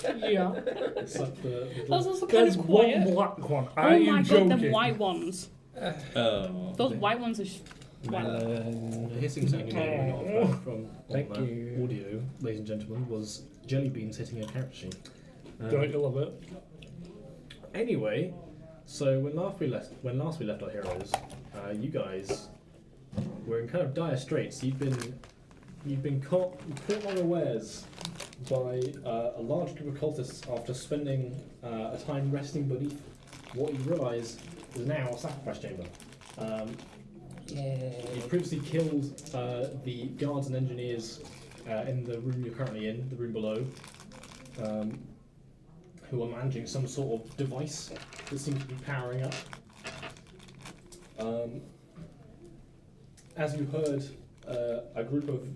Yeah. It's like the Those are kind There's of one quiet. black one. Oh Are you my joking? god, them white ones. Oh. Those white ones are. the hissing sound you may not have heard from Thank on you. audio, ladies and gentlemen, was jelly beans hitting a character sheet. Don't you love it? Anyway, so when last we left our heroes, you guys were in kind of dire straits. You've been caught unawares by a large group of cultists after spending a time resting beneath what you realise is now a sacrifice chamber. You previously killed the guards and engineers in the room you're currently in, the room below, who are managing some sort of device that seems to be powering up. As you heard a group of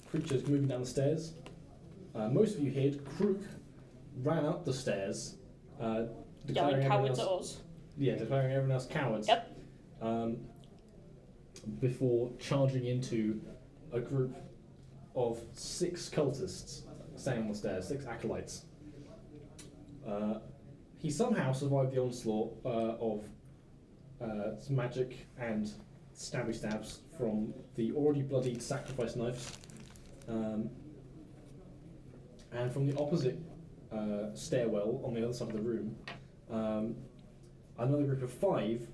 creatures moving down the stairs, most of you hid. Krook ran up the stairs, declaring cowards at everyone else, us. yeah, declaring everyone else cowards. Yep. Before charging into a group of 6 cultists standing on the stairs, 6 acolytes. He somehow survived the onslaught of some magic and stabby stabs from the already bloodied sacrifice knives, and from the opposite stairwell on the other side of the room, another group of 5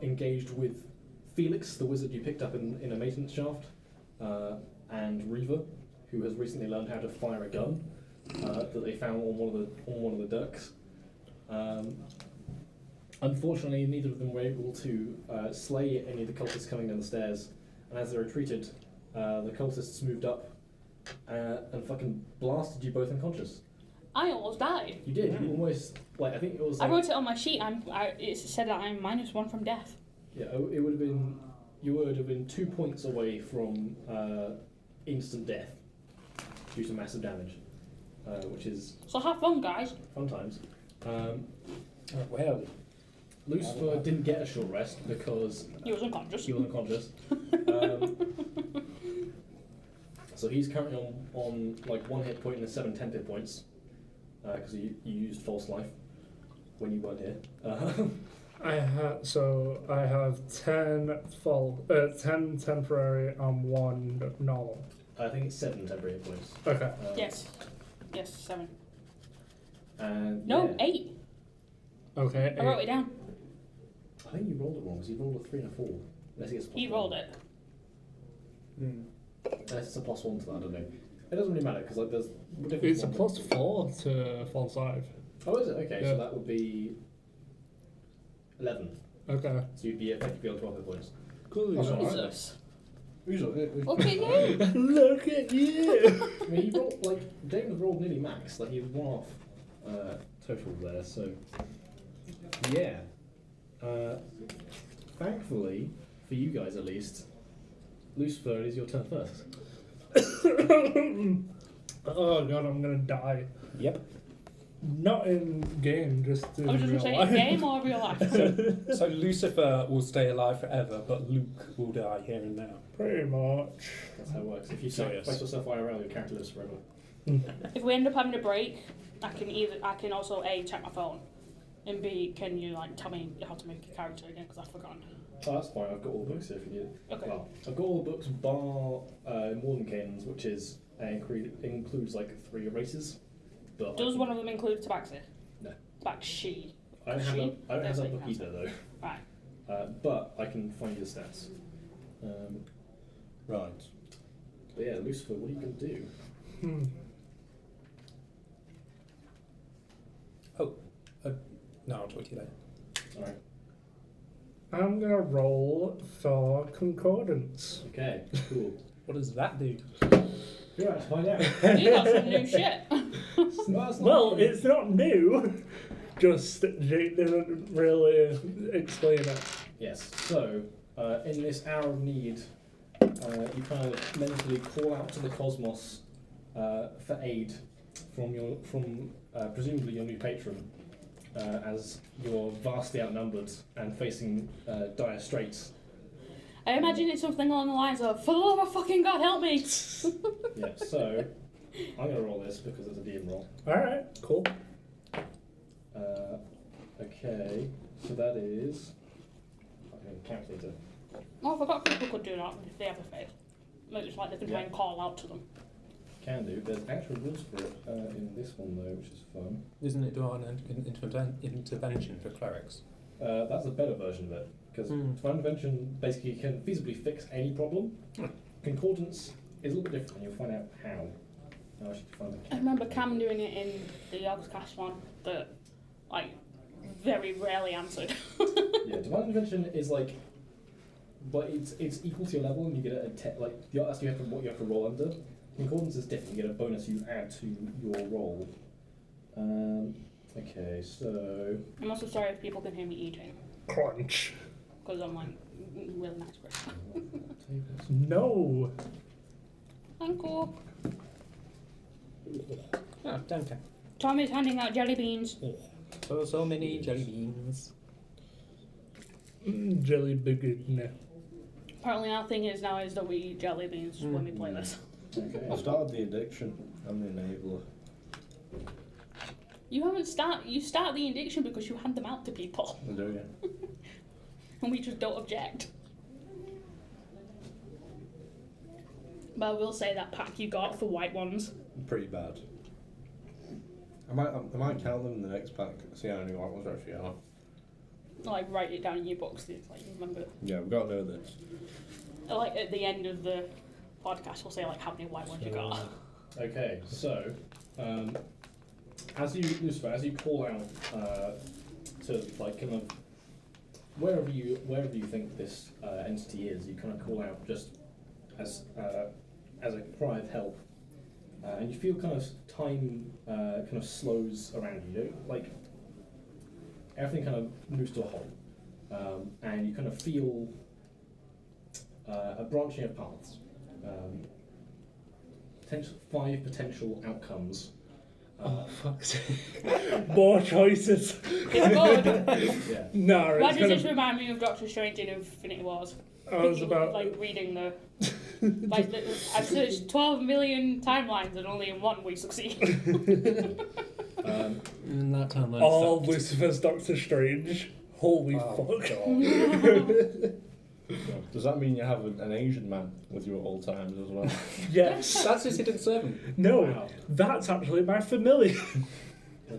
engaged with Felix, the wizard you picked up in a maintenance shaft, and Reva, who has recently learned how to fire a gun that they found on one of the ducks. Unfortunately, neither of them were able to slay any of the cultists coming down the stairs, and as they retreated, the cultists moved up and fucking blasted you both unconscious. I almost died. You did. You almost, I think it was. I wrote it on my sheet. It said that I'm -1 from death. Yeah, it would have been. You would have been 2 points away from instant death due to massive damage, which is So have fun, guys. fun times. Well, Lucifer didn't get a short rest because He was unconscious. he was unconscious. So he's currently on like 1 hit point and 7 10 hit points because you used false life when you weren't here. I have 10 temporary and 1 normal. I think it's 7 temporary hit points. Okay. Yes. Yes, 7. And No, yeah, 8. Okay. I wrote it down. I think you rolled it wrong because you rolled a 3 and a 4. Unless it's He rolled it. Unless it's a +1 to that, I don't know. It doesn't really matter because there's different. It's a +4 to false life. Oh, is it? Okay, Yeah. so that would be 11. Okay. So you'd be effectively on 12 hit points. Cool. That's all right. Jesus. Look at you. Look at you. I mean, he rolled, James rolled nearly max, he was 1 off total there, so. Yeah. Thankfully, for you guys at least, Lucifer, it is your turn first. Oh god, I'm gonna die. yep. Not in game, just in I was just real going to say, life. game or real life? So Lucifer will stay alive forever, but Luke will die here and now. Pretty much. That's how it works. If you So, sacrifice yes. yourself IRL, your character lives forever. If we end up having a break, I can also A, check my phone, and B, can you tell me how to make a character again, because I've forgotten. Oh, that's fine. I've got all the books here if you need it. Okay. Well, I've got all the books bar Mordenkainen's, which includes 3 races. But Does one of them include Tabaxi? No. Tabaxi. I don't have That's that what book you either though. Right. But I can find you the stats. Right. But yeah, Lucifer, what are you going to do? No, I'll talk to you later. Alright. I'm gonna roll for concordance. Okay, cool. What does that do? You're about to find out. You got some new shit. Well, it's not new. Just Jake didn't really explain it. Yes, so in this hour of need, you kind of mentally call out to the cosmos for aid from presumably your new patron, as you're vastly outnumbered and facing dire straits. I imagine it's something along the lines of, for the love of fucking God, help me! Yeah, so I'm going to roll this because it's a DM roll. Alright, cool. Okay, so that is... I mean, calculator. Oh, I forgot people could do that if they have a faith. Maybe it's like they can try Yeah. and call out to them. Can do. There's actual rules for it in this one though, which is fun. Isn't it divine intervention for clerics? That's a better version of it, because divine intervention basically can feasibly fix any problem. Concordance is a little bit different, and you'll find out how. I should find I remember Cam doing it in the Yogscast one that, like, very rarely answered. Yeah, divine intervention is like, but it's equal to your level, and you get that's what you have to roll under. Concordance is different. You get a bonus you add to your roll. Okay, so I'm also sorry if people can hear me eating, Crunch. because I'm like really nice person. No. Thank you. Oh, danke. Tommy's handing out jelly beans. So many jelly beans. Jelly begin. Apparently our thing is now is that we eat jelly beans when we play this. okay. I started the addiction. I'm the enabler. You start the addiction because you hand them out to people. I do, yeah. And we just don't object. But I will say that pack you got for white ones. Pretty bad. I might count them in the next pack. See how many white ones there actually are. Like write it down in your books. It's like remember. Yeah, we've got to know this. Like at the end of the podcast, we'll say like how many white ones you got. Okay, so as you call out to like kind of wherever you think this entity is, you kind of call out just as a cry of help, and you feel kind of time kind of slows around you. Like everything kind of moves to a halt, and you kind of feel a branching of paths. 5 potential outcomes. Oh, fuck's sake. More choices. It's good. Yeah. No, Why it's does this gonna... remind me of Doctor Strange in Infinity Wars? I was about... like reading the. Like I've searched 12 million timelines and only in one we succeed. In that time, All Lucifer's Doctor Strange. Holy fuck. Does that mean you have an Asian man with you at all times as well? Yes. That's his hidden servant. No, Wow. that's actually my familiar.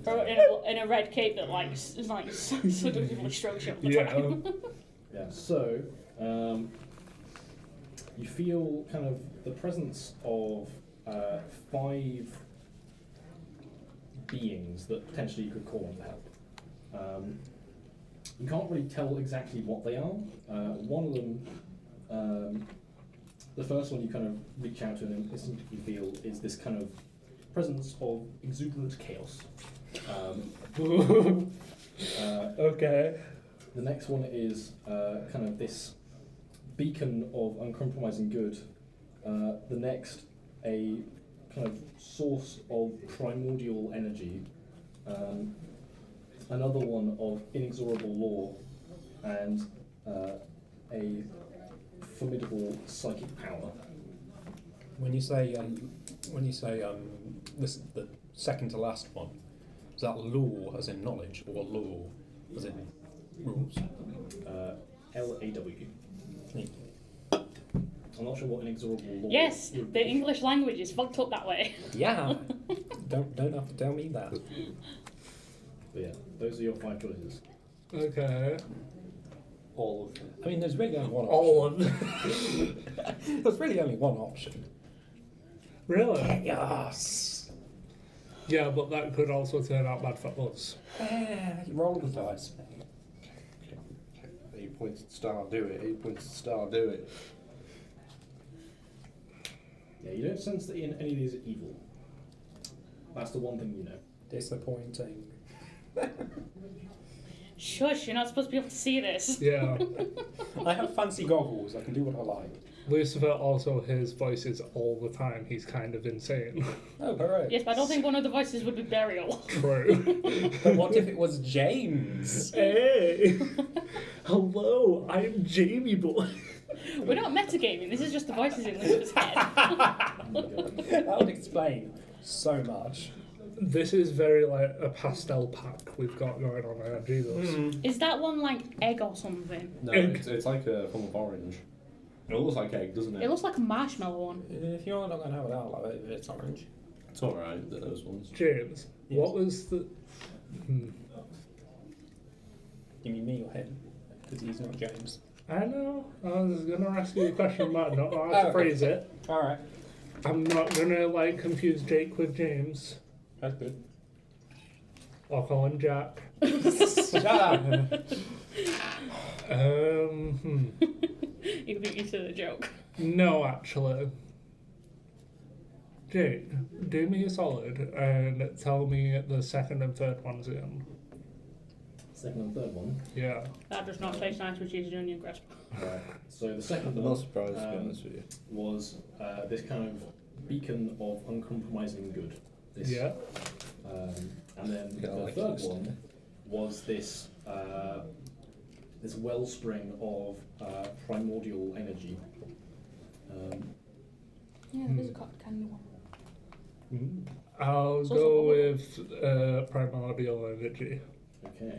Or in a red cape that like is like seductively strokes you all the Yeah. time. Yeah. So you feel kind of the presence of 5 beings that potentially you could call on for help. You can't really tell exactly what they are. One of them, the first one you kind of reach out to and instantly feel is this kind of presence of exuberant chaos. Okay. The next one is kind of this beacon of uncompromising good. The next, a kind of source of primordial energy. Another one of inexorable law, and a formidable psychic power. When you say this the second to last one, is that law as in knowledge or law as in rules? LAW. I'm not sure what inexorable law Yes, would the be. English language is fucked up that way. Yeah. don't have to tell me that. But yeah, those are your 5 choices. Okay. All of them. I mean, there's really only one option. All of them. There's really only one option. Really? Yes. Yeah, but that could also turn out bad for us. Roll the dice. 8 points to star, do it. 8 points to star, do it. Yeah, you don't sense that any of these are evil. That's the one thing you know. Disappointing. Shush, you're not supposed to be able to see this. Yeah. I have fancy goggles. I can do what I like. Lucifer also hears voices all the time. He's kind of insane. Oh, hooray. Yes, but I don't think one of the voices would be Burial. True. But what if it was James? Hey! Hello, I'm Jamie Boy. We're not metagaming, this is just the voices in Lucifer's head. Oh my God. That would explain. So much. This is very like a pastel pack we've got going on here, Jesus. Is that one like egg or something? No, Egg. it's like a form of orange. It looks like egg, doesn't it? It looks like a marshmallow one. If you're not going to have it out like that, it's orange. It's alright, those ones. James, Yes. what was the... You mean me or him? Because he's not James. I know, I was going to ask you a question, but I don't know how to phrase it. Alright. I'm not going to like confuse Jake with James. That's good. Or call him Jack. Shut up! You think you said a joke. No, actually. Jake, do me a solid and tell me the second and third ones again. Second and third one. Yeah. That does not taste nice with cheese and onion crisp. Right. So the second I'm one not surprised, to be honest with you. was this kind of beacon of uncompromising good. This, Yeah. And then Yeah, I the like third this. one was this this wellspring of primordial energy. Yeah, there is a cotton candy one. I'll It's go also with primordial energy. Okay.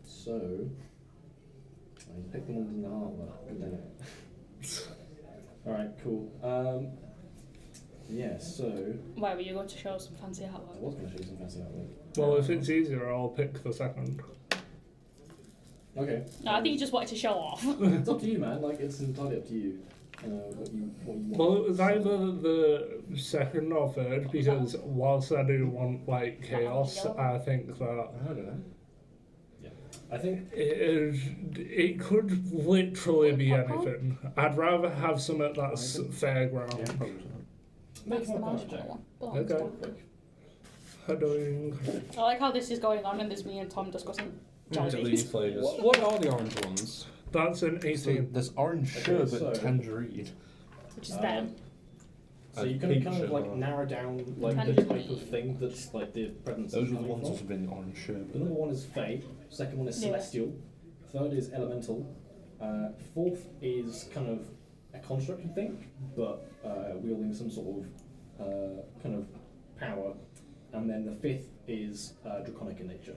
So I picked the ones in the armor. Good damn it. All right, cool. Yeah. So Why were you going to show us some fancy I artwork? was going to show you some fancy artwork. Well, if it's easier, I'll pick the second. Okay. No, I think you just wanted to show off. It's up to you, man. Like, it's entirely up to you. What you want. Well, it was either the second or third, because whilst I do want like chaos, I think that I don't know. I think it could literally be anything. I'd rather have something that's fairground. Yeah, probably so. That's the my marshmallow one. Belongs Okay. to- Doing I like how this is going on and there's me and Tom discussing jelly beans. flavours. What are the orange ones? that's an 18. There's orange Okay, sherbet, so- tangerine. Which is them. so. You can pink kind of like sugar. narrow down like the Tangerine. type of thing that's like the presence. Those is are the coming ones that from. have been orange The sherbet. number one is Fae. Second one is Yeah. Celestial. Third is Elemental. Fourth is kind of a constructed thing, but wielding some sort of kind of power. And then the fifth is draconic in nature.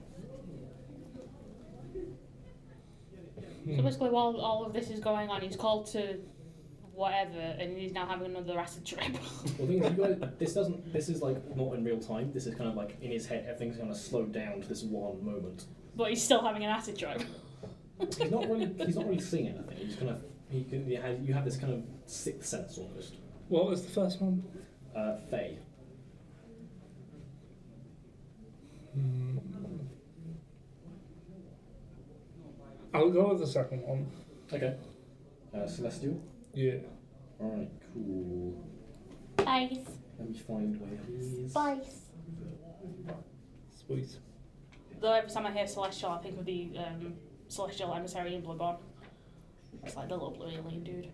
So basically while all of this is going on, he's called to whatever and he's now having another acid trip. Well, the thing is, you guys, this is like not in real time. This is kind of like in his head. Everything's kind of slowed down to this one moment. But he's still having an acid trip. He's not really seeing anything. He's kind of you have this kind of sixth sense almost. What was the first one? Fae. I'll go with the second one. Okay. Celestial. Yeah. Alright, cool. Spice. Let me find where he is. Spice. Sweet. Though every time I hear Celestial, I think of the Celestial Emissary in Bloodborne. It's like the little blue alien dude.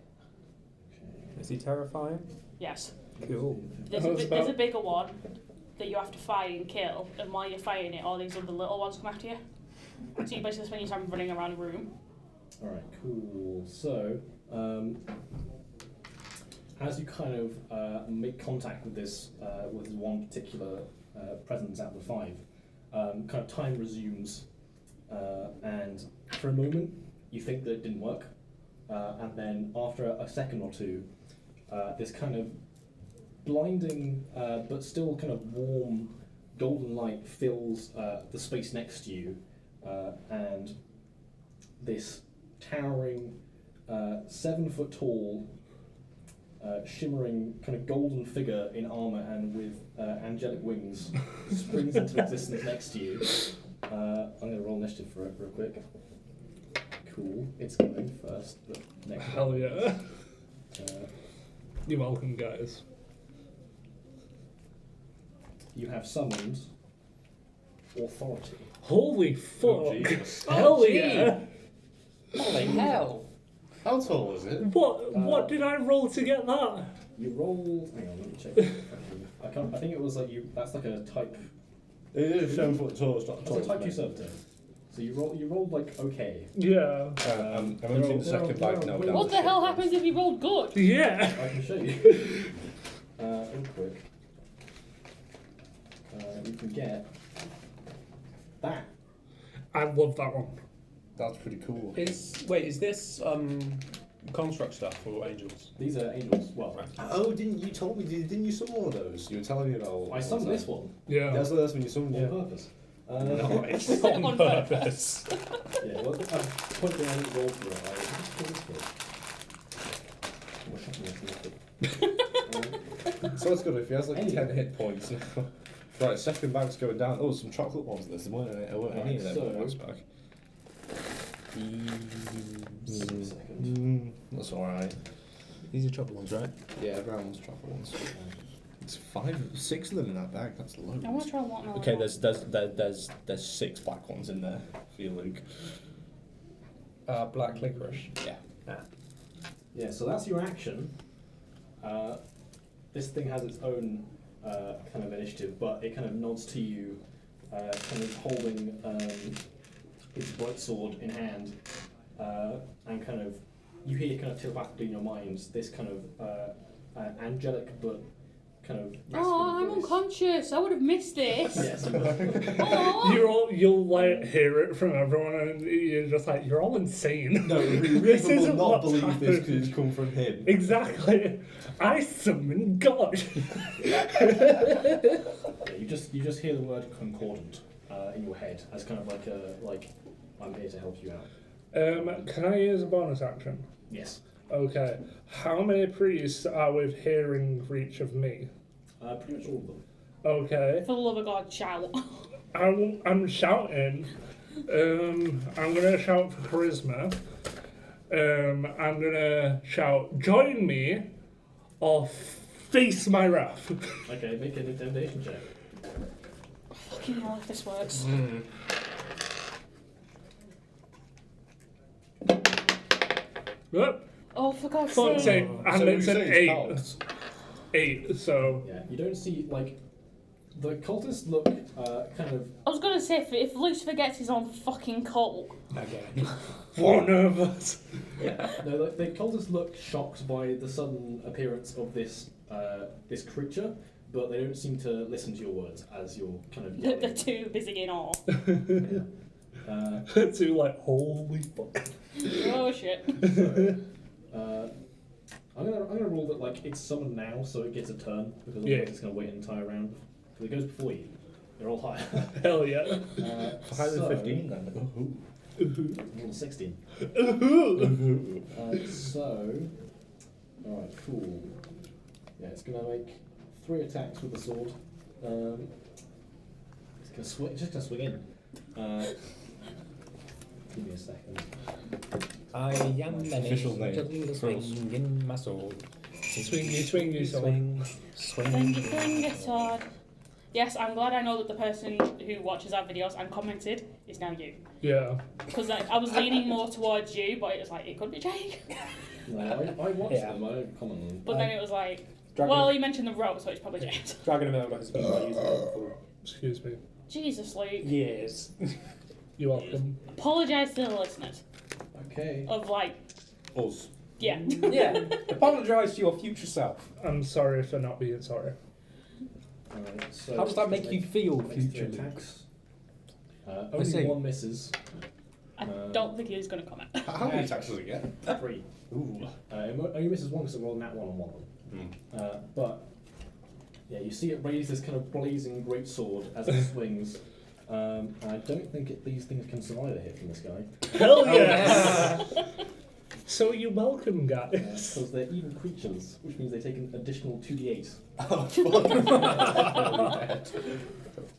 Is he terrifying? Yes. Cool. There's How's there's a about- bigger one that you have to fight and kill, and while you're fighting it, all these other little ones come after you. So you basically spend your time running around a room. Alright, cool. So, as you kind of make contact with this one particular presence out of the five, kind of time resumes, and for a moment you think that it didn't work, and then after a second or two, this kind of blinding but still kind of warm golden light fills the space next to you, and this towering 7 foot tall shimmering kind of golden figure in armour and with angelic wings springs into existence next to you. I'm going to roll initiative for it real quick. Cool. It's going first, but next. Hell yeah. Uh, You're welcome, guys. you have summoned authority. Holy fuck. Oh, Jesus. Hell Oh, gee. yeah. Holy hell! How tall is it? What did I roll to get that? You rolled. Hang on, let me check. I can't. I think it was like you. That's like a type. It is 7 foot tall. It's not That's tall. a type 2 servitor. So you rolled like okay. Yeah. I'm moving the second bag now. What the hell happens if you rolled good? Yeah. I can show you. Real quick. You can get that. I love that one. That's pretty cool. Is this construct stuff or angels? These are angels. Well, Oh, didn't you summon one of those? You were telling me about. I summoned this one Yeah. That's when you summoned on one. purpose. Nice. On purpose. Yeah, well, I'm pointing out the roll for it. So it's good if he has like Anyway. 10 hit points now. Right, second bag's going down. Oh, some chocolate ones. There weren't any of them in the last bag. That's alright. These are chocolate ones, right? Yeah, brown ones, chocolate ones. It's 6 of them in that bag. That's loads. I want to try watermelon. Okay, there's 6 black ones in there for you, Luke. Black licorice. Yeah. Yeah, so that's your action. This thing has its own kind of initiative, but it kind of nods to you, kind of holding its bright sword in hand, and kind of you hear kind of telepathically in your minds this kind of angelic but kind of Oh, I'm rasping voice. unconscious. I would have missed this. Yes, you will. Oh. You'll like hear it from everyone, and you're just like, you're all insane. No, This River isn't will not what's believe this happened. because it's come from him. Exactly. I summon God. Yeah, you just hear the word concordant in your head as kind of like I'm here to help you out. Can I use a bonus action? Yes. Okay. How many priests are with hearing reach of me? Pretty much all of them. Okay. For the love of God, shout. I'm shouting. I'm gonna shout for charisma. I'm gonna shout, join me, or face my wrath. Okay, make an intimidation check. Fucking hell, if this works. Yep. Oh, for God's Fuck's sake. sake. And So it's you an say 8. it's 8, so. Yeah, you don't see like the cultists look kind of. I was gonna say, if Lucifer gets his own fucking cult. Okay. One of us. No, the cultists look shocked by the sudden appearance of this this creature, but they don't seem to listen to your words as you're kind of. They're yelling. too busy in awe. To like, holy fuck. Oh shit. I'm gonna rule that like it's summoned now, so it gets a turn because otherwise Yeah. it's gonna wait an entire round. Because it goes before you. They're all higher. Hell yeah. Higher than 15 then. Roll 16. Ooh. So, alright, cool. Yeah, it's gonna make 3 attacks with the sword. It's just gonna swing in. Give me a second. I am the Official name. swinging my sword. Swingy, swingy, Swing, Swingy, swingy sword. Yes, I'm glad I know that the person who watches our videos and commented is now you. Yeah. Because I was leaning more towards you, but it was like, it could be Jake. No, I watched Yeah. them, I don't comment on them. But then it was like, Dragon, well, you mentioned the rope, so it's probably James. Dragon America has been used before. Excuse me. Jesus, Luke. Yes. You're welcome. Apologise to the listeners. Okay. Of like, Us. yeah. Yeah. Apologise to your future self. I'm sorry for not being sorry. Alright, so How does that make you feel, makes 3 future Luke? attacks. I Only see. 1 misses. I don't think he was going to comment. How many attacks does it get? 3. Ooh. It only misses 1 because it rolled nat 1 on one of them. But yeah, you see it raise this kind of blazing great sword as it swings. And I don't think these things can survive a hit from this guy Hell yeah! So you're welcome, guys. because they're evil creatures, which means they take an additional 2d8. Oh, fuck.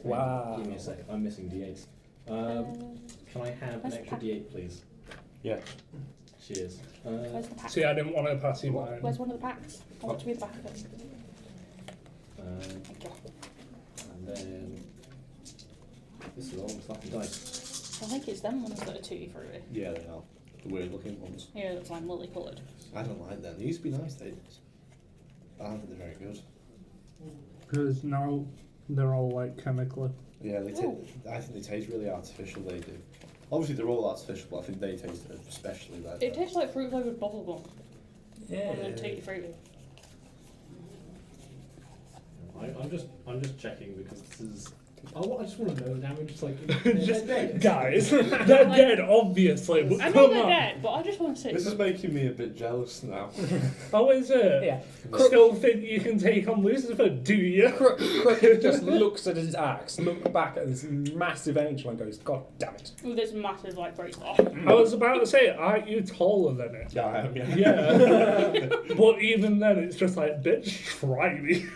Wow. Give me a sec. I'm missing d8s. Can I have an where's the extra pack? d8, please? Yeah. Cheers. Where's the pack? See, I didn't want to pass you mine. Where's one of the packs? I want to be the back of it. Thank you. And then this is all fucking dice. I think it's them ones that are tutti frutti. Yeah, they are. The weird looking ones. Yeah, that's like multi coloured. I don't like them. They used to be nice, they did. I don't think they're very good. Because now they're all like chemical. Yeah, they Ooh. I think they taste really artificial, they do. Obviously, they're all artificial, but I think they taste especially better. It tastes like fruit flavoured bubblegum. Yeah. And then tutti frutti. I'm just checking because this is. I just want to know damage. It's like Just they're dead. guys, they're dead, obviously. But I know come they're on. dead, but I just want to see. This is making me a bit jealous now. How is it? Yeah. Still think you can take on Lucifer, do you? Crooked just looks at his axe, looks back at this massive angel and goes, God damn it. With this massive like break off. I was about to say, aren't you taller than it? Yeah, I am, yeah. Yeah. But even then, it's just like, bitch, try me.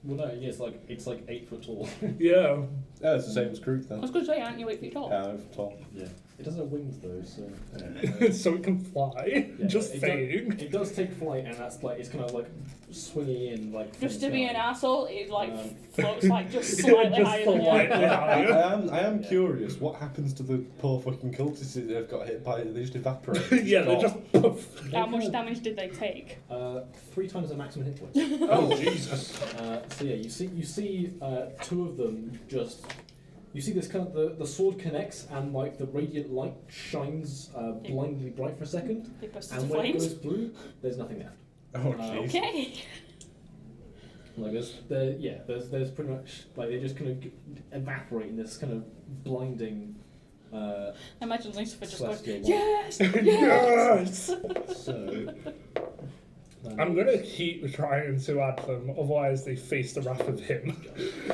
Well, no, yeah, it's like 8 foot tall. Yeah. Yeah, it's the same as Groot I then. was going to say, aren't you 8 feet tall? Yeah, I'm tall. Yeah, it doesn't have wings though, so. So it can fly. Yeah, Just it saying. It does take flight, and that's like it's kind of like swinging in like. from Just the to be an sky. asshole, it like Um, floats like just slightly Just higher than slightly you. higher. I am curious, what happens to the poor fucking cultists that have got hit by it? They just evaporate. Yeah, they're just poof. How much damage did they take? 3 times the maximum hit points. Oh, Jesus. So yeah, you see 2 of them just. You see this kind of the sword connects and like the radiant light shines blindingly bright for a second, They burst and into when it flames. goes blue, there's nothing left. Oh, jeez. Okay. Like there's pretty much like they just kind of evaporate in this kind of blinding. Imagine Lucifer just Celestial going, light. yes! Yes! Yes! So. I'm gonna keep trying to add them, otherwise they face the wrath of him.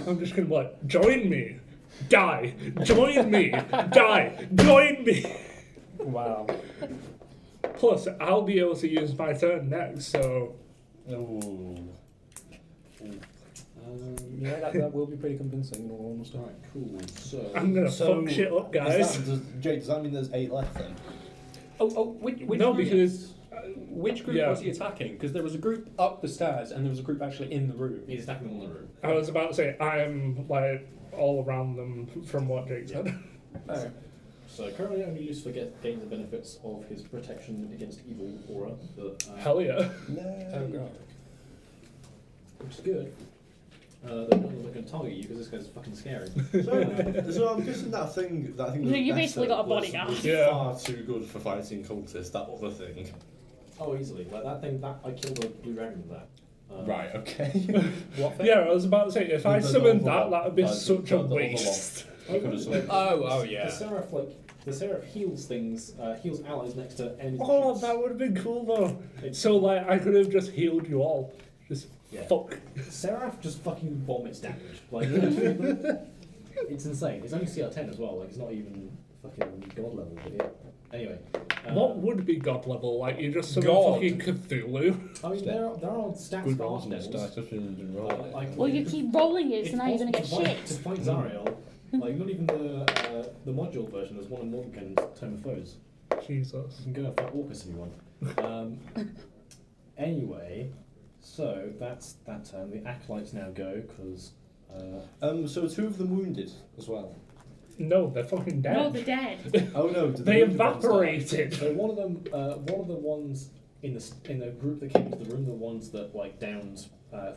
I'm just gonna be like, join me! Die! Join me! Die! Join me! Wow. Plus, I'll be able to use my turn next, so. Ooh. Yeah, that will be pretty convincing in all honesty. Alright, cool. So. I'm gonna So, fuck shit up, guys. Jake, does that mean there's 8 left then? Which No, group, because. which group yeah. was he attacking? Because there was a group up the stairs and there was a group actually in the room. He's attacking them in the room. I was about to say, I'm like all around them from what Jake said. Oh. So currently only Lucifer gains the benefits of his protection against evil aura, but, Hell yeah. Oh god. which is good. They're not going to target you because this guy's fucking scary. So I'm guessing that thing that I think So was you basically better got a bodyguard. was Yeah. far too good for fighting cultists, that other thing. Oh, easily. Like that thing, that I killed a blue dragon with that. Right, okay. What thing? Yeah, I was about to say, if I The summoned other that, one. that'd be The such a other one. waste. You could have summoned. Oh, yeah. The Seraph heals things, heals allies next to enemies. Oh, that would have been cool though. So, like, I could have just healed you all. Just Yeah. fuck. Seraph just fucking vomits damage. Like, it's insane. It's only CR10 as well. Like, it's not even fucking god level. But yeah. Anyway. What would be god level? Like, you just summon God. fucking Cthulhu? I mean, there are stats Good for rolls arch in this levels. dice, just didn't roll it. Like, Well, you keep rolling it, it's so now you're going to get possible shit. to fight Zariel. Like, not even the module version, there's one in Morgan Tome of Foes. Jesus. You can go and fight Orcus if you want. Anyway, so that's that turn. The Acolytes now go, because... So 2 of them wounded as well. No, they're fucking dead. No, they're dead. Oh no, did They the wounded ones die? evaporated. So one of the ones in the group that came into the room, the ones that like downed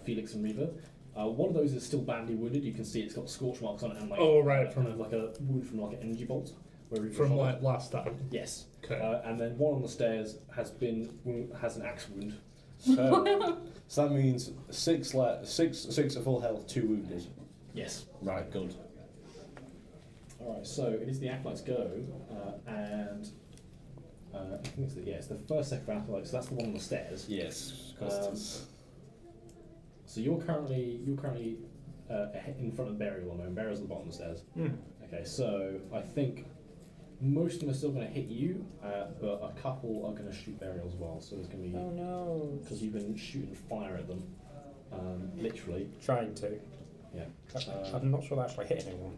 Felix and Reva, one of those is still badly wounded. You can see it's got scorch marks on it and like Oh, right, kind of like a wound from like an energy bolt. Where Reva From shot like it. last time. Yes. Okay. And then one on the stairs has an axe wound. So that means 6 at full health, 2 wounded. Yes. Right, good. All right. So it is the Acolytes go, and I think it's the first second of Acolytes. So that's the one on the stairs. Yes. So you're currently in front of Burial at the moment. Burial's at the bottom of the stairs. Okay, so I think most of them are still going to hit you, but a couple are going to shoot Burial as well. So there's going to be no. because you've been shooting fire at them, literally. Trying to. Yeah. I'm not sure that actually hit anyone.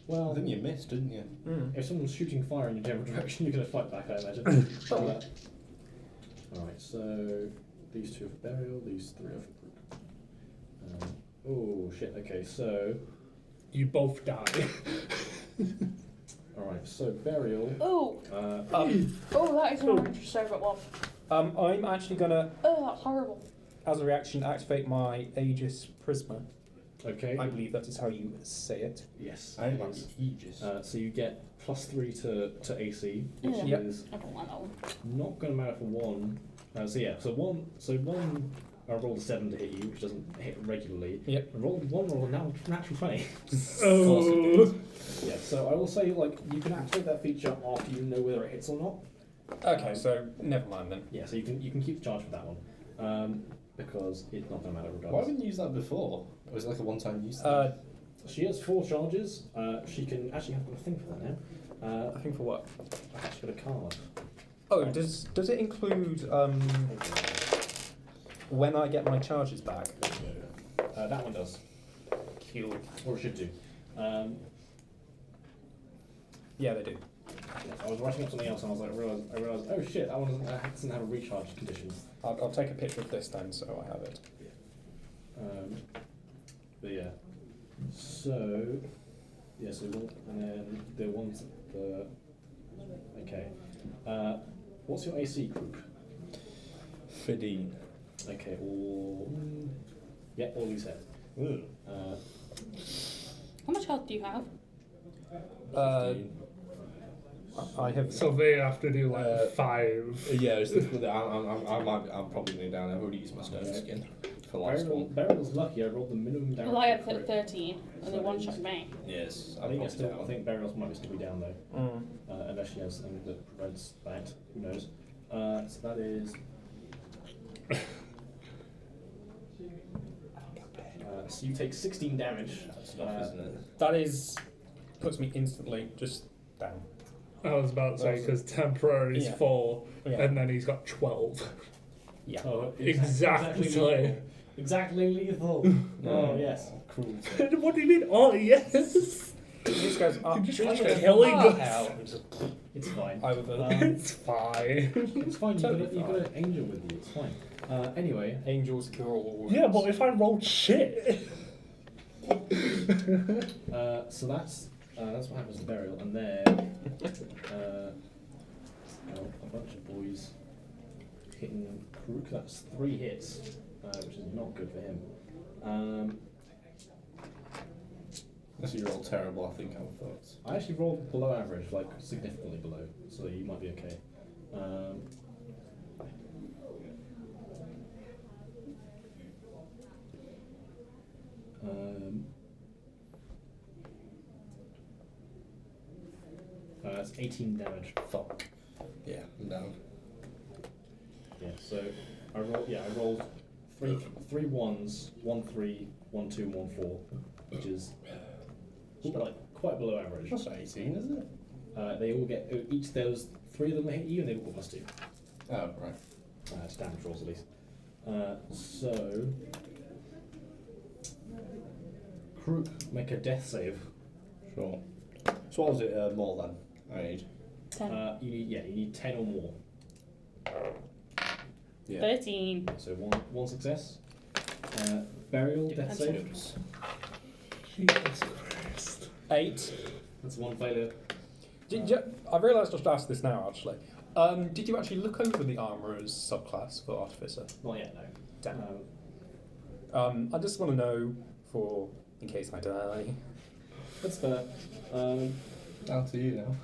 Well, I think you missed, didn't you? if someone's shooting fire in your general direction, you're going to fight back, I imagine. All right, so these 2 are for Burial, these 3 are for Group. Oh shit. Okay, so You both die. all right, so Burial. Oh, oh, that is an orange favourite one. I'm actually gonna, Oh, that's horrible. as a reaction, activate my Aegis Prisma. Okay. I believe that is how you say it. Yes. I it might is. be aegis. So you get +3 to AC, which Yeah. is I don't like that one. not going to matter for one. So one. I rolled a 7 to hit you, which doesn't hit regularly. Yep. I rolled a natural 20. Oh. Yeah. So I will say, like, you can activate that feature after you know whether it hits or not. Okay, so never mind then. Yeah. So you can keep the charge for that one, because it's not going to matter Why regardless. haven't you used that before? Or was it like a one-time use? She has 4 charges. She can actually have got a thing for that now. I think for what? I've actually got a card. Oh, does it include when I get my charges back? That one does, Cool. or it should do. Yeah, they do. Yeah, I was writing up something else and I was like, I realised, oh shit, that one doesn't have a recharge condition. I'll take a picture of this then, so I have it. But yeah, so and then the ones okay. What's your AC group? 15. Okay, all these hit. How much health do you have? I have. So they have to do like 5. Yeah, it's I'm probably going down. I've already used my stone skin for last one. Barrel's lucky. I rolled the minimum damage. Well, I had 13, and they one shot me. Yes, I think Barrel's might still be down though, Mm. unless she has something that prevents that. Who knows? So that is. So you take 16 damage. That's enough, isn't it? That puts me instantly just down. I was about to say, because temporary is Yeah. 4, Yeah. and then he's got 12. Yeah. Oh, Exactly. lethal. Exactly lethal. Oh yes. Cruel. What do you mean? Oh, yes! He just goes, You're just I'm killing gonna us. hell. And just It's fine. over. It's fine. It's fine. Totally You've got an angel with you. It's fine. Anyway, Angels cure all wounds. Yeah, but if I rolled shit. so that's what happens to Burial, and then a bunch of boys hitting Krook. That's 3 hits, which is not good for him. Unless you're all terrible, I think I'm fucked. I actually rolled below average, like significantly below, so you might be okay. That's 18 damage. Fuck. Yeah, I'm down. Yeah, so I rolled three ones, 1 3, 1 2, 1 4, which is like quite below average. That's 18, isn't it? They all get each those 3 of them hit you, and they all got +2. Oh, right. It's damage rolls at least. So Krook, make a death save. Sure. So what was it more than I need? 10. You need 10 or more. Yeah. 13. So one success. Burial, death save. Jesus Christ. 8. That's 1 failure. I realised I should ask this now, actually. Did you actually look over the armourer's subclass for Artificer? Not yet, no. Damn. I just want to know in case I die. That's fair. Down to you now.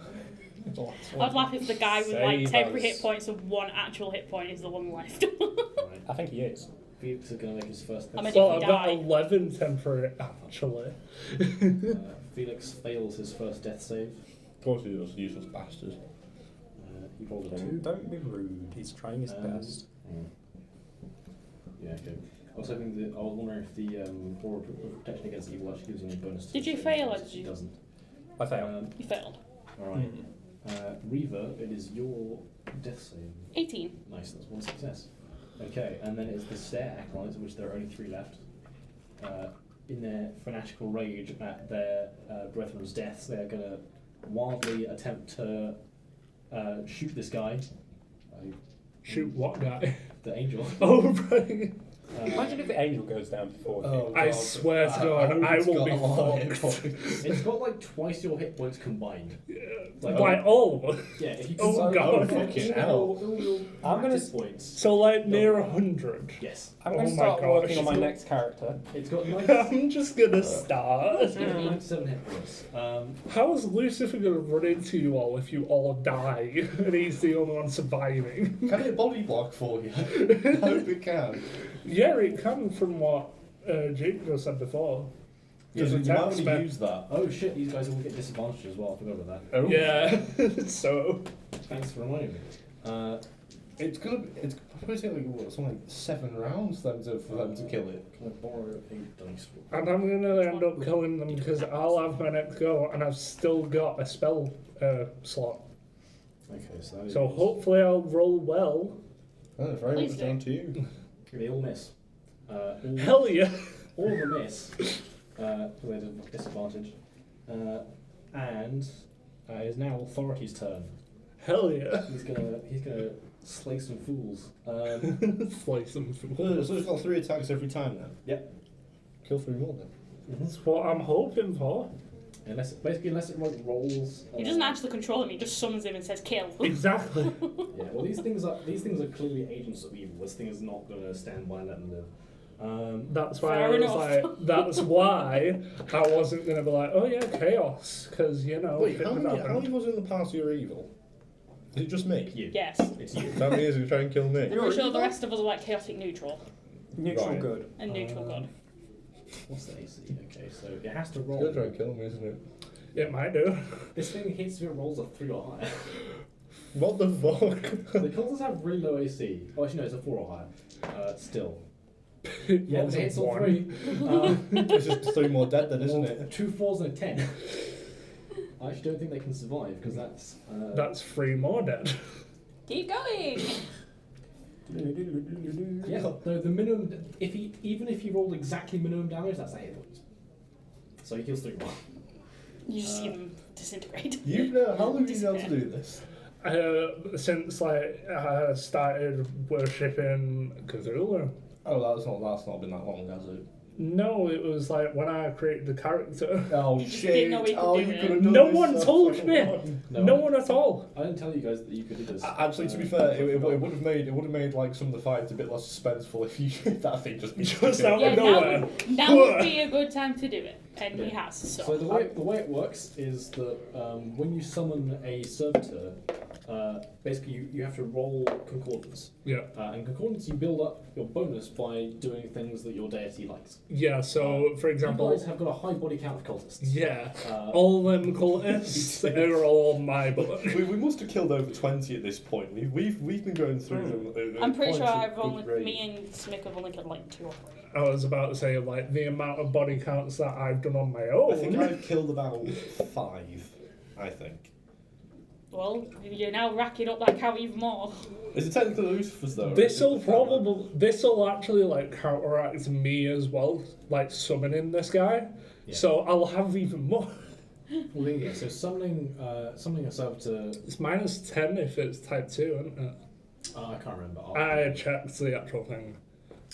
I'd laugh if the guy with like Save temporary us. hit points and 1 actual hit point is the one left. Right. I think he is. Felix is going to make his first I death mean, save. Well, if I've you got die. 11 temporary, actually. Felix fails his first death save. Of course he does, useless bastard. He rolled a 2. Don't be rude. He's trying his best. Yeah, okay. I was wondering if the Aura of Protection Against Evil actually gives you any bonus. Did you to fail or it did you- doesn't. I failed. You failed. Alright. Reaver, it is your death save. 18. Nice, that's 1 success. Okay, and then it's the Stare Acolytes, of which there are only 3 left. In their fanatical rage at their brethren's deaths, they're going to wildly attempt to shoot this guy. Shoot what guy? The angel. Oh, right. Imagine if the angel goes down before you. Oh, I God. swear to God, hope I it's will got be a lot of hit fucked. points. It's got like twice your hit points combined. Like, By all. yeah, if you Oh, combine God. Fucking hell. all your I'm gonna practice points. So, like, near 100. Yes. I'm going Oh to my start gosh. working on my next character. It's got I'm just gonna start. 97 hit points. How is Lucifer gonna run into you all if you all die and he's the only one surviving? Can it body block for you? I hope it can. Yeah, it can from what Jake just said before. Because Because you might attack want to spec- use that. Oh shit, these guys all get disadvantaged as well. I forgot about that. Oh. Yeah, so Thanks for reminding me. It's probably take like what, something like 7 rounds then for them to kill it. Can I borrow a dice? and I'm gonna end up killing them because I'll have my next go and I've still got a spell slot. Okay, so that So is- hopefully I'll roll well. Oh, it's very Please much do. down to you. they all miss. All, Hell yeah! all of them miss. With a disadvantage. And it is now Authority's turn. Hell yeah! He's gonna slay some fools. Slice them through. So it's got 3 attacks every time then? Yep. Kill 3 more then. That's what I'm hoping for. Unless it like rolls. He doesn't actually control him, he just summons him and says kill. Exactly. Yeah. Well, these things are clearly agents of evil. This thing is not gonna stand by and let them live. That's why Fair I was enough. like, that's why I wasn't going to be like, oh yeah, chaos, because, you know. Wait, it how would many happen. was in the past who are evil? Is it just me? You. Yes. It's you. How many is he trying to kill me? I'm pretty sure the rest of us are like chaotic neutral Neutral Right. good. and neutral good. What's the AC? Okay, so it has to He's roll. gonna try and kill me, isn't it? It might do. This thing hits if it rolls a 3 or higher. What the fuck? The cultists have really low AC. Oh, actually, no, it's a 4 or higher. Still. It Yeah, rolls but it a hits all one. 3. It's just 3 more dead then, isn't it? 2 4s and a 10. I actually don't think they can survive because that's. That's 3 more dead. Keep going! Yeah, no, the minimum. Even if he rolled exactly minimum damage, that's a hit point. So he kills 3 more. You just see them disintegrate. How long have you been able to do this? Since like I started worshipping Cthulhu. Oh, that's not been that long, has it? No, it was like when I created the character. Oh You just didn't know we could do it. could've done No this one so told fucking me. long. No one at all. I didn't tell you guys that you could do this. Actually, to be fair, it would have made like some of the fights a bit less suspenseful if you that thing just Just out Yeah, of nowhere. now would be a good time to do it. And he has, so. So the way it works is that when you summon a servitor, basically you have to roll concordance. Yeah. And concordance, you build up your bonus by doing things that your deity likes. Yeah, so for You example, guys have got a high body count of cultists. yeah, Uh, all them cultists are all my book. we must have killed over 20 at this point. We've been going through them. I'm pretty sure quite a I've good only, rate. me and Smick have only killed like 2 or 3. I was about to say like the amount of body counts that I've done on my own. I think I've killed about 5. I think. Well, you're now racking up that count even more. Is it technically Lucifer's though? This'll actually like counteract me as well, like summoning this guy. Yeah. So I'll have even more. Well, yeah. So summoning a servitor. It's -10 if it's type 2, isn't it? I can't remember. I checked the actual thing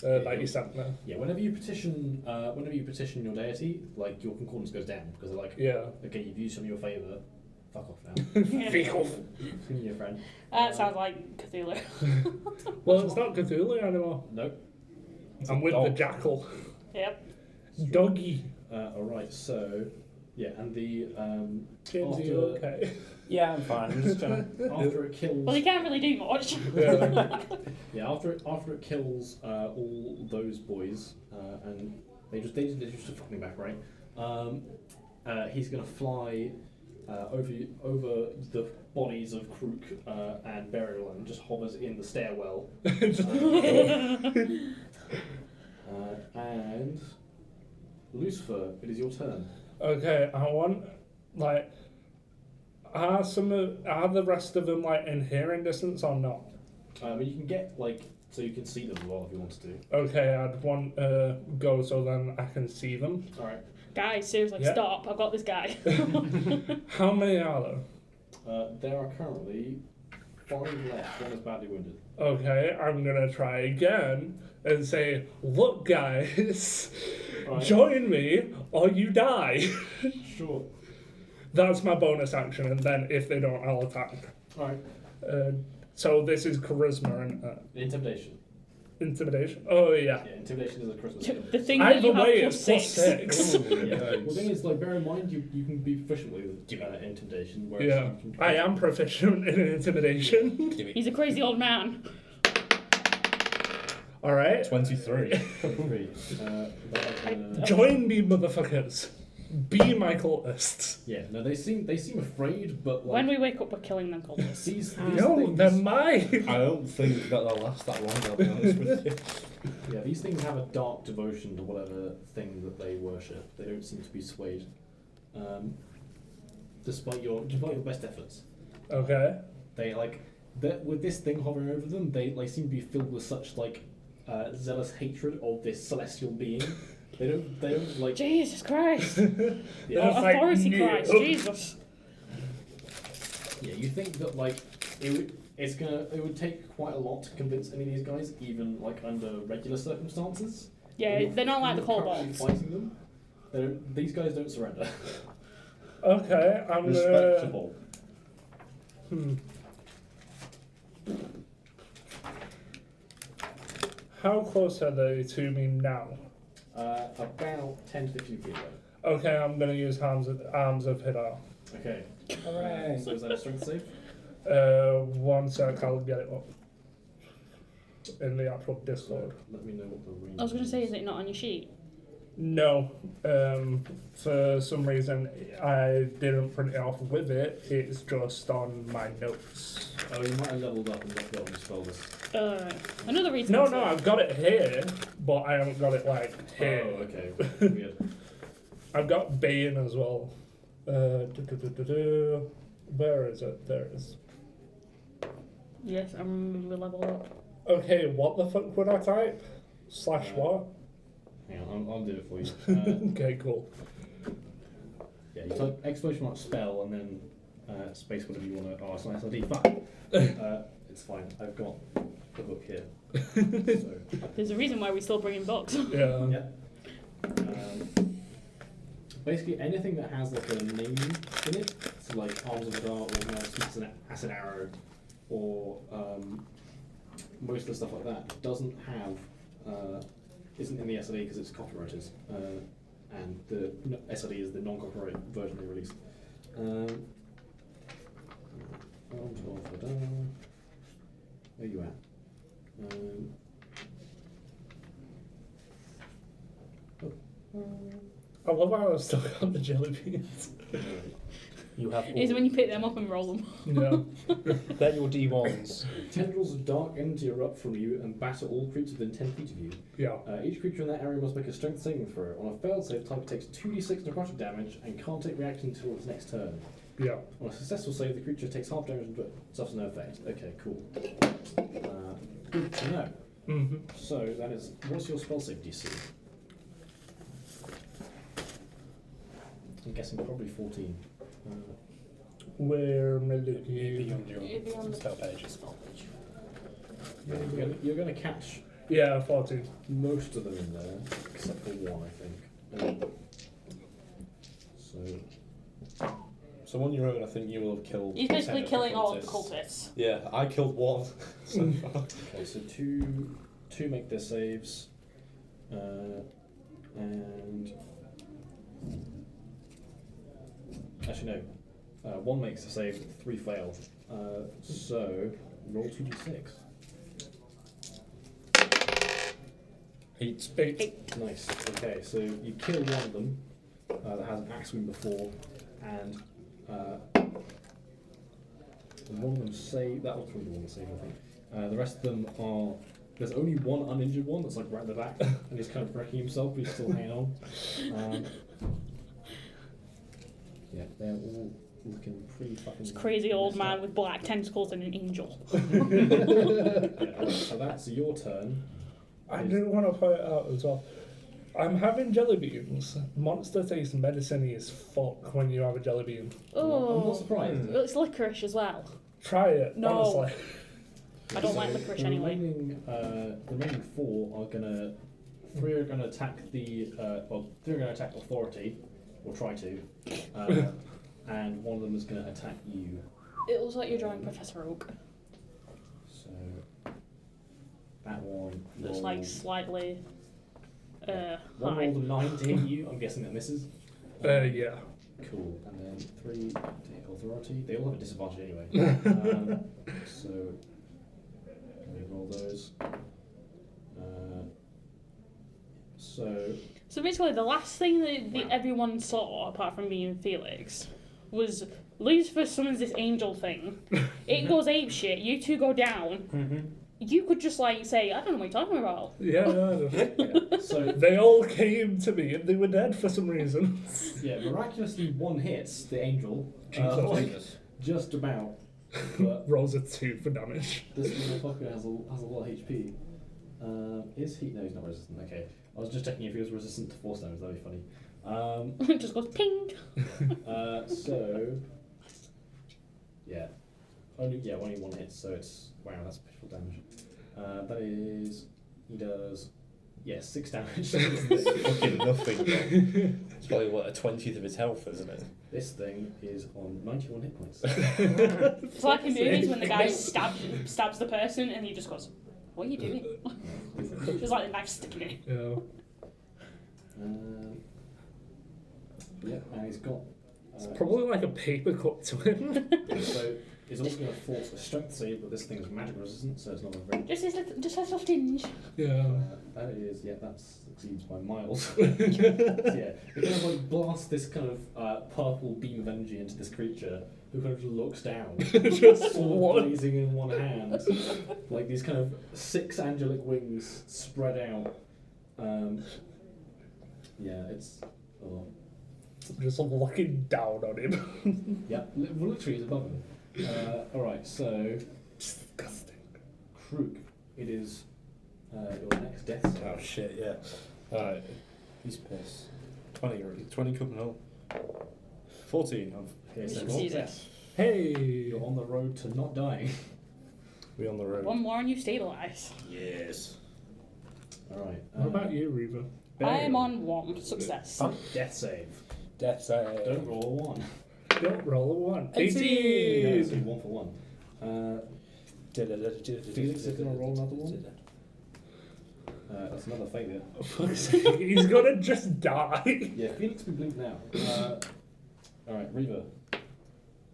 that you sent me. Yeah, whenever you petition your deity, like your concordance goes down because they're like, Yeah. okay, you've used some of your favour. Fuck off now. Fuck off. Give me your friend. That sounds like Cthulhu. Well, it's not Cthulhu anymore. Nope. I'm with dog. the jackal. Yep. Doggy. All right. So, yeah, and the James, are you okay? Yeah, I'm fine. I'm just trying to. after it kills. Well, he can't really do much. Yeah. Yeah, after it kills all those boys, and they just fucking back, right? He's gonna fly over the bodies of Krook and Burial and just hovers in the stairwell. And Lucifer, it is your turn. Okay, I want like are the rest of them like in hearing distance or not? But you can get so you can see them as well if you want to. Okay, I'd want go so then I can see them. All right. Guys, seriously, Yeah. stop. I've got this guy. How many are there? There are currently 5 left. One is badly wounded. Okay, I'm gonna try again and say, look, guys, Right. join me or you die. Sure. That's my bonus action, and then if they don't, I'll attack. Alright. So this is charisma and Intimidation. intimidation. Oh yeah. Yeah, intimidation is a charisma skill. The thing that Either you have way, plus it's plus 6. 6. Yeah. Well, the thing is, like, bear in mind, you can be proficient with intimidation. Whereas Yeah, you can, I am proficient in intimidation. He's a crazy old man. All right, 23. 3. join me, motherfuckers. Be my cultists. Yeah. No, they seem afraid, but like When we wake up, we're killing them cultists. these No, things, they're mine. I don't think that they'll last that long, I'll be honest with you. yeah, these things have a dark devotion to whatever thing that they worship. They don't seem to be swayed, despite your best efforts. Okay. They with this thing hovering over them. They seem to be filled with such zealous hatred of this celestial being. They don't like. Jesus Christ. Yeah, It's like, Authority no. Christ. Jesus. yeah, you think that it would take quite a lot to convince any of these guys, even like under regular circumstances. Yeah, they're not like the You're currently kobolds. fighting them. These guys don't surrender. Okay, I'm gonna. Respectable. How close are they to me now? About 10 to 15 feet away. Okay, I'm gonna use arms of Hidar. Okay. Hooray. So is that a strength save? 1 sec, I'll get it up in the actual Discord. Let me know what the range I was going to say, is it not on your sheet? No, for some reason I didn't print it off with it. It's just on my notes. Oh, you might have leveled up and left it on your spell list. Another reason. No, to- no, I've got it here, but I haven't got it like here. Oh, okay. Weird. I've got Bane as well. Where is it? There it is. Yes, I'm level up. Okay, what the fuck would I type? Slash what? Hang on, I'll do it for you. Okay, cool. Yeah, you type exclamation mark spell and then space whatever you want to. Oh, it's not SLD. Fuck. It's fine. I've got the book here. So, There's a reason why we still bring in books. Yeah. yeah. Basically, anything that has like a name in it, so like Arms of the Dark or Smith's an Acid Arrow, or most of the stuff like that, doesn't have, isn't in the SLE because it's copyrighted, and the SLE is the non-copyright version they released. Arms of the Dark. Where you at? I love how I've still got the jelly beans. You have all. Is when you pick them up and roll them. Yeah. They're your D1s. Tendrils of dark energy erupt from you and batter all creatures within 10 feet of you. Yeah. Each creature in that area must make a strength saving throw. On a failed save, type takes 2d6 necrotic damage and can't take reaction until its next turn. Yeah. On a successful save, the creature takes half damage and suffers no effect. Okay, cool. Good to know. Mm-hmm. So that is, what's your spell save DC? I'm guessing probably 14. Where am I It'd looking? be on your It'd be on the spell page. You're going to catch Yeah, 14. most of them in there, except for one, I think. So on your own, I think you will have killed. He's 10 basically of the killing all of the cultists. cultists. Yeah, I killed one so far. Okay, so two make their saves, and actually no, one makes a save, 3 fail. So roll 2d6. 8. Nice. Okay, so you kill one of them that has an axe wound before, and one of them save. That was probably the one that saved, I think. The rest of them are. There's only one uninjured one that's like right at the back, and he's kind of wrecking himself, but he's still hanging on. Yeah, they're all looking pretty fucking. It's a crazy old messed man up. with black tentacles and an angel. Yeah, alright, so that's your turn. I do want to point it out as well. I'm having jelly beans. Monster tastes medicine-y as fuck when you have a jelly bean. I'm not Oh, surprised. it's licorice as well. Try it. No. Honestly. I don't like licorice anyway. The remaining 4 are gonna. 3 are gonna attack the. 3 are gonna attack authority, or try to, and one of them is gonna attack you. It looks like you're drawing Professor Oak. So that one. Looks like slightly. One High. rolled a 9 to hit you. I'm guessing that misses. Yeah. Cool. And then 3 to hit authority. They all have a disadvantage anyway. So let me roll those. So basically, the last thing that everyone saw, apart from me and Felix, was Lucifer summons this angel thing. It goes apeshit. You two go down. You could just like say, I don't know what you're talking about. Yeah. Yeah. So They all came to me and they were dead for some reason. yeah, miraculously one hits the angel. Jesus. Just about. But Rolls a 2 for damage. this motherfucker has a lot of HP. Is he? No, he's not resistant. Okay. I was just checking if he was resistant to force damage. That'd be funny. It just goes ping. So yeah, only one hit. So it's wow, that's pitiful damage. That is he does 6 damage. Fucking nothing. It's probably what, a 20th of his health, isn't it? This thing is on 91 hit points. It's like in movies when the guy stabs the person and he just goes, "What are you doing?" Just like the knife sticking in. Yeah. And he's got. It's probably like a paper cut to him. So he's also going to force a strength save, but this thing is magic resistant, so it's not a very. Just a little tinge. Yeah. That is, that succeeds by miles. So, yeah, it kind of like blasts this kind of purple beam of energy into this creature, who kind of just looks down, Just sword one. blazing in one hand, like these kind of 6 angelic wings spread out. It's. Oh. Just looking down on him. Yeah, literally is above him. Alright, so. Disgusting. Krug, it is your next death save. Oh shit, yeah. Alright. He's pissed. 20 couldn't help. 14. Okay, so You roll see death. Hey. You're on the road to not dying. We on the road. One more and you stabilise. Yes. Alright. What about you, Reva? I am on 1 success. Death save. Death save. Don't roll a 1. Don't roll a 1. 18. Yeah, so 1 for 1. Felix is going to roll another one. That's another failure. Fuck's sake, he's gonna just die. Yeah, Felix can blink now. Alright, Reva.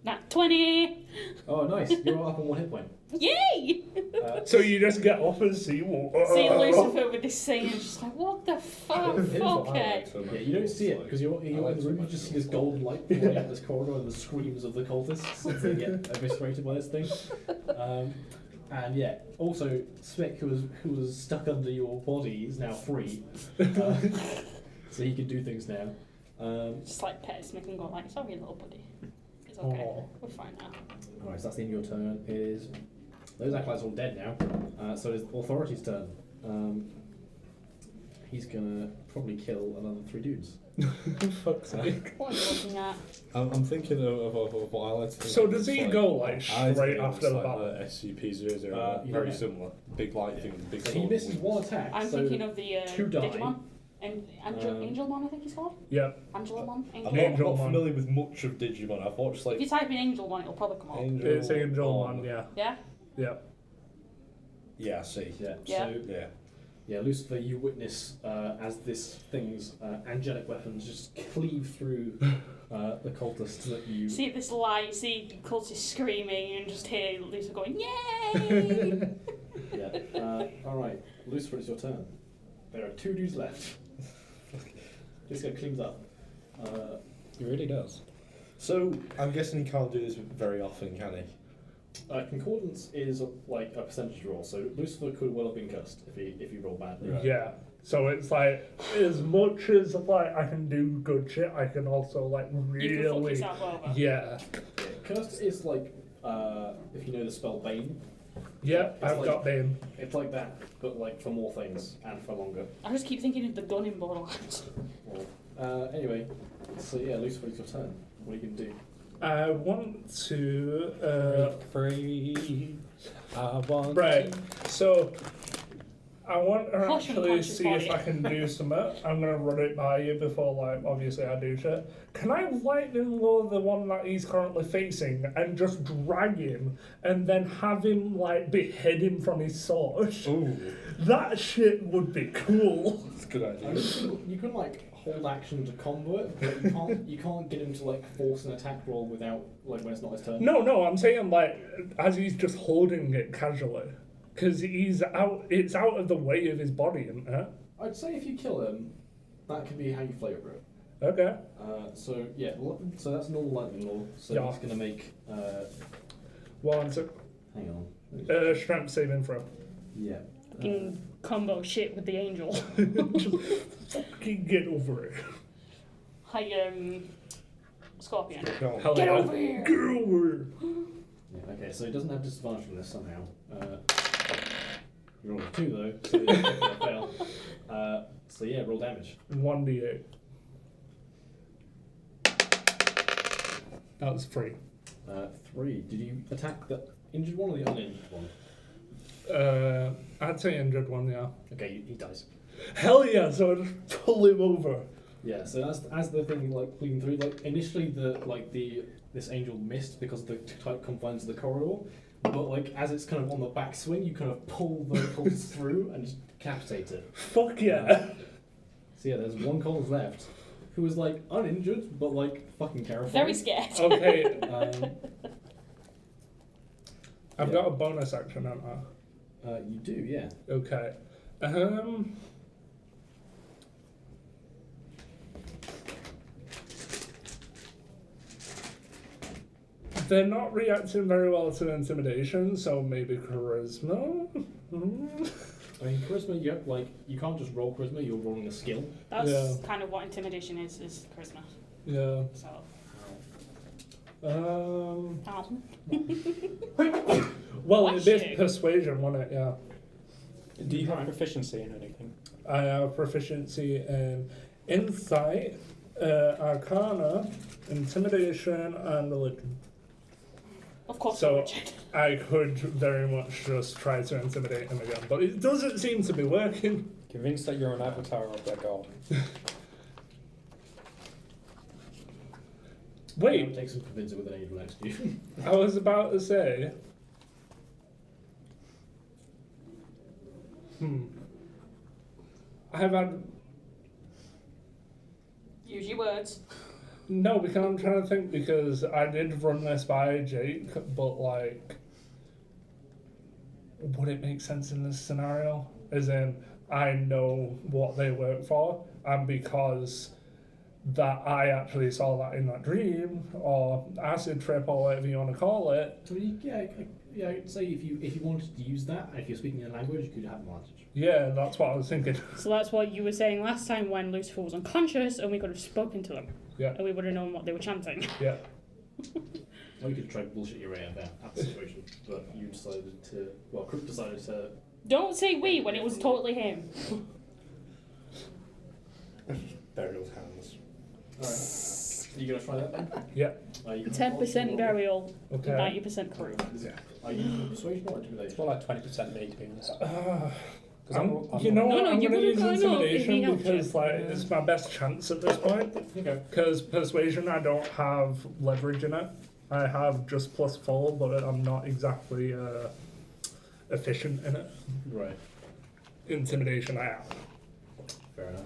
Nat 20! Oh, nice. You're up on 1 hit point. Yay! So you just get off and see what. See Lucifer with this thing and just like, what the fuck? Here's what I Okay. like so much. Yeah, you don't see it because you're in the room. You just see this golden light pouring out this corridor and the screams of the cultists as they get eviscerated by this thing. And yeah, also Smick, who was stuck under your body, is now free, so he can do things now. Just like pet Smith and go like, sorry little buddy. It's okay. Aw. We're fine now. Alright, so that's the end of your turn. Is those acolytes are all dead now? So it's authority's turn. He's gonna probably kill another 3 dudes. Fuck's sake. What are you looking at? I'm thinking of what I like to think. So of does as, he like, go like I straight think after it's the like battle? the SCP-001, You very don't know. similar. Big light thing, big So sword. he misses 1 attack. I'm so thinking of the 2 die. Digimon. And Angelmon, I think he's called. Yep. Angelmon. I'm Angelmon. not familiar with much of Digimon. I've watched If like you type in Angelmon, it'll probably come up. It's Angelmon, yeah. Yeah? Yep. Yeah, I see. Yeah. Yeah. So Yeah. yeah, Lucifer, you witness as this thing's angelic weapons just cleave through the cultists that you. See this light, see cultists screaming, and just hear Lucifer going, yay! Yeah. All right, Lucifer, it's your turn. There are 2 dudes left. This guy cleans up. He really does. So I'm guessing he can't do this very often, can he? Concordance is like a percentage roll, so Lucifer could well have been cursed if he rolled badly. Right. Yeah. So it's like, as much as like I can do good shit, I can also like You can fuck really. yourself over. Yeah. Cursed is like if you know the spell Bane. Yep, It's I've like- got Bane. It's like that, but like for more things and for longer. I just keep thinking of the gun in Borderlands. Anyway, so yeah, Lucifer, it's your turn. What are you gonna do? I want to. Break free. I want. Right. So. I want to Hush actually unconscious see if body. I can do something. I'm gonna run it by you before, like, obviously I do shit. Can I lightning lure the one that he's currently facing and just drag him and then have him, like, behead him from his sword? Ooh, That shit would be cool. that's a good idea. You can like hold action to combo it, but you can't get him to like force an attack roll without like when it's not his turn. No, I'm saying, like, as he's just holding it casually. Because it's out of the way of his body, isn't it? I'd say if you kill him, that can be how you flavour it. Okay. So yeah, so that's normal lightning law. So Yeah. he's gonna make. One, two. Hang on. Strength saving throw. Yeah. Fucking combo shit with the angel. Just fucking get over it. Hi, Scorpion. No. Hell Get yeah. over here. Get over here. Yeah. Okay. So he doesn't have disadvantage from this somehow. You rolled a 2 though, so you're gonna fail. So yeah, roll damage. 1d8. That was 3. 3. Did you attack the injured one or the uninjured one? I'd say injured one, yeah. Okay, he dies. Hell yeah, so I just pull him over. Yeah, so as the thing like bleeding through, like initially this angel missed because of the tight confines of the corridor, but like as it's kind of on the backswing, you kind of pull the pulse through and just decapitate it. Fuck yeah. So yeah, there's one Collins left, who is like uninjured but like fucking terrified. Very scared. Okay, I've Yeah. got a bonus action, haven't I? You do, yeah. Okay. They're not reacting very well to intimidation, so maybe charisma? I mean, charisma, you can't just roll charisma, you're rolling a skill. That's Yeah. kind of what intimidation is charisma. Yeah. So, Well, Bless it'd be you. persuasion, wouldn't it? Yeah. Do you have proficiency in anything? I have proficiency in insight, arcana, intimidation, and religion. of course, So- Richard. I could very much just try to intimidate him again, but it doesn't seem to be working. Convinced that you're an avatar of their god. It Wait, takes some convincing with an angel next to you. I was about to say. I've had. Use your words. No, because I'm trying to think, because I did run this by Jake, but like. Would it make sense in this scenario? As in, I know what they work for, and because that I actually saw that in that dream, or acid trip, or whatever you want to call it. So yeah, I'd say if you wanted to use that, if you're speaking a language, you could have advantage. Yeah, that's what I was thinking. So that's what you were saying last time when Lucifer was unconscious and we could have spoken to them. Yeah. And we would have known what they were chanting. Yeah. Or you could try to bullshit your way out of that situation, but you decided to. Well, Crook decided to. Don't say we when it was totally him. Burial hands. Alright. Are you gonna try that then? Yeah. 10% burial, Okay. 90% crew. Are you using persuasion or intimidation? It's more like 20% me, to be honest. You know No, what? no, I'm you going to would've use gone up if he intimidation helped because you. like it's my best chance at this point. Okay. Because persuasion, I don't have leverage in it. I have just +4, but I'm not exactly efficient in it. Right. Intimidation, I am. Fair enough.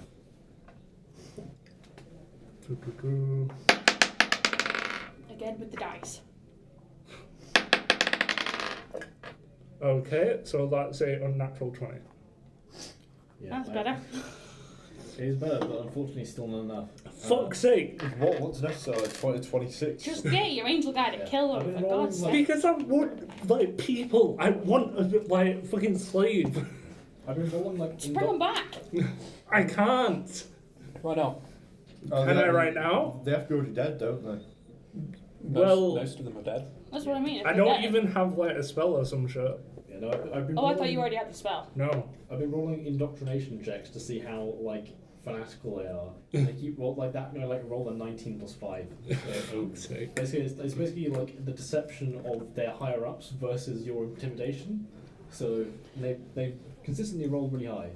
Again with the dice. Okay, so that's a unnatural 20. Yeah, That's I- better. It is better, but unfortunately still not enough. Fuck's sake! What's necessary? 26. Just get your angel guy to Yeah. kill I've him, been for rolling God's like- sake. Because I want, like, people. I want a like, fucking slave. I've been rolling like. Just bring him back. I can't. Right now. Oh, Can they- I right now? They have to be already dead, don't they? Well, most of them are dead. That's what I mean. if I they're don't dead. even have, like, a spell or some shit. Yeah, no, I've been. Oh, I rolling, thought you already had the spell. No. I've been rolling indoctrination checks to see how like fanatical they are. They keep roll like that. Roll a 19 plus 5. Fuck's sake. Basically, it's basically like the deception of their higher ups versus your intimidation. So they consistently roll really high.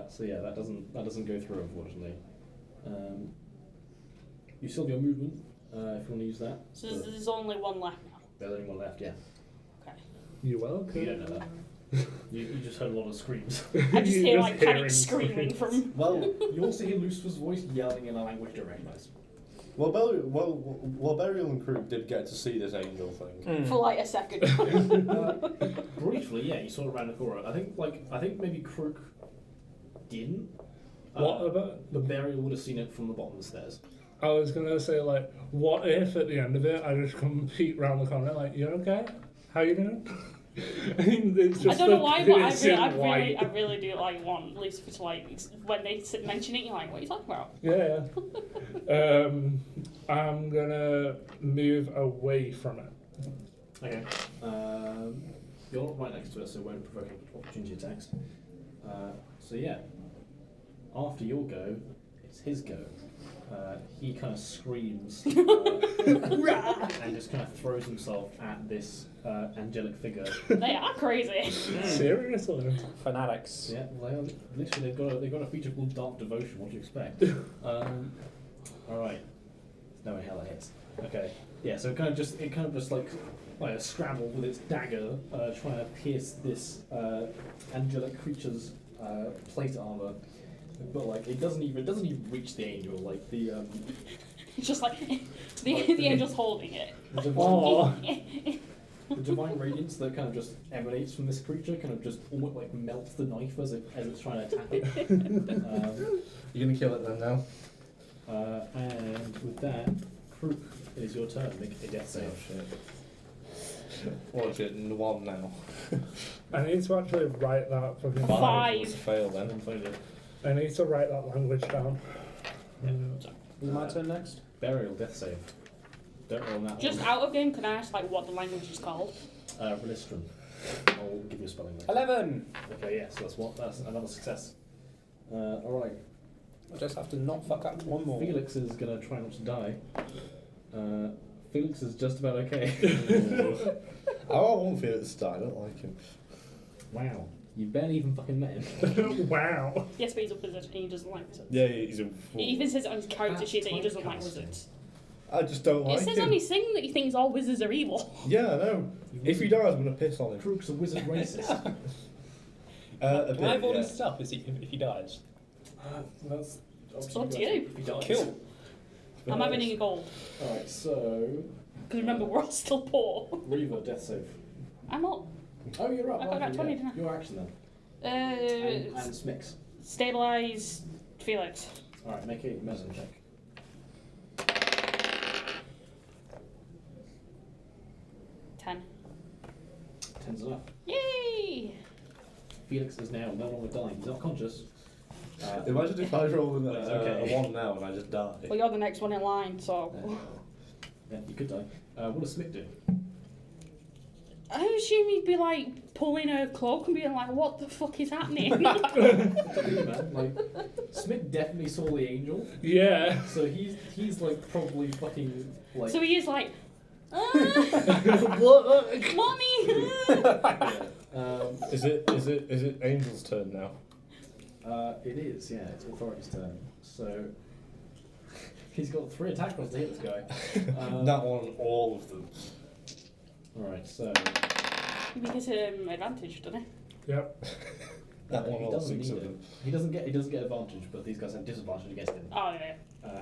So yeah, that doesn't go through, unfortunately. You still have your movement if you want to use that. So there's only one left now. There's only one left, yeah. Okay. You welcome. You don't know that. You just heard a lot of screams. I just hear like hearing panic screaming from. Well, you also hear Lucifer's voice yelling in a language you don't recognise. Well, Burial and Crook did get to see this angel thing. For like a second. Briefly, yeah, you saw it around the corner. I think maybe Crook didn't. What about? But Burial would have seen it from the bottom of the stairs. I was gonna say, like, what if at the end of it I just come peek round the corner, like, you okay? How you doing? And it's I just don't know why, but white. I really do like want Lucifer to like when they mention it, you're like, what are you talking about? Yeah. I'm gonna move away from it. Okay. You're not right next to it, so it won't provoke opportunity attacks. So yeah, after your go, it's his go. He kind of screams and just kind of throws himself at this angelic figure. They are crazy. Seriously. Fanatics. Yeah, well, they are, literally they've got a feature called Dark Devotion. What do you expect? All right. No way how that hits. Okay. Yeah. So it kind of just like a scramble with its dagger, trying to pierce this angelic creature's plate armor. But like it doesn't even reach the angel. Like the It's just like the angel's holding it. the divine radiance that kind of just emanates from this creature kind of just almost like melts the knife as it's trying to attack it. You're gonna kill it then now? And with that, Krook, it is your turn. Make a death save. What is it? 1 now. I need to actually write that fucking. Five. Was a fail then. And failure. I need to write that language down. Is my turn next? Burial, death save. Don't roll on that Just one. out of game, can I ask like what the language is called? Relistrum. I'll give you a spelling later. 11! Okay, yeah, so that's another success. Alright. I just have to not fuck up one more. Felix is going to try not to die. Felix is just about okay. I won't feel it to die, I don't like him. Wow. You barely even fucking met him. Wow. Yes, but he's a wizard and he doesn't like wizards. Yeah, he's a He even says it on his character That's sheet that he doesn't like typecasting. wizards. I just don't like It says him. on his thing that he thinks all wizards are evil. Yeah, I know. If he dies, I'm gonna piss on him. Krook's a wizard racist. A Can I have all bit, his stuff if he dies? That's It's up to you. If he dies. Kill. I'm having a gold. Alright, so Because remember, we're all still poor. Reaver, death save. I'm up. Oh, you're up. I got aren't that you? 20, Yeah. didn't I? Your action then. And Smix. Stabilize Felix. Alright, make a medicine check. 10. 10's enough. Yay! Felix is now no longer dying. He's not conscious. Imagine if I roll It's okay. a 1 now and I just die. Well, you're the next one in line, so. Yeah, you could die. What does Smith do? I assume he'd be like pulling her cloak and being like, what the fuck is happening? It's up to you, man. Like, Smith definitely saw the angel, Yeah. so he's like probably fucking like. So he is like, Look. Mommy! Is it Angel's turn now? It is, yeah. It's Authority's turn. So he's got 3 attack rolls to hit this guy. That one, all of them. All right, so He gives him advantage, doesn't he? Yep. That one, he all doesn't 6 need of it. them. He doesn't get advantage, but these guys have disadvantage against him, Oh, yeah.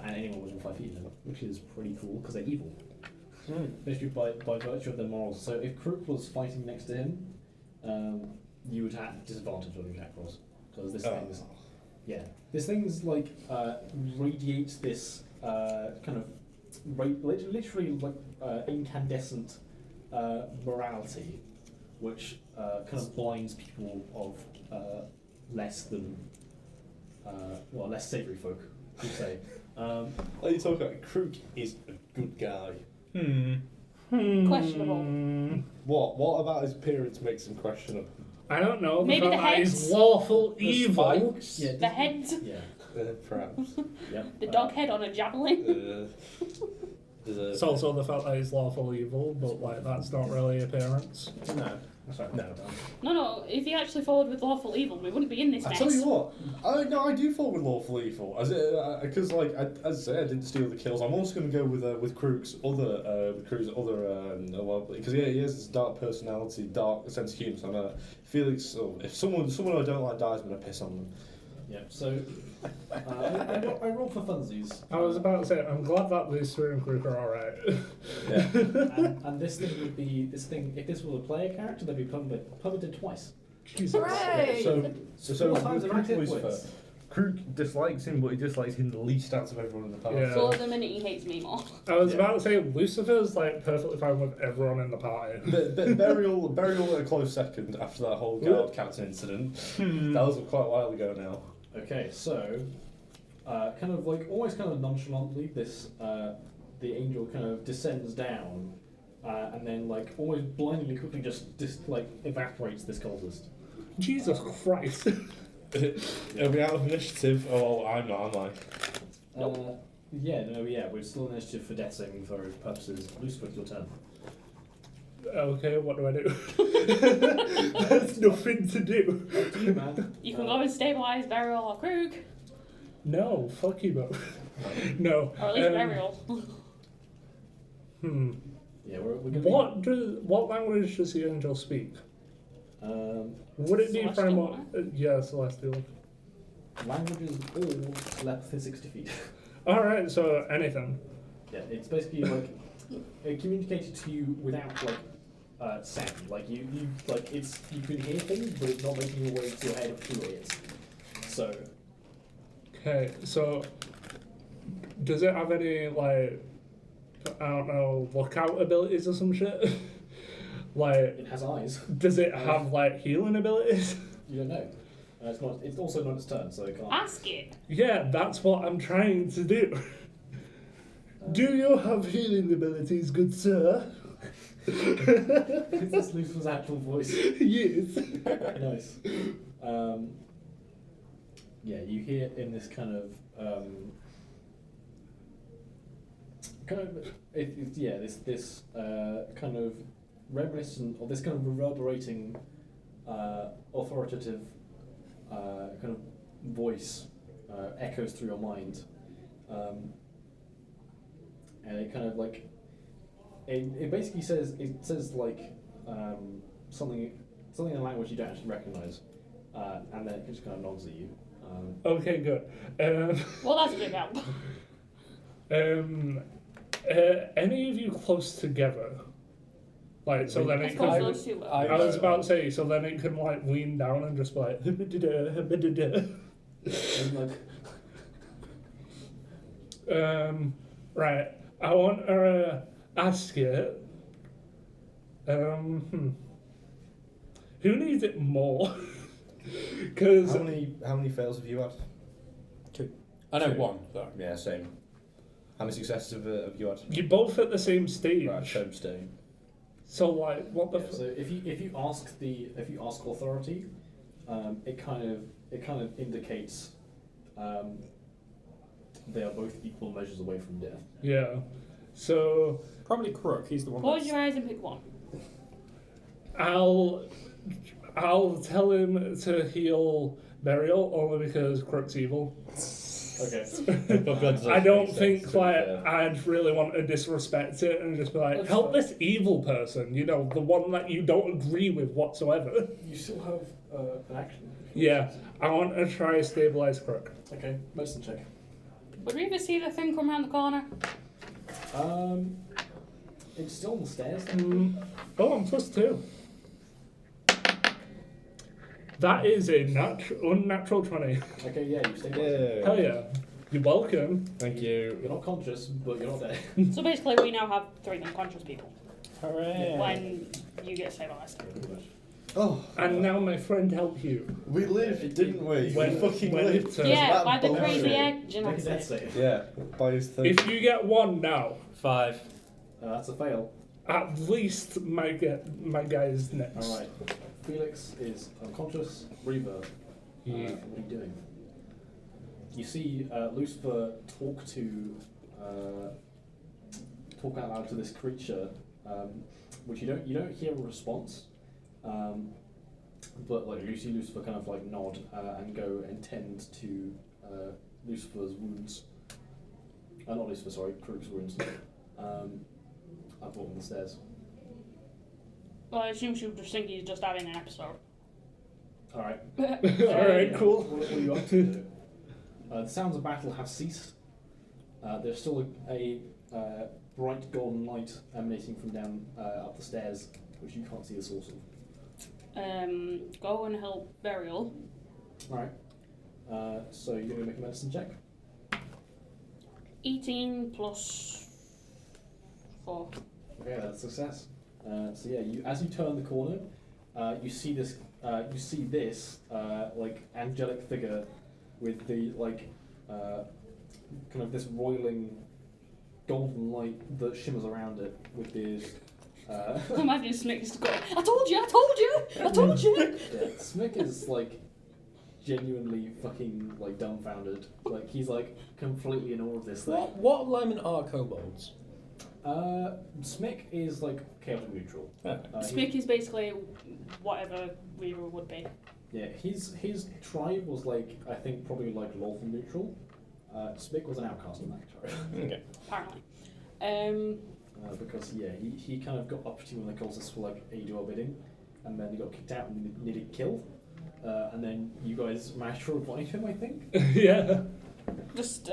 and anyone within 5 feet of him, which is pretty cool because they're evil. Basically, by virtue of their morals. So if Krook was fighting next to him, you would have disadvantage on your attack rolls because this thing's this thing's like radiates this kind of literally like incandescent morality, which kind of blinds people of less than less savoury folk, you say. Like you talk about, Krook is a good guy. Questionable. What about his appearance makes him questionable? I don't know. Maybe the fact that heads? he's lawful The evil. spikes? Yeah. The head, Yeah. Perhaps. Yeah. the dog head on a javelin. There's a, It's also the fact that he's lawful evil, but like that's not really appearance. No. Sorry. No. No, if he actually followed with lawful evil, we wouldn't be in this I mess. tell you what, I do fall with lawful evil, because like as I said, I didn't steal the kills. I'm also going to go with Krug's other because he has this dark personality, dark sense of humour. So I'm gonna Felix. Oh, if someone I don't like dies, I'm gonna piss on them. Yeah. So I roll for funsies. I was about to say, I'm glad that these three and Krug are alright. Yeah. And this thing would be if this was a player character, they'd be plummeted twice. Jesus. Hooray! So Four times with an Krug active Lucifer, points. Krug dislikes him, but he dislikes him the least out of everyone in the party. Yeah. So at the minute he hates me more. I was Yeah. about to say, Lucifer's like perfectly fine with everyone in the party. Burial at a close second after that whole guard captain incident. That was quite a while ago now. Okay, so kind of like almost kind of nonchalantly, this the angel kind of descends down, and then like almost blindingly quickly just like evaporates this cultist. Jesus Christ. It'll be out of initiative. Oh, I'm not, am I? Yeah, we're still in initiative for death saving for purposes. Lucifer, it's your turn. Okay, what do I do? There's nothing to do. Up to you, man. You can go and stabilize Burial or Krug, No, fuck you both. No. or at least Burial. Yeah, we're gonna What language does the angel speak? Would it be Celestial, primal? Yeah, celestial. languages all telepathy 60 feet. Alright, so anything. Yeah, it's basically like it communicated to you without like sound. Like you like it's you can hear things, but it's not making your way to your head through it. So Okay, so does it have any like I don't know, lookout abilities or some shit? Like it has eyes. does it have like healing abilities? You don't know. It's not. It's also not its turn, so it can't. Ask it. Yeah, that's what I'm trying to do. Do you have healing abilities, good sir? Is this Lucifer's actual voice? Yes. Nice. Yeah, you hear in this kind of this kind of reminiscent or this kind of reverberating authoritative kind of voice echoes through your mind, and it kind of like it basically says like something in a language you don't actually recognise, and then it just kind of nods at you. Okay, good. Well, that's a big help. Any of you close together? Like, so then I it suppose could... those two will. I was about to say, so then it can like lean down and just be like... And, like, right, I want to ask you... who needs it more? Because... How many fails have you had? I know one, though. Yeah, same. How many successes have you had? you're both at the same stage. Right, so I'm staying. So like, what the... yeah, so if you ask authority, it kind of indicates they are both equal measures away from death. Yeah. So Probably Crook. He's the one. Close that's- your eyes and pick one. I'll tell him to heal Burial only because Crook's evil. Okay. I don't think like I'd really want to disrespect it and just be like, That's help fine. this evil person, you know, the one that you don't agree with whatsoever. You still have an action. Yeah, I want to try to stabilize Crook. Okay. Medicine check. Would we ever see the thing come around the corner? It's still on the stairs. Oh, I'm +2. That is a unnatural 20. Okay, yeah, you stay. Yeah. Hell yeah. You're welcome. Thank you. You're not conscious, but you're not dead. So basically, we now have 3 unconscious people Hooray. when you get stabilized. Oh, And now my friend helped you. we lived, didn't we? When- we fucking when lived. it, Yeah, that by the bullshit. crazy edge and Make a that's death it. save. Yeah, by his thing. If you get 1 now, 5. That's a fail. at least my guy's next. All right. Felix is unconscious. Reaver, what are you doing? You see Lucifer talk out loud to this creature, which you don't hear a response, but like you see Lucifer kind of like nod and go and tend to Lucifer's wounds. Not Lucifer, sorry, Krug's wounds. Up on the stairs. Well, I assume she would just think he's just having an episode. Alright. Alright, cool. What are you up to? The sounds of battle have ceased. There's still a bright golden light emanating from down up the stairs, which you can't see the source of. Go and help Burial. Alright. So you're going to make a medicine check? 18 plus 4. Okay, that's a success. So yeah, as you turn the corner, you see this like angelic figure with the like kind of this roiling golden light that shimmers around it with this. Imagine Smick is going, I told you! Yeah, Smick is like genuinely fucking like dumbfounded. Like he's like completely in awe of this thing. What alignment are kobolds? Smick is like chaotic neutral. Smick is basically whatever Reaver would be. Yeah, his tribe was like I think probably like lawful neutral. Smick was an outcast in that tribe. Okay. Apparently. Because yeah, he kind of got uppity when the cultists were like do our bidding, and then he got kicked out and nearly killed. And then you guys managed to revive him, I think. Yeah. Just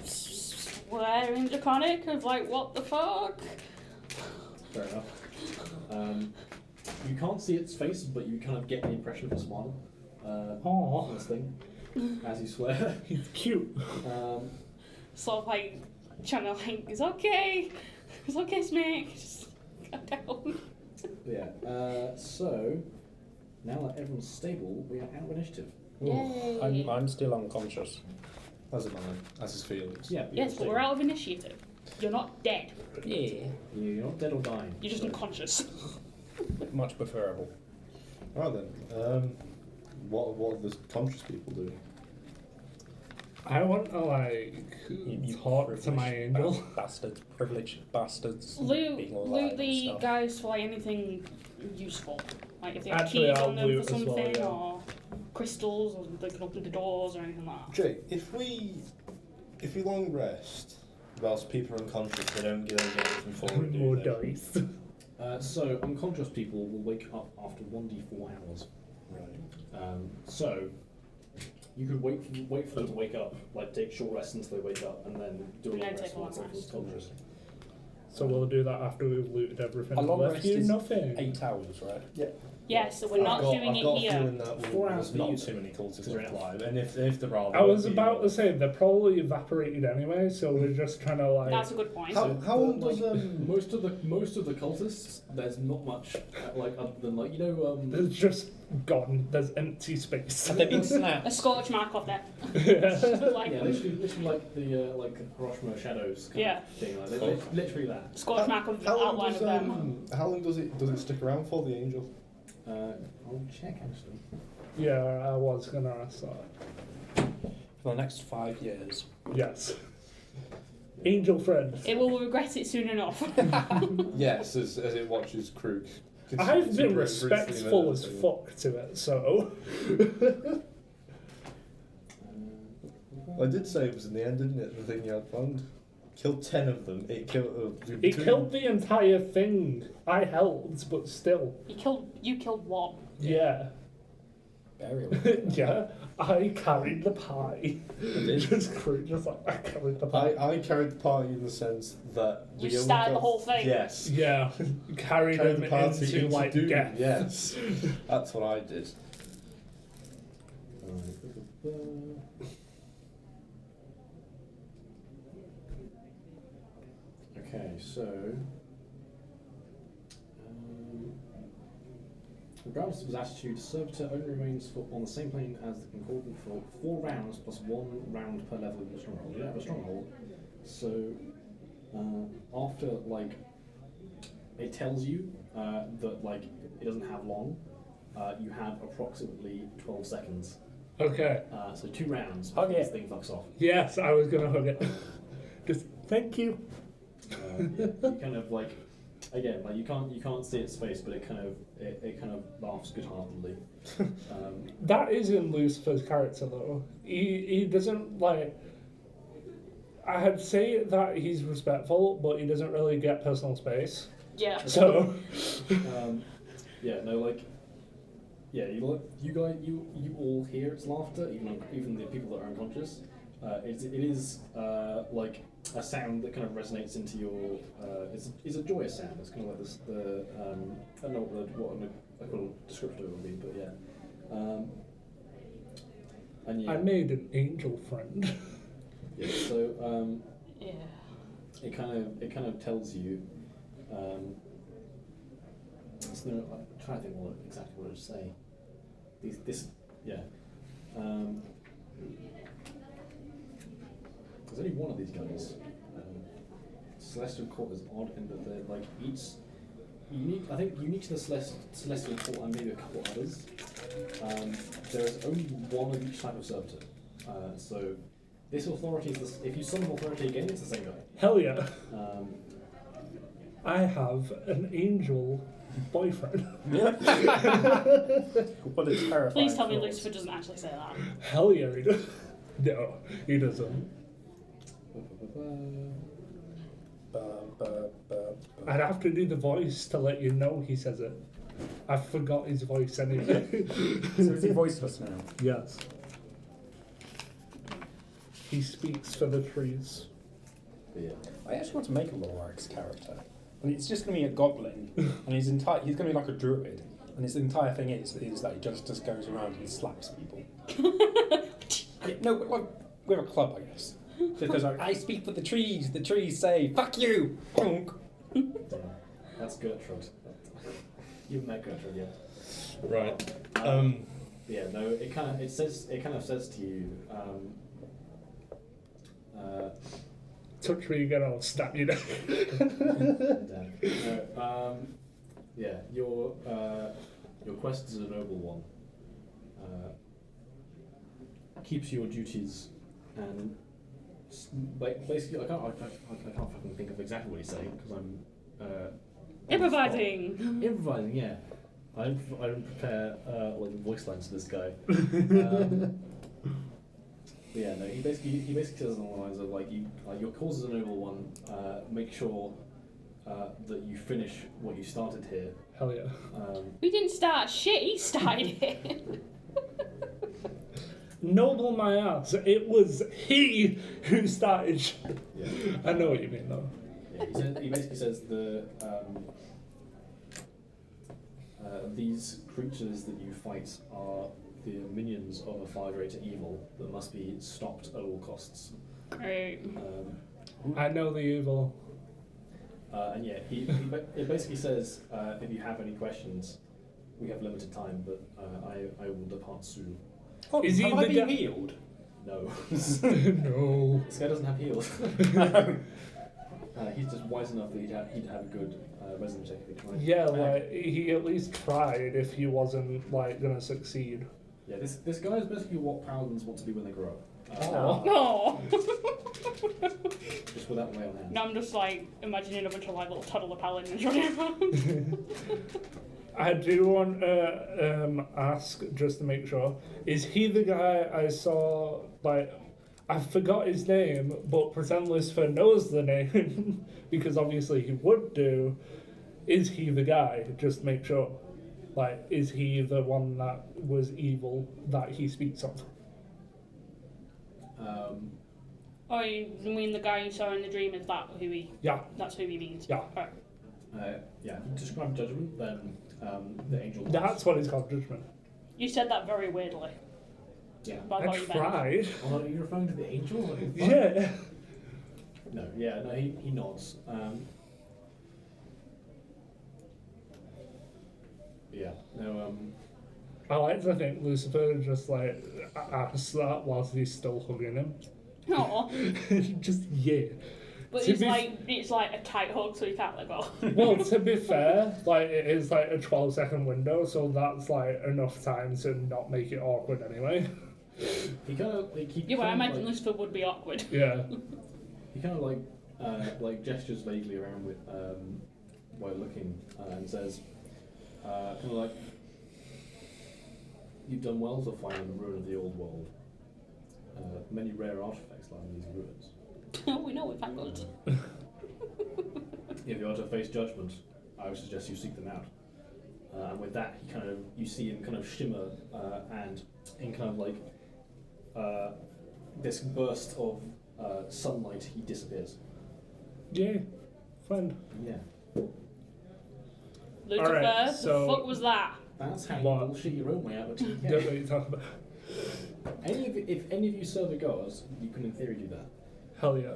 swearing draconic of like, what the fuck? Fair enough. You can't see its face, but you kind of get the impression of a smile. On this thing, as you swear. He's cute. Sort of like trying to like, it's okay, Smick. Just calm down. Yeah. So now that everyone's stable, we are out of initiative. Yay. I'm still unconscious. As am I. As is Felix. Yeah. Yes, but we're out of initiative. You're not dead. Yeah. You're not dead or dying. You're just unconscious. Much preferable. Right then. What are the conscious people doing? I want to like talk to my angel. Bastards, privileged bastards. Loot being alive and the stuff. guys for like anything useful. Like if they have Actually, keys I'll on them loot for as well, something, yeah. or crystals, or they can open the doors or anything like that. Jay, if we long rest whilst people are unconscious, they don't get anything forward, More do they? dice. So unconscious people will wake up after 1d4 hours. Right. So you could wait for them to wake up, like take short rests until they wake up, and then do a And long then rest take a long once everyone's rest. conscious. So we'll do that after we've looted everything. A long Left rest you is nothing. 8 hours, right? Yeah, so we're not doing I've got it a here. feeling that 4 hours there's not for you, too many cultists because you're alive, and if there are, I was about to say they're probably evaporated anyway, so we're just trying to like. That's a good point. How long does most of the cultists? There's not much like other than like It's just gone. There's empty space. Have they been A snapped? scorch mark off there. Like, yeah, literally like the like Hiroshima shadows kind Yeah. of thing, like literally that. scorch mark of the outline of them. how long does it stick around for, the angel? I'll check actually. Yeah, I was gonna ask that. For the next 5 years. Yes. Angel friend. It will regret it soon enough. Yes, as it watches Krug. I've been respectful as fuck to it, so. I did say it was in the end, didn't it? The thing you had planned. Killed 10 of them. It killed. It killed the entire thing. I helped, but still. You killed one. Yeah. Burial. Yeah. I carried the pie. Just like I carried the pie. I carried the party in the sense that You we only started the got- whole thing. Yes. Yeah. Carried Carried him the party into into like doom. death. Yes. That's what I did. Okay, so regardless of his attitude, Servitor only remains on the same plane as the Concordant for 4 rounds plus 1 round per level in the stronghold. You don't have a stronghold, so after like it tells you that like it doesn't have long, you have approximately 12 seconds. Okay. So 2 rounds Hug before this it. thing fucks off. Yes, I was gonna hug it. Just thank you. You kind of like, again, like you can't see its face, but it kind of laughs good-heartedly. That is in Lucifer's character though. He doesn't like. I'd say that he's respectful, but he doesn't really get personal space. Yeah. So. Yeah, no, like, yeah, you all hear its laughter, even the people that are unconscious. It is like a sound that kind of resonates into your. It's a joyous sound. It's kind of like this. I don't know what a cool descriptor would be, but yeah. And yeah. I made an angel friend. Yeah. So Yeah. it kind of tells you. So I'm trying to think exactly what it would say. Yeah. There's only one of these guys. Celestial Court is odd in that they're like each unique. I think unique to the Celestial Court and maybe a couple others. There is only one of each type of servitor. So this authority is if you summon authority again, it's the same guy. Hell yeah. Um, I have an angel boyfriend. What a terrifying Please tell me thought. Lucifer doesn't actually say that. Hell yeah, he does. No, he doesn't. I'd have to do the voice to let you know he says it. I forgot his voice anyway. So is he voiceless now? Yes. He speaks for the trees. but yeah. I actually want to make a Lorax character. And it's just going to be a goblin. And he's going to be like a druid. And his entire thing is that he just goes around and slaps people. Yeah, no, like, with a club, I guess. Just goes like, I speak for the trees say, fuck you! Bonk. Yeah. That's Gertrude. You've met Gertrude yet? Right. Yeah, no. It kind of says to you. Touch me again, I'll stab you down. Yeah, your quest is a noble one. Keeps your duties and basically I can't fucking think of exactly what he's saying because I'm Improvising! improvising. Yeah, I don't prepare like voice lines for this guy. But yeah, no. He basically says along the lines of like your cause is a noble one. Make sure that you finish what you started here. Hell yeah. We didn't start shit, he started it. Noble my ass. It was he who started shit. Yeah. I know what you mean though. Yeah, he basically says these creatures that you fight are the minions of a far greater evil that must be stopped at all costs. Right. I know the evil. And yeah, it basically says if you have any questions, we have limited time, but I will depart soon. Oh, Is he have I the been guy- healed? No, No. this guy doesn't have heals. He's just wise enough that he'd have a good resume check if he tried. Yeah, like he at least tried if he wasn't like gonna succeed. Yeah, this guy is basically what paladins want to be when they grow up. Oh. No! Just without lay on hands. Now I'm just like imagining a bunch of like little toddler paladins running around. I do want to ask just to make sure: is he the guy I saw? Like, I forgot his name, but pretend Lucifer knows the name because obviously he would do. Is he the guy? Just make sure. Like, is he the one that was evil that he speaks of? Oh, you mean the guy you saw in the dream? Is that who he? Yeah. That's who he means. Yeah. Alright. Yeah, if you describe judgment, then the angel. That's what it's called, judgment. You said that very weirdly. Yeah. But I I thought you meant. Oh, tried. are you referring to the angel? What? Yeah. No, yeah, no, he nods. Yeah, no, I like to think Lucifer just like asks that whilst he's still hugging him. Aw. Just yeah. But To it's like a tight hug, so you can't let go. Well, to be fair, like it is like a 12-second window, so that's like enough time to not make it awkward anyway. He kind of like he. Yeah, but I kind of, imagine like, this foot would be awkward. Yeah. He kind of like gestures vaguely around with while looking and says, kind of like, "You've done well to find the ruin of the old world. Many rare artifacts lie in these ruins. We know it, thank God. If you are to face judgment, I would suggest you seek them out." And with that, you see him kind of shimmer, and in kind of like this burst of sunlight, he disappears. Yay. Fun. Yeah, Lucifer, Alright, so- the fuck was that? that's how What? you bullshit your own way out of TK. Don't know what you're talking about. If any of you serve the gods, you can in theory do that. Hell yeah.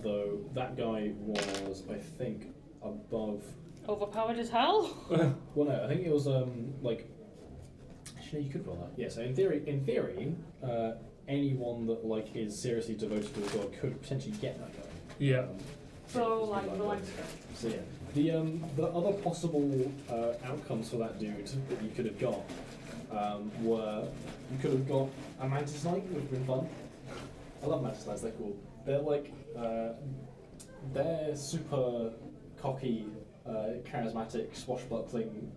Though that guy was, I think, above. Overpowered as hell? Well, no, I think it was like. Actually, you could roll that. Yeah. So in theory, anyone that like is seriously devoted to the god could potentially get that guy. Yeah. So, like, the like. So yeah, the other possible outcomes for that dude that you could have got were you could have got a mantis knight, which would have been fun. I love mantis knights; they're cool. They're like they're super cocky, charismatic, swashbuckling,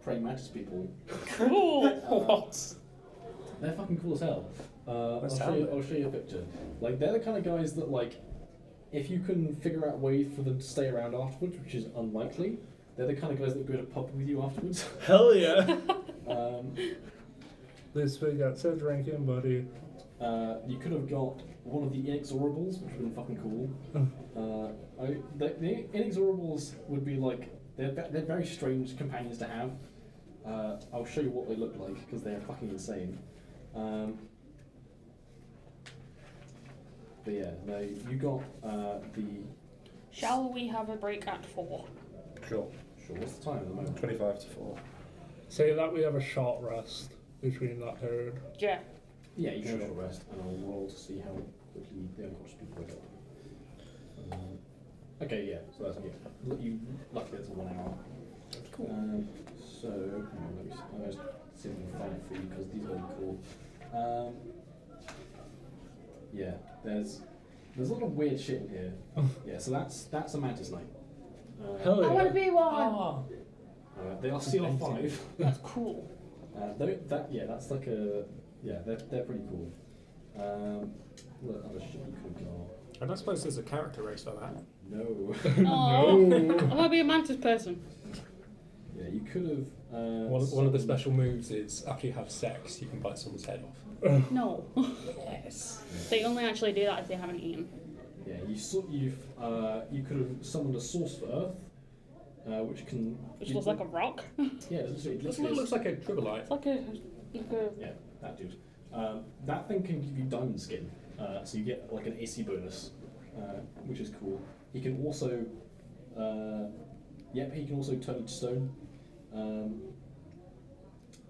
praying mantis people. Cool! What? They're fucking cool as hell. I'll That show you a picture. Like they're the kind of guys that like. If you can figure out ways for them to stay around afterwards, which is unlikely, they're the kind of guys that go to pub with you afterwards. Hell yeah. This week got some drinking, buddy. You could have got one of the inexorables, which would have been fucking cool. The inexorables would be like they're very strange companions to have. I'll show you what they look like because they're fucking insane. But yeah, no, you got the. Shall we have a break at 4? Sure. Sure. What's the time at the moment? 25 to 4. Say that we have a short rest between that period. Yeah. Yeah, you can have a short rest, and I'll roll to see how quickly the unconscious people wake up. Okay, yeah. So that's you. Luckily, it's 1 hour. Cool. So hang on, let me just see if I can find it for you because these are really cool. Yeah, there's a lot of weird shit in here. Yeah, so that's a mantis knight. Hell I want to yeah. be one! They are CR5. That's cool. That's like a they're pretty cool. What other shit you could have got? I don't suppose there's a character race for that. No. Oh, I want to be a mantis person. Yeah, you could have. One of the special moves is after you have sex, you can bite someone's head off. No. Yes. They only actually do that if they haven't eaten. Yeah, you could have summoned a source for Earth, which can. Which looks like a rock. Yeah, it This literally looks like a tribulite. It's like a Yeah, that dude. That thing can give you diamond skin, so you get like an AC bonus, which is cool. He can also, he can also turn into stone,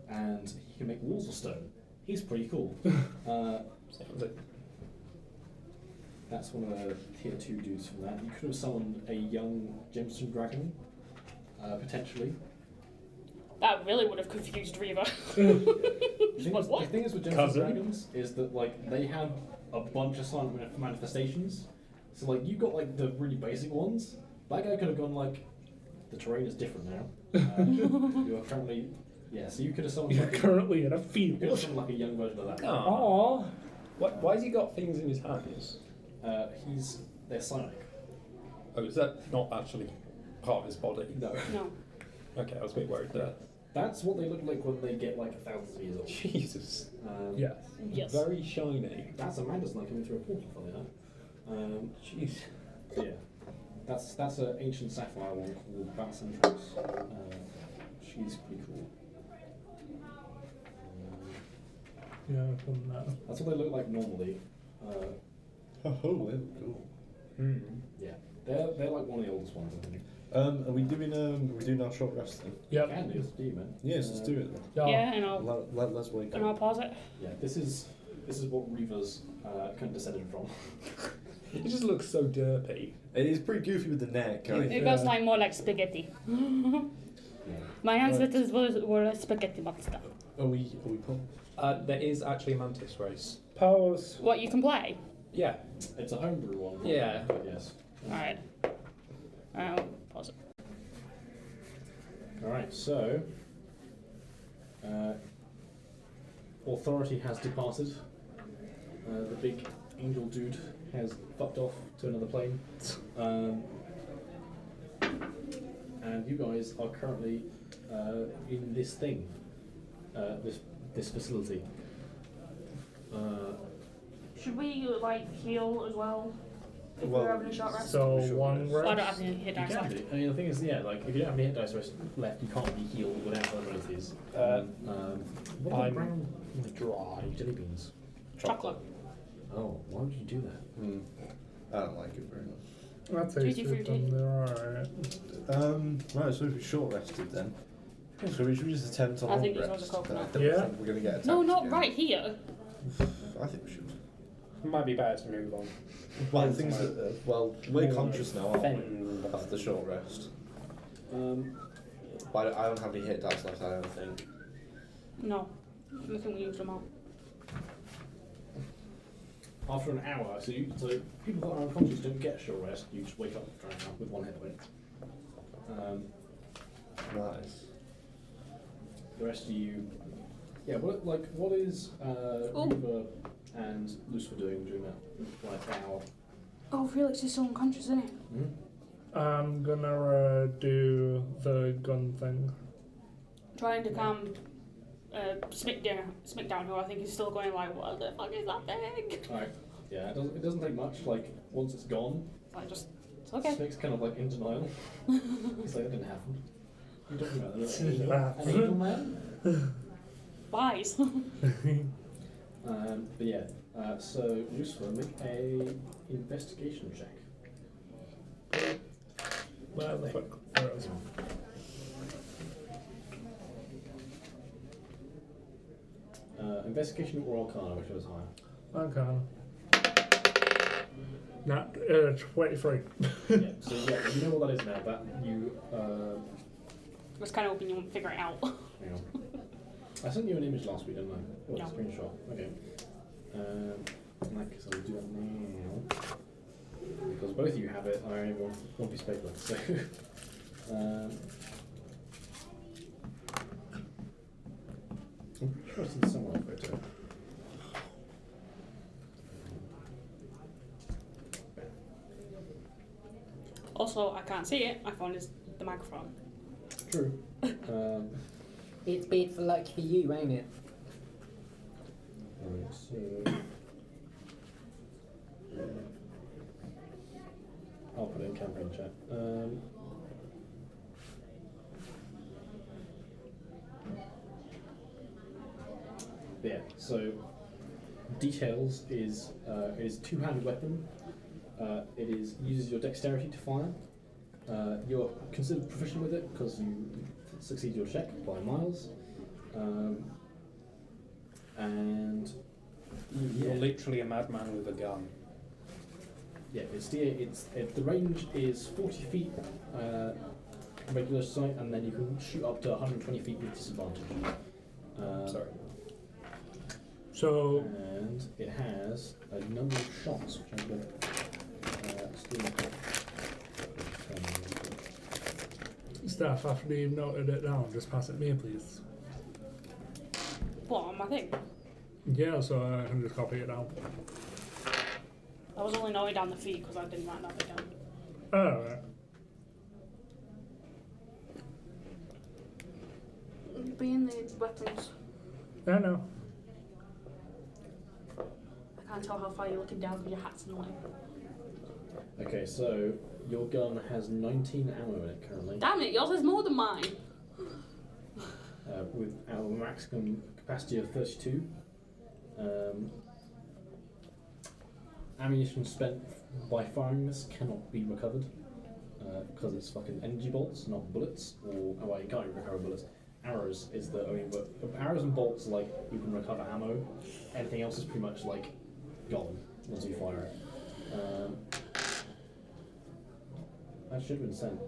and he can make walls of stone. He's pretty cool. That's one of the tier 2 dudes from that. You could have summoned a young gemstone dragon, potentially. That really would have confused Reva. The thing is with gemstone Cousin. dragons is that like they have a bunch of silent manifestations. So like you got like the really basic ones. That guy could have gone like, the terrain is different now. You are currently, so you could have summoned You're like currently in a you could have field. summoned like a young version of that. Oh. Aww. Why has he got things in his hands? They're psionic. Oh, is that not actually part of his body? No. No. Okay, I was a bit worried there. That's what they look like when they get like 1,000 years old. Jesus. Yes. Yes. Very shiny. That's a Mantis Knight coming through a portal, funny enough. Jeez. Yeah. That's an ancient sapphire one called Batcentrix. She's pretty cool. Yeah, from that. That's what they look like normally. Oh, well, cool. Yeah. They're like one of the oldest ones, I think. Are we doing our short rest then? Yep. Can do, it's do you, man. Yes, let's do it then. Yeah, and I'll Let's wake and I'll up. pause it. Yeah, this is what Reva's kind of descended from. It just looks so derpy. It is pretty goofy with the neck. Right? It goes like more like spaghetti. My ancestors were a spaghetti monster. Are we put? There is actually a mantis race. Pause. What, you can play? Yeah. It's a homebrew one. Yeah. But yes. Alright. I'll pause it. Alright, so. Authority has departed. The big angel dude has fucked off to another plane. And you guys are currently in this thing. This facility. Should we like heal as well? If Well, we're having a short rest? So Sure. one I don't rest. have any hit You dice can left. do. I mean, the thing is, yeah, like if you don't have any hit dice left, you can't be healed without other abilities. What are I'm brown dry. jelly beans? Chocolate. Oh, why would you do that? I don't like it very much. That Tutti tasted frutti. them. They're alright. Right, so if we short rested then. So we should just attempt a I long think this rest. was a coconut. I don't Yeah. think we're going to get attacked No, not again. right here. I think we should. Might be better to move on. Well, things that, we're More conscious now, aren't we? fend. After the short rest. But I don't have any hit dice left, I don't think. No. I think we used them all. After an hour, so people that are unconscious don't get a short rest. You just wake up with one hit point. Nice. The rest of you, yeah. What is Reva and Lucifer doing during that hour? Oh, Felix is still unconscious, isn't he? I'm gonna do the gun thing. Trying to calm Smick down, who I think is still going like, what the fuck is that thing? Alright. Yeah, it doesn't take much. Like once it's gone, It's okay. Smick's kind of like in denial. He's like, that didn't happen. What are you talking about? Didn't An happen. evil man? Wise. But yeah, so Lucifer, make a investigation check. Where the fuck? Where is it? Investigation or Arcana, which was higher. Okay. Not 23. Yeah, so yeah, you know what that is now. That you, I was kind of hoping you wouldn't figure it out. hang on. I sent you an image last week, didn't I? What, No. a screenshot. Okay. In that case, I'll do that now. Because both of you have it, I only want one piece of paper. So, I'm pretty sure it's in somewhere photo. Also, I can't see it. My phone is the microphone. True. It's bad for luck for you, ain't it? Right, so I'll put it in camera in chat. Yeah, so details is two-handed weapon. It uses your dexterity to fire. You're considered proficient with it because you succeed your check by miles. And You're literally a madman with a gun. yeah, the range is 40 feet regular sight, and then you can shoot up to 120 feet with disadvantage. Sorry. So, And it has a number of shots, which I'm going to steal. Steph, after you've noted it down, just pass it me, please. What, on my thing? Yeah, so I can just copy it down. I was only noting down the feet because I didn't write that down. Oh, right. Be in the weapons. I know. I can't tell how far you're looking down because your hat's in the way. Okay, so your gun has 19 ammo in it currently, Damn it, yours is more than mine. with a maximum capacity of 32. Ammunition spent by firing this cannot be recovered because it's fucking energy bolts, not bullets. Or oh, well, you can't even recover bullets. Arrows is the only. But arrows and bolts, like you can recover ammo. Anything else is pretty much like gone once you fire it. That should have been sent.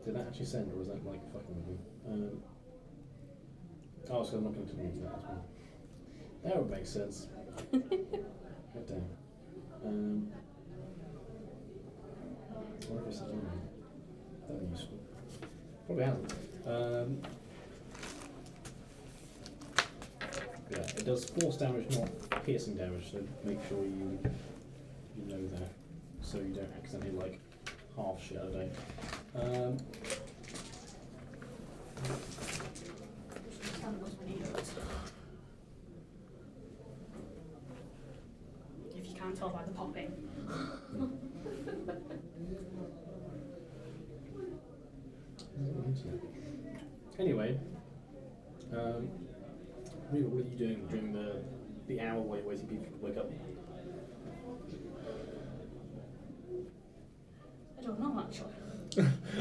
Did that actually send, or was that like fucking with me? Oh, so I'm not going to the internet as well. That would make sense. God damn. What if it's on? That would be useful. Probably hasn't. Yeah, it does force damage, not piercing damage, so make sure you know that, so you don't accidentally like half shit out of day. If you can't tell by the popping. Anyway, Reba, what are you doing during the hour while you're waiting for people to wake up? I don't know actually.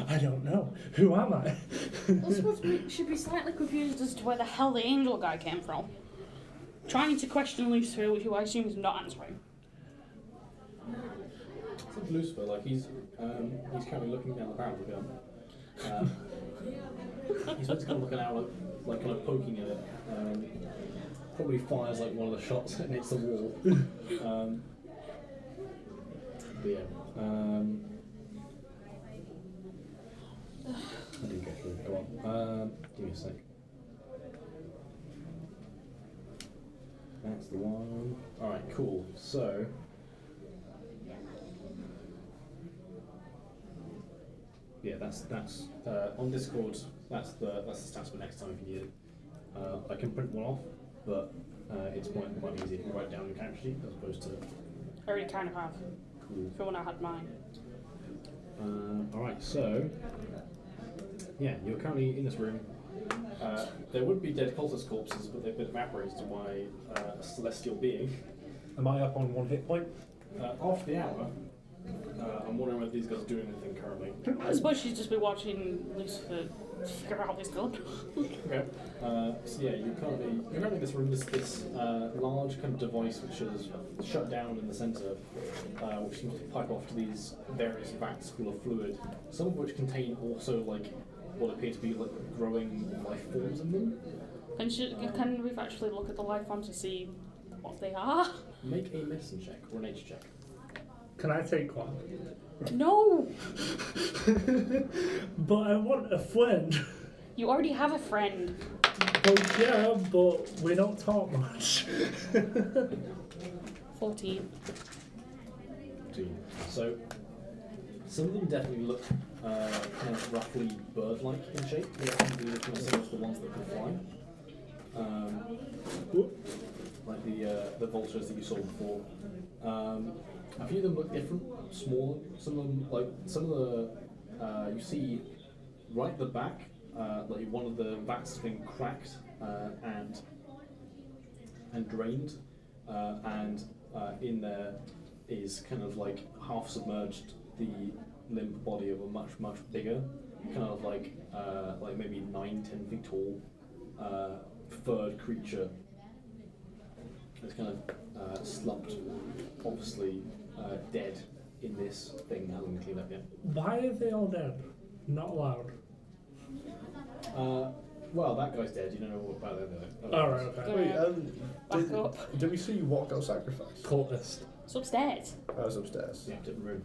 I don't know. Who am I? Elizabeth should be slightly confused as to where the hell the angel guy came from. Trying to question Lucifer, who I assume is not answering. It's Lucifer, like he's currently looking down the barrel of the gun. He's meant to kind of looking out, like kind of poking at it. Probably fires like one of the shots and hits the wall. But yeah. I didn't get through. Go on. Give me a sec. That's the one. Alright, cool. So. Yeah, that's on Discord. That's the stats for next time if you need it. I can print one off, but it's quite easy if you write down your character sheet as opposed to. I already kind of have. Cool. For when I had mine. Alright, so. Yeah, you're currently in this room. There would be dead cultist corpses, but they've been evaporated by a celestial being. Am I up on 1 hit point? After the hour, I'm wondering whether these guys are doing anything currently. I suppose she'd just be watching Lucifer figure out this gun. Okay. So yeah, you're currently in this room. This large kind of device which is shut down in the centre, which seems to pipe off to these various vats full of fluid. Some of which contain also like what appear to be like growing life forms in them. Can we actually look at the life forms to see what they are? Make a medicine check or a nature check. Can I take one? No! But I want a friend. You already have a friend. Well, yeah, but we don't talk much. 14. So, some of them definitely look kind of roughly bird-like in shape. They definitely look kind of similar to the ones that can fly. Like the vultures that you saw before. A few of them look different, smaller. Some of them, you see right at the back, like one of the vats has been cracked and drained, and in there is kind of like half submerged the limp body of a much bigger, kind of like maybe 9-10 feet tall, furred creature. It's kind of slumped, obviously dead in this thing, hasn't been cleaned up yet. Why are they all dead? Not loud. Well, that guy's dead. You don't know what about that. Alright, okay. Wait, Back up. did we see you walk out sacrifice? Cultist. It's upstairs. I was upstairs. Yeah, different room.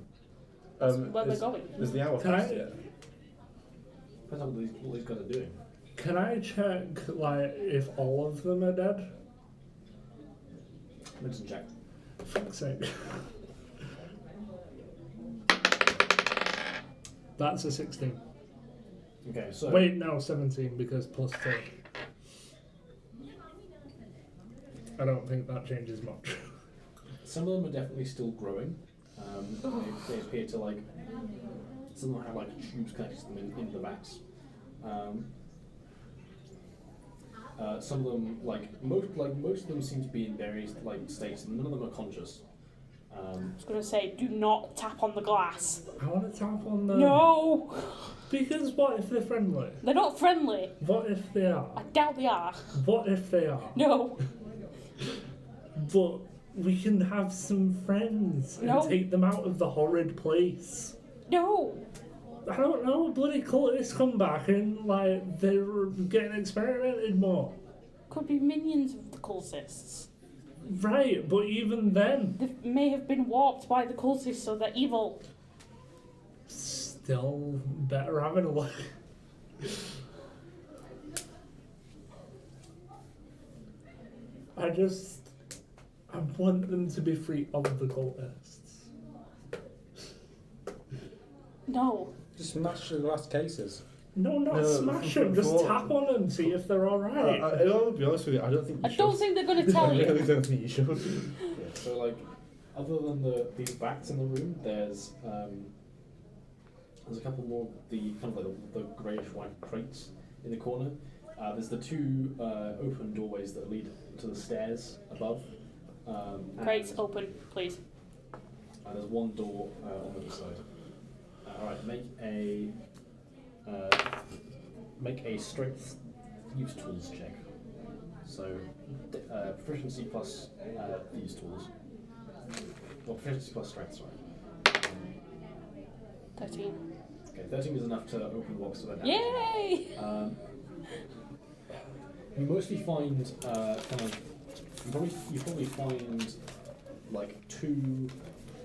Where we're going. Is the hour Can I- past yet? Depends on what these guys are doing. Can I check, like, if all of them are dead? Medicine check. Fuck's sake. That's a 16. Okay, so Wait, no, 17 because plus 2. I don't think that changes much. some of them are definitely still growing. They appear to like some of them have like tubes connected to them in the backs. Some of them most of them seem to be in various like states, and none of them are conscious. I was going to say, do not tap on the glass. I want to tap on them. No! Because what if they're friendly? They're not friendly. What if they are? I doubt they are. What if they are? No. But we can have some friends and No. take them out of the horrid place. No. I don't know, bloody cultists come back and, like, they're getting experimented more. Could be minions of the cultists. Right, but even then, They may have been warped by the cultists, so they're evil. still better having a look. I want them to be free of the cultists. No. Just smash the last cases. No, not No, smash for- them, just for- tap on them, see if they're alright. I'll be honest with you, I don't think you I don't should. think they're going to tell I you. really don't think you should. Yeah, so like, other than these bats in the room, there's a couple more of the kind of like the greyish white crates in the corner. There's the two open doorways that lead to the stairs above. Crates and, open, please. there's one door on the other side. All right, make a strength use tools check. So proficiency plus these tools. Well, proficiency plus strength, sorry. 13. Okay, 13 is enough to open the box to that. Yay! You mostly find you probably find like two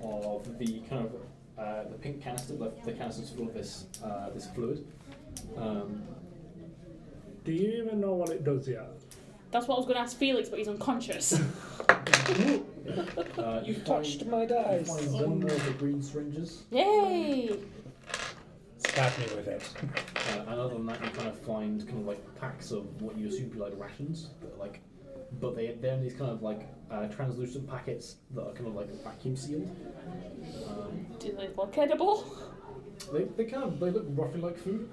of the kind of the pink canister, the canisters full of this fluid. Do you even know what it does yet? That's what I was going to ask Felix, but he's unconscious. You find- touched my You dice. find one more of the green syringes, Yay! Stab me with it. and other than that, you kind of find kind of like packs of what you assume to be like rations, that are like, but they're in these kind of like translucent packets that are kind of like vacuum sealed. Do they look edible? They look roughly like food,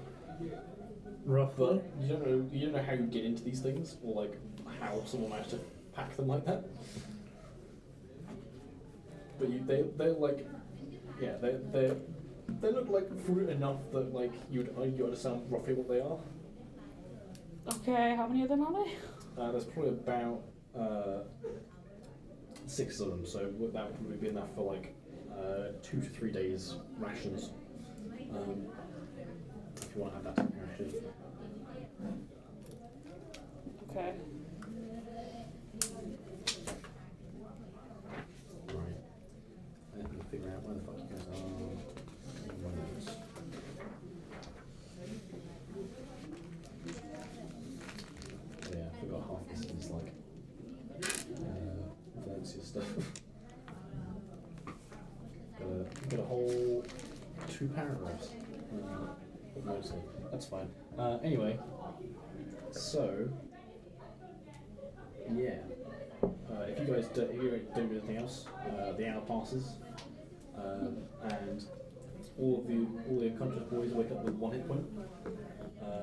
Roughly. but you don't know how you get into these things or like how someone managed to pack them like that. But they're like, yeah, they look like fruit enough that like you understand roughly what they are. Okay, how many of them are there? There's probably about 6 of them, so that would probably be enough for like 2 to 3 days rations. If you want to have that actually. Okay. Right. I have to figure out where the fuck you guys are. Yeah, I forgot half this is like Valencia stuff. got a whole 2 paragraphs. Mostly. That's fine. Anyway, so yeah. If you guys don't do anything else, the hour passes, and all the unconscious boys wake up with 1 hit point.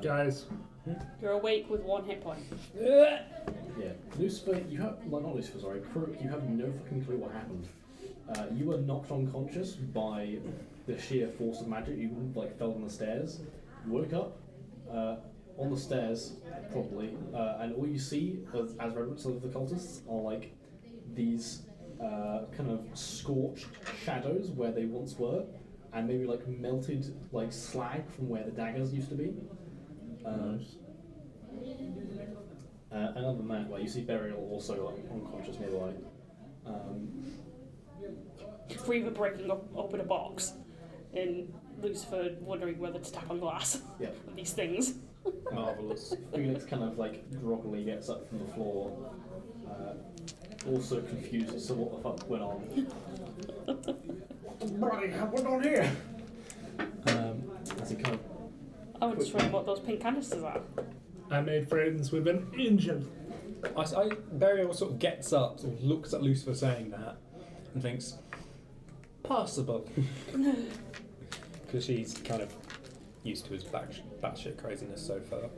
Guys, You're awake with 1 hit point. Yeah, Lucifer, you have not Lucifer, sorry, Crook, you have no fucking clue what happened. You were knocked unconscious by the sheer force of magic. You like fell on the stairs. You woke up on the stairs properly, and all you see as remnants of the cultists are like these kind of scorched shadows where they once were, and maybe like melted like slag from where the daggers used to be. And other than that, you see Burial also like unconscious nearby. Reaver breaking open a box, and Lucifer wondering whether to tap on glass. Yeah. With these things. Marvellous. Felix kind of like groggily gets up from the floor, also confused as to what the fuck went on. What the bloody hell went on here? As he kind of I would just wondering what those pink canisters are. I made friends with an angel. Burial sort of gets up, sort of looks at Lucifer saying that, and thinks, passable. Because she's kind of used to his batshit craziness so far.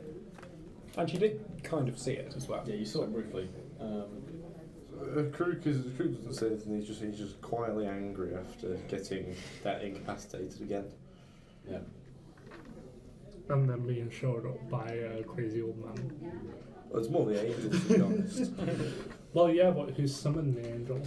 And she did kind of see it as well. yeah, you saw it briefly. Krug doesn't say anything. He's just quietly angry after getting that incapacitated again. Yeah. And then being showed up by a crazy old man. Well, it's more the angel, to be honest. Well, yeah, but who summoned the angel?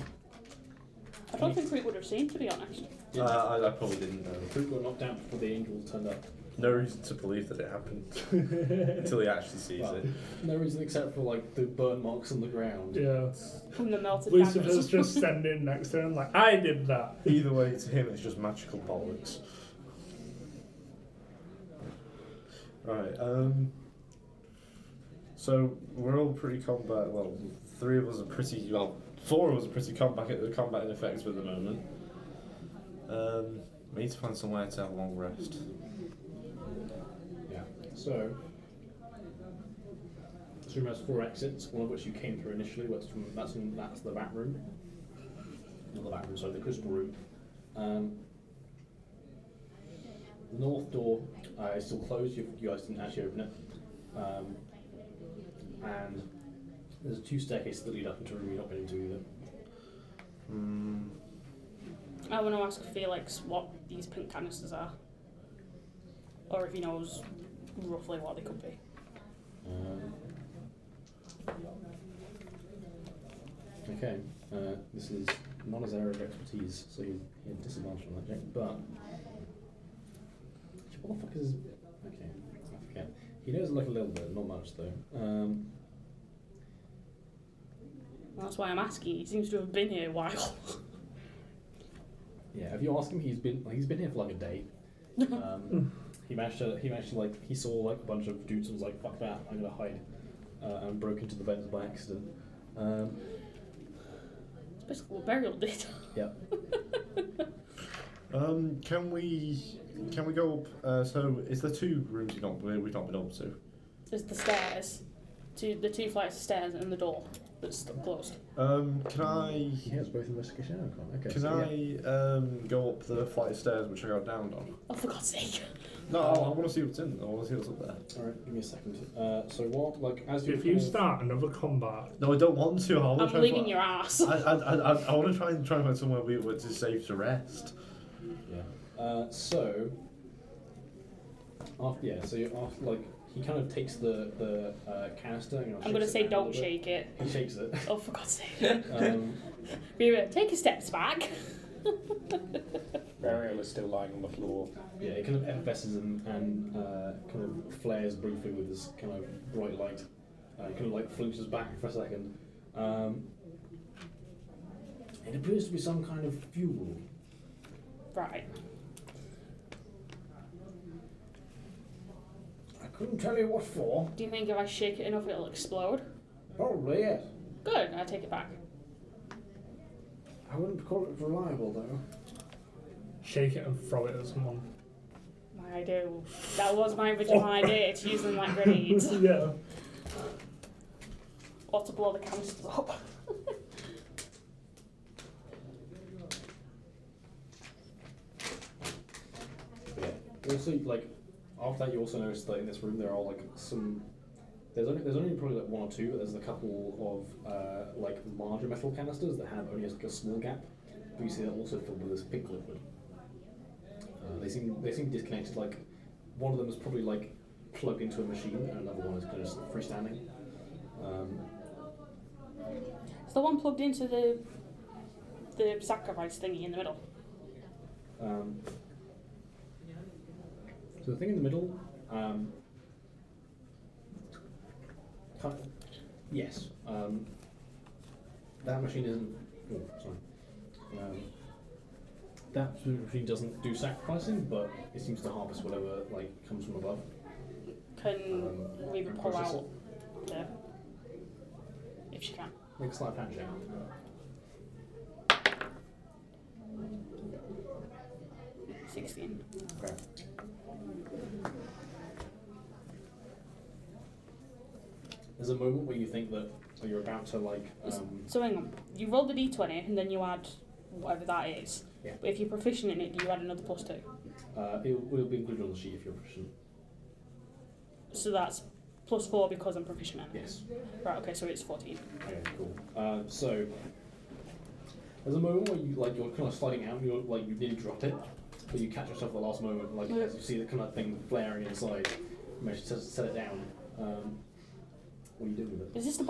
I don't think Creek would have seen, to be honest. I probably didn't know. Fruit got knocked out before the angels turned up. No reason to believe that it happened until he actually sees Well, it. no reason except for like the burn marks on the ground. Yeah. From the melted Lucifer's daggers. just standing next to him like, I did that. Either way, to him, it's just magical bollocks. Right. So we're all pretty combat. Well, 3 of us are pretty. Well, 4 of us are pretty combat ineffective at the moment. We need to find somewhere to have a long rest. Yeah. So this room has 4 exits, one of which you came through initially. That's the back room. Not the back room, sorry, the crystal room. The north door is still closed. You guys didn't actually open it. And there's 2 staircases that lead up into a room you've not been into either. I want to ask Felix what these pink canisters are. Or if he knows roughly what they could be. Okay, this is not his area of expertise, so he had disadvantage on that check, but... What the fuck is... Okay, I forget. He knows like a little bit, not much though. That's why I'm asking. He seems to have been here a while. Yeah, if you ask him, he's been here for like a day. He managed to like, he saw like a bunch of dudes and was like, fuck that, I'm gonna hide. And broke into the vents by accident. It's basically what Burial did. Yeah. Can we go up? So is there 2 rooms we've not been up to? There's the stairs. The 2 flights of stairs and the door that's still closed. Can I? He has both investigation and con. Okay. Can so I go up the flight of stairs which I got downed on? Oh, for God's sake. No, I want to see what's in. I want to see what's up there. Alright, give me a second. So what, like, as you If you start another combat, No, I don't want to. I want to I'm try leaving and your ass. I want to try and find somewhere where it's safe to rest. Yeah. So like he kind of takes the canister. You know, I'm going to shakes say it around a don't little shake it. bit. He shakes it. Oh, for God's sake. Um, Take a steps back. Burial is still lying on the floor. yeah, it kind of effervesces and kind of flares briefly with this kind of bright light. It kind of like floats back for a second. It appears to be some kind of fuel. Right. I couldn't tell you what for. Do you think if I shake it enough it'll explode? Probably, yes. Good, I take it back. I wouldn't call it reliable, though. shake it and throw it at someone. My idea. That was my original idea, to use them like grenades. Yeah. Or to blow the canisters up. Yeah. Also, like after that, you also notice that in this room there are like some. There's only probably like one or two, but there's a couple of like larger metal canisters that have only like a small gap. But you see they're also filled with this pink liquid. They seem disconnected. Like one of them is probably like plugged into a machine, and another one is kind of just freestanding. Is the one plugged into the sacrifice thingy in the middle? So the thing in the middle, yes, that machine isn't. Oh, sorry. That machine doesn't do sacrificing, but it seems to harvest whatever like comes from above. Can we and pull process out the... If she can. Make a slight hand check. 16. Okay. There's a moment where you think that you're about to like. So hang on. You roll the d20 and then you add whatever that is. Yeah. But if you're proficient in it, do you add another +2? It will be included on the sheet if you're proficient. So that's +4 because I'm proficient in it. Yes. Right, okay, so it's 14. Okay, cool. So there's a moment where you're kind of sliding out, you nearly drop it, but you catch yourself at the last moment, like as you see the kind of thing flaring inside, you manage to set it down. What are you doing with it? Is this the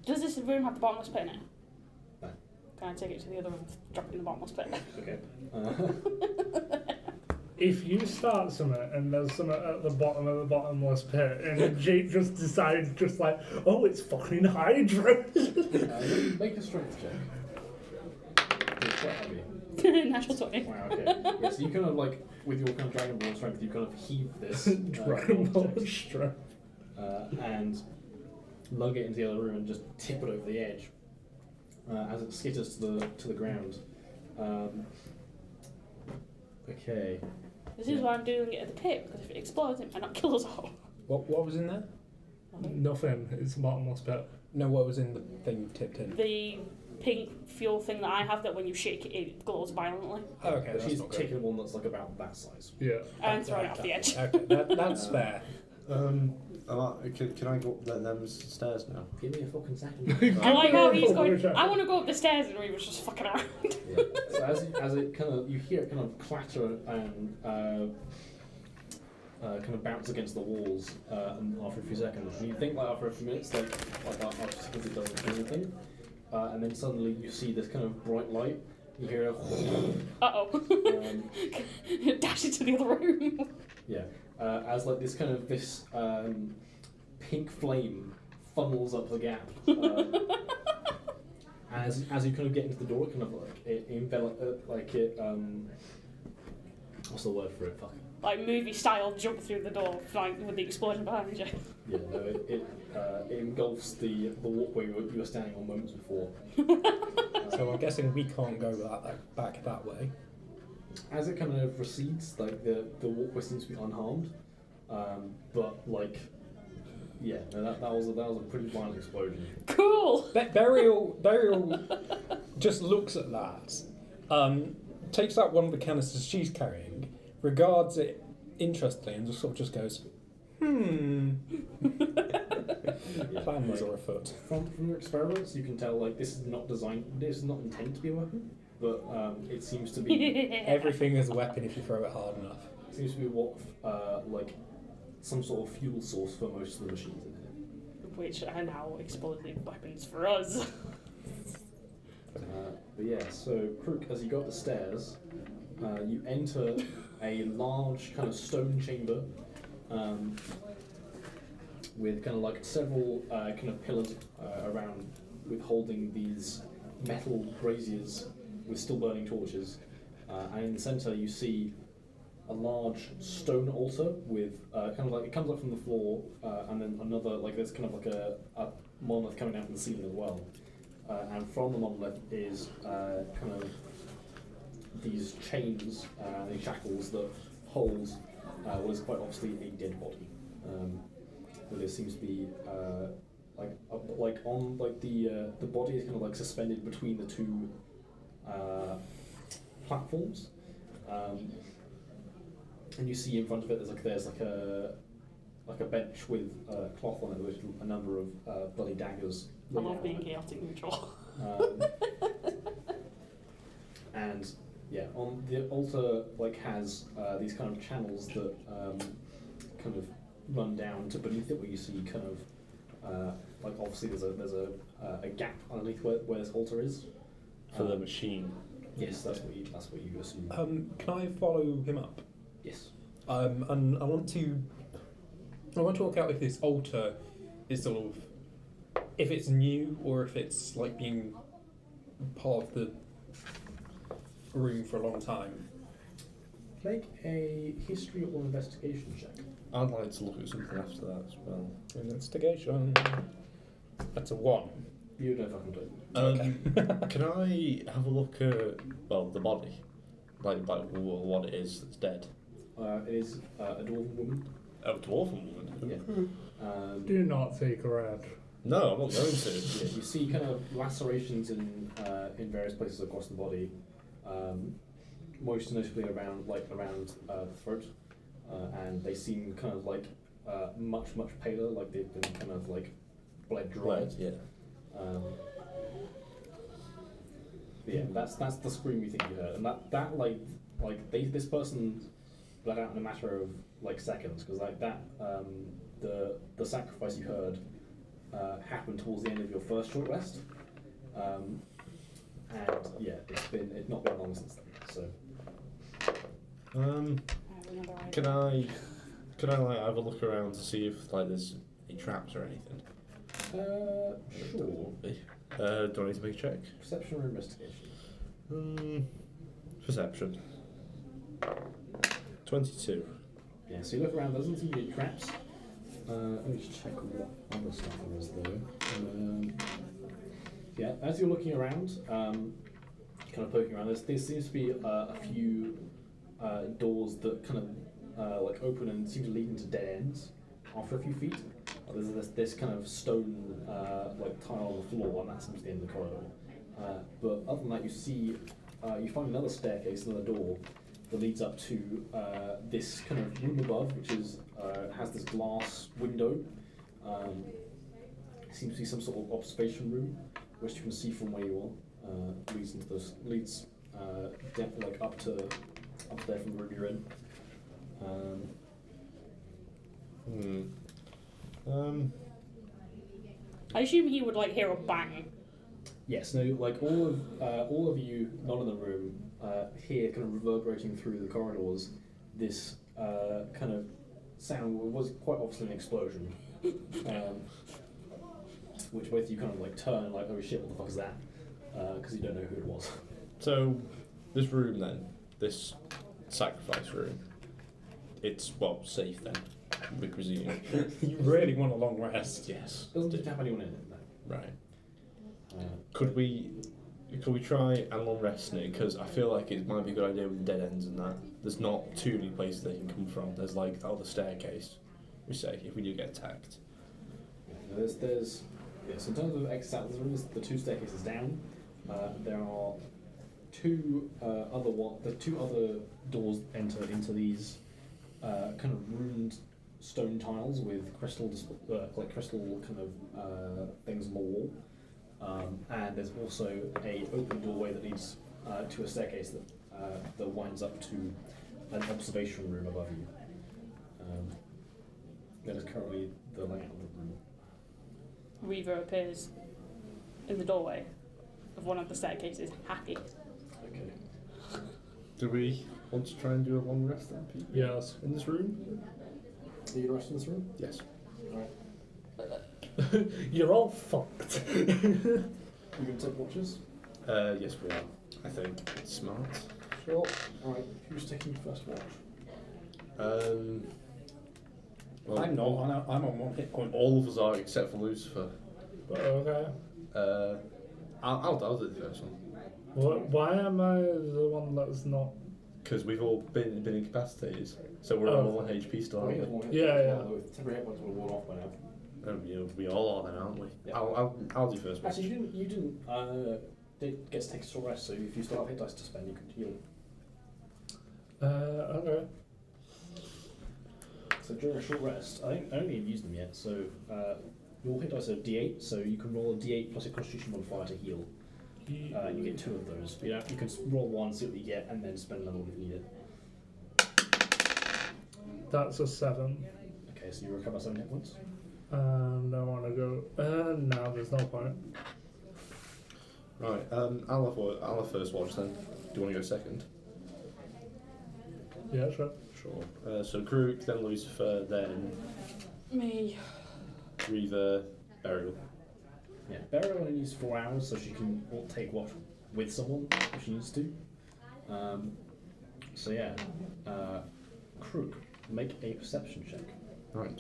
Does this room have the bottomless pit in it? No. Can I take it to the other room, drop it in the bottomless pit? Okay. If you start something and there's something at the bottom of the bottomless pit, and then Jake just decides, just like, oh, it's fucking Hydra. Make a strength check. It's quite heavy. Natural 20. Wow, okay. Yeah, so you kind of like, with your kind of Dragon Ball strength, you kind of heave this Dragon Ball object, strength. and lug it into the other room and just tip it over the edge as it skitters to the ground. Okay. This is why I'm doing it at the pit, because if it explodes, it might not kill us all. What was in there? Nothing. It's a bottomless pit. No, what was in the thing you tipped in? The pink fuel thing that I have, that when you shake it, it glows violently. Oh, okay, But that's she's not good. taken one that's like about that size. Yeah. And thrown it off the edge. Okay, that's fair. Can I go up them stairs now? Give me a fucking second. I like how he's Give me a going, second. I want to go up the stairs, and he was just fucking around. Yeah. So as it kind of, you hear it kind of clatter and kind of bounce against the walls and after a few seconds. And you think like after a few minutes, like after seconds it doesn't do anything. And then suddenly you see this kind of bright light. You hear a Uh-oh. Dash into the other room. yeah. As like this pink flame funnels up the gap. As you kind of get into the door, kind of like it what's the word for it? Fuck. Like movie style, jump through the door, like with the explosion behind you. Yeah, no, it engulfs the walkway you were standing on moments before. So I'm guessing we can't go back that way. As it kind of recedes, like the walkway seems to be unharmed, but like, yeah, no, that was a pretty violent explosion. Cool. Burial just looks at that, takes out one of the canisters she's carrying, regards it interestedly, and just sort of just goes, Plans are afoot. From your experiments, you can tell like this is not intended to be a weapon, but it seems to be. Everything is a weapon if you throw it hard enough. Seems to be what like some sort of fuel source for most of the machines in here. Which are now explosive weapons for us. But yeah, so Crook, as you go up the stairs, you enter a large kind of stone chamber with kind of like several kind of pillars around, with holding these metal braziers with still burning torches, and in the centre you see a large stone altar with kind of like it comes up from the floor, and then another like there's kind of like a monolith coming out from the ceiling as well, and from the monolith is kind of these chains, these shackles that hold what is quite obviously a dead body. Where there seems to be like on like the body is kind of like suspended between the two platforms, and you see in front of it there's like a bench with cloth on it with a number of bloody daggers. I love being chaotic neutral. And yeah, on the altar has these kind of channels that kind of run down to beneath it, where you see kind of obviously there's a gap underneath where this altar is For the machine. Yes, that's what you assume. Can I follow him up? Yes. And I want to work out if this altar is sort of, if it's new or if it's like being part of the room for a long time. Make a history or investigation check. I'd like to look at something after that as well. Investigation. That's a 1. You don't fucking do. Can I have a look at the body, like what it is that's dead? It is a dwarven woman. Oh, dwarven woman. Yeah. Do not take her out. No, I'm not going to. Yeah, you see kind of lacerations in various places across the body, most notably around the throat, and they seem kind of like much paler, like they've been kind of like bled dry. Right, yeah. Yeah, that's the scream you think you heard, and this person bled out in a matter of like seconds, because like that the sacrifice you heard happened towards the end of your first short rest, and yeah, it's not been long since then. So Can I like have a look around to see if like there's any traps or anything? sure. Do I need to make a check? Perception or investigation? Perception. 22. Yeah. So you look around. There doesn't seem to be traps. Let me just check what other stuff there is though. Yeah, as you're looking around, kind of poking around, there seems to be a few doors that kind of like open and seem to lead into dead ends after a few feet. There's this kind of stone like tile on the floor, and that seems to be the end of the corridor. But other than that, you find another staircase, another door that leads up to this kind of room above, which is has this glass window. Seems to be some sort of observation room, which you can see from where you are. Leads into this like up there from the room you're in. I assume he would like hear a bang. Yes, no, like all of you not in the room hear kind of reverberating through the corridors this kind of sound was quite obviously an explosion, which both of you kind of like turn like, oh shit, what the fuck is that? Because you don't know who it was. So, this room then, this sacrifice room, it's, well, safe then, we presume. You really want a long rest. Yes. Doesn't have anyone in it, no. Right. Could we try and long rest in it? Because I feel like it might be a good idea with dead ends and that. There's not too many places they can come from. There's like the other staircase, we say, if we do get attacked. There's yes, in terms of exit out of the room, the two staircases down. There are two other doors enter into these kind of ruined stone tiles with crystal kind of things on the wall. And there's also a open doorway that leads to a staircase that winds up to an observation room above you. That is currently the layout of the room. Reaver appears in the doorway of one of the staircases, happy. Okay. Do we want to try and do a long rest then, people? Yes. In this room? Are you rest in this room? Yes. Alright. You're all fucked. You can take watches? Yes, we are. I think it's smart. Sure. Alright, who's taking first watch? Well, I'm not. I'm on 1 hit point. all of us are except for Lucifer. Okay. I'll do the first one. Why am I the one that's not? Because we've all been incapacitated, so we're all on HP still, aren't we? Yeah. Temporary hit points will worn off by now. We all are then, aren't we? Yeah. I'll do first. Actually, you didn't get to take a short rest, so if you still have hit dice to spend, you could heal. Okay. So during a short rest, I think I only have used them yet, so your hit dice are D8, so you can roll a D8 plus a constitution modifier to heal. You get 2 of those. But you can roll 1, see what you get, and then spend another one if you need it. That's a 7. Okay, so you recover 7 hit points. And I want to go. No, there's no point. Right. I'll have first watch then. Do you want to go second? Yeah, sure. Sure. So Krook, then Lucifer, then Me. Reaver, Burial. Yeah, Beryl only needs 4 hours, so she can take watch with someone if she needs to. So yeah, Krook, make a perception check. Right.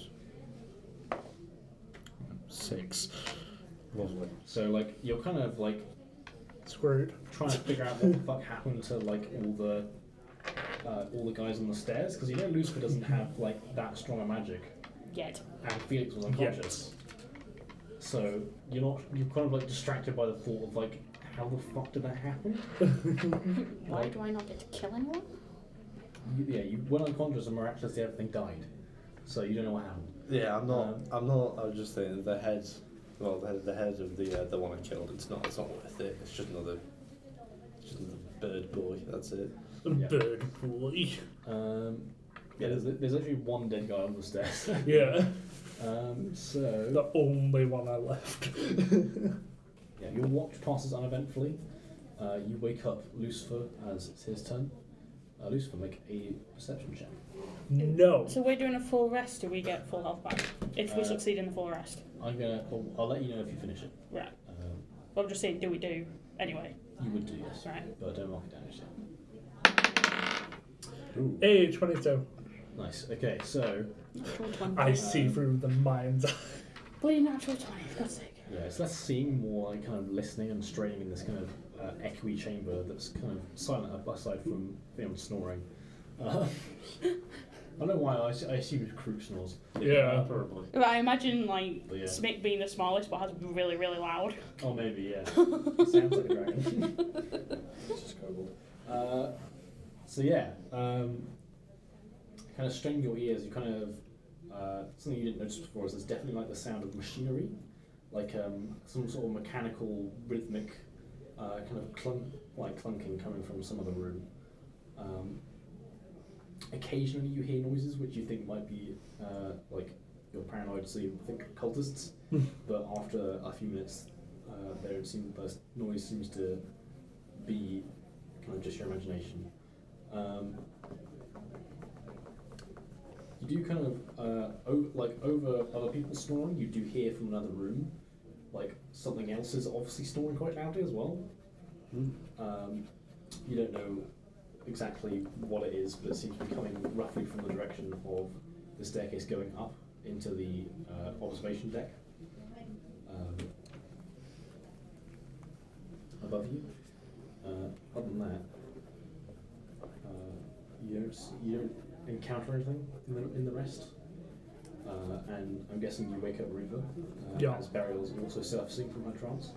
6. Lovely. So like you're kind of like Screwed. trying to figure out what the fuck happened to like all the guys on the stairs, because you know Lucifer doesn't have like that strong a magic, Yet. and Felix was unconscious. So you're kind of like distracted by the thought of like, how the fuck did that happen? Why do I not get to kill anyone? You went unconscious and miraculously everything died. So you don't know what happened. Yeah, I'm not. I was just saying the head. Well, the head of the one I killed. It's not worth it. It's just another bird boy. That's it. Yeah. Bird boy. Yeah, there's actually one dead guy on the stairs. Yeah. So The only one I left. yeah, your watch passes uneventfully. You wake up Lucifer as it's his turn. Lucifer, make a perception check. No. So we're doing a full rest. Do we get full health back if we succeed in the full rest? I'll let you know if you finish it. Right. Well, I'm just saying, do we do anyway? You would do, yes. Right. But don't mark it down just yet. Hey, 22. Nice. Okay, so Natural 20. I see through the mind's eye. Bloody natural 20, for God's sake. yeah, it's less seeing, more like kind of listening and straining in this kind of echoey chamber that's kind of silent aside from anyone snoring. I don't know why I assume it's Krook snores. Yeah. Probably. But I imagine, like, But yeah. Smick being the smallest but has really, really loud. Oh, maybe, yeah. Sounds like a dragon. It's just kobold. So yeah, kind of straining your ears. You kind of something you didn't notice before is there's definitely like the sound of machinery, like some sort of mechanical, rhythmic kind of clunking coming from some other room. Occasionally you hear noises which you think might be like you're paranoid, so you think cultists. But after a few minutes, the noise seems to be kind of just your imagination. You do kind of over other people snoring. You do hear from another room, like something else is obviously snoring quite loudly as well. You don't know exactly what it is, but it seems to be coming roughly from the direction of the staircase going up into the observation deck above you. Other than that, you don't encounter anything in the rest. And I'm guessing you wake up Riva as Burial's also surfacing from her trance.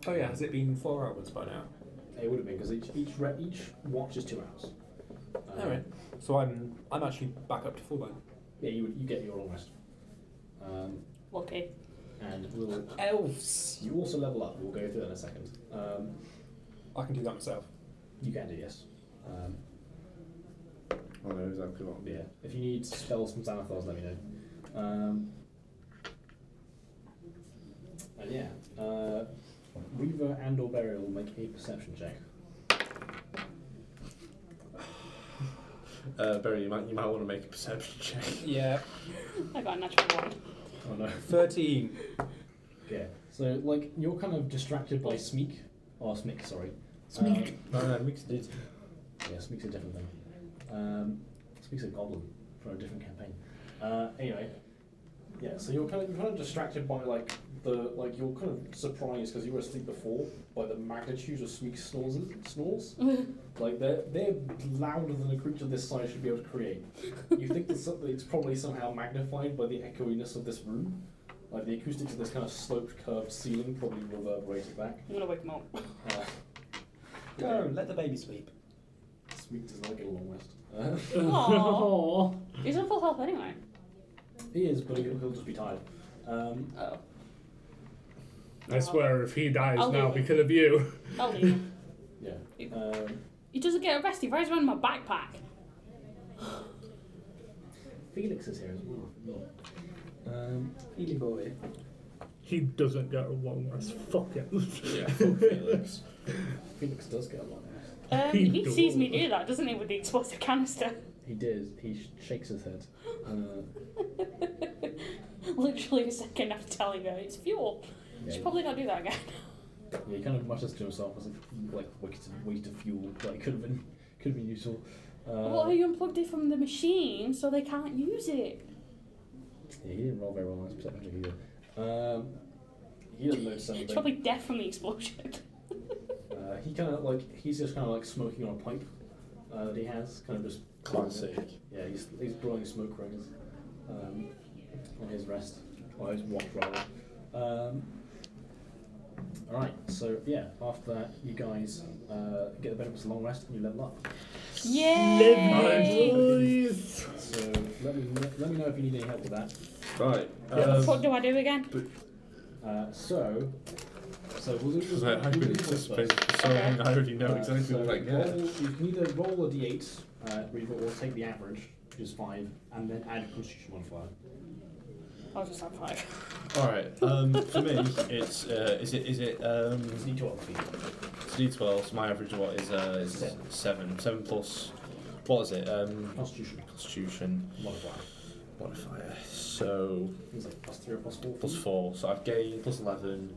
Oh yeah, has it been 4 hours by now? It would have been, because each watch is 2 hours. Alright. So I'm actually back up to full then. Yeah, you get your long rest. Okay. And we'll Elves! you also level up. We'll go through that in a second. I can do that myself. You can do, yes. I know exactly what. Yeah. If you need spells from Xanathars, let me know. And yeah, Reaver and or Burial will make a perception check. Barry, you might want to make a perception check. Yeah. I got a natural 1. Oh no. 13. Okay. So like you're kind of distracted by Smeek. Or Smick, sorry. Smeek. Mixed it. Yeah, Smeek's a different thing. Smeek's a goblin for a different campaign. Anyway, yeah. So you're kind of distracted by you're kind of surprised because you were asleep before by the magnitude of Smeek's snores. Like they're louder than a creature this size should be able to create. You think that it's probably somehow magnified by the echoiness of this room. Like the acoustics of this kind of sloped, curved ceiling probably reverberated back. I'm gonna wake him up. Go, let the baby sleep. Smeek does not get a long rest. Aww. He's on full health anyway. He is, but he'll just be tired. Oh. I swear, if he dies I'll now leave him. because of you. I'll leave him. Yeah. He doesn't get a rest, he rides around in my backpack. Felix is here as well. Easy boy. He doesn't get a long rest. Fuck it. Yeah, fuck Felix. Felix does get a long rest. He sees me do that, doesn't he, with the explosive canister? He did. He shakes his head. Literally a second after telling her it's fuel. Yeah, Should probably not do that again. yeah, he kind of mutters to himself as like waste of fuel. Like could have been useful. Well, you unplugged it from the machine, so they can't use it. Yeah, he didn't roll very well on his perception check either. He doesn't notice anything. It's probably death from the explosion. He's just kind of like smoking on a pipe that he has, kind of just Classic. Yeah, he's blowing smoke rings on his rest, or his watch rather. All right, so yeah, after that, you guys get the benefits of long rest and you level up. Yay! So let me know if you need any help with that. Right. What do I do again? So we'll do this. Because I've been anticipating for so long, I already know exactly what I get. You can either roll a d8, Reaver, or take the average, which is 5, and then add a Constitution modifier. I'll just have 5. All right. For me, it's is it It's D12 feet. it's D12. So my average what is 7. 7 plus what is it? Constitution. Constitution modifier. So It's like +3 or +4. plus 4. So I've gained plus 11.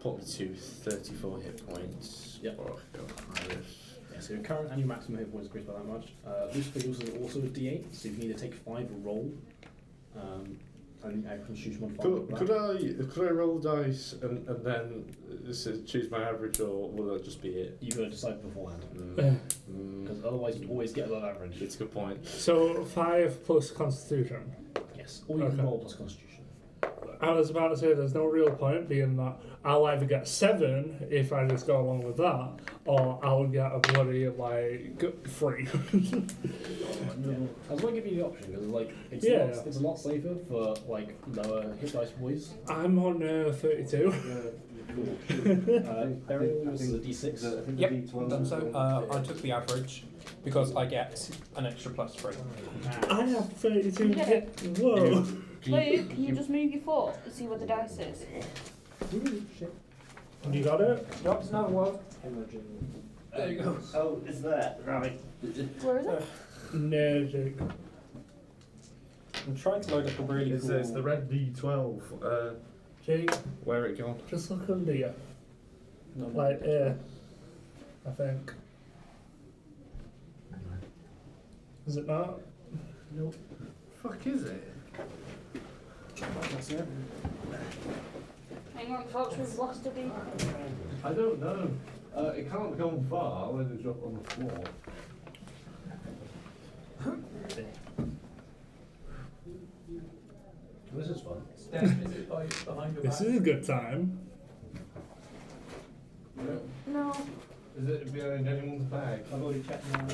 Put me to 34 hit points. Yep. Or I could go higher. Yeah, so your current and your maximum hit points increase by that much. Lucifer is also a D8, so you can either take 5 or roll. And add Constitution modifier. Could I roll the dice and then choose my average, or will that just be it? You've got to decide beforehand, Yeah. because otherwise you always get above average. It's a good point. So 5 plus Constitution. Yes, or you can Okay. roll plus Constitution. I was about to say there's no real point being that I'll either get 7 if I just go along with that, or I'll get a bloody 3. I was going to give you the option because it's it's a lot safer for lower hit dice boys. I'm on 32. Burial was a D6. Yep, done so. I took the average because I get an extra +3. I have 32 You get hit. Whoa. Luke, can you just move your foot and see what the dice is? You got it? Yep, no, well. There you go. Oh, it's there. Right. Where is it? No, Jake. I'm trying to load up a really cool... It's the red D12. Jake, Where it gone? just look under you. No, Like here. I think. Is it not? Nope. Fuck is it? that's it. Hang on, folks, we've lost a beat. I don't know. It can't come far when it's drop on the floor. This is fun. This is a good time. No. Is it behind anyone's bag? I've already checked now.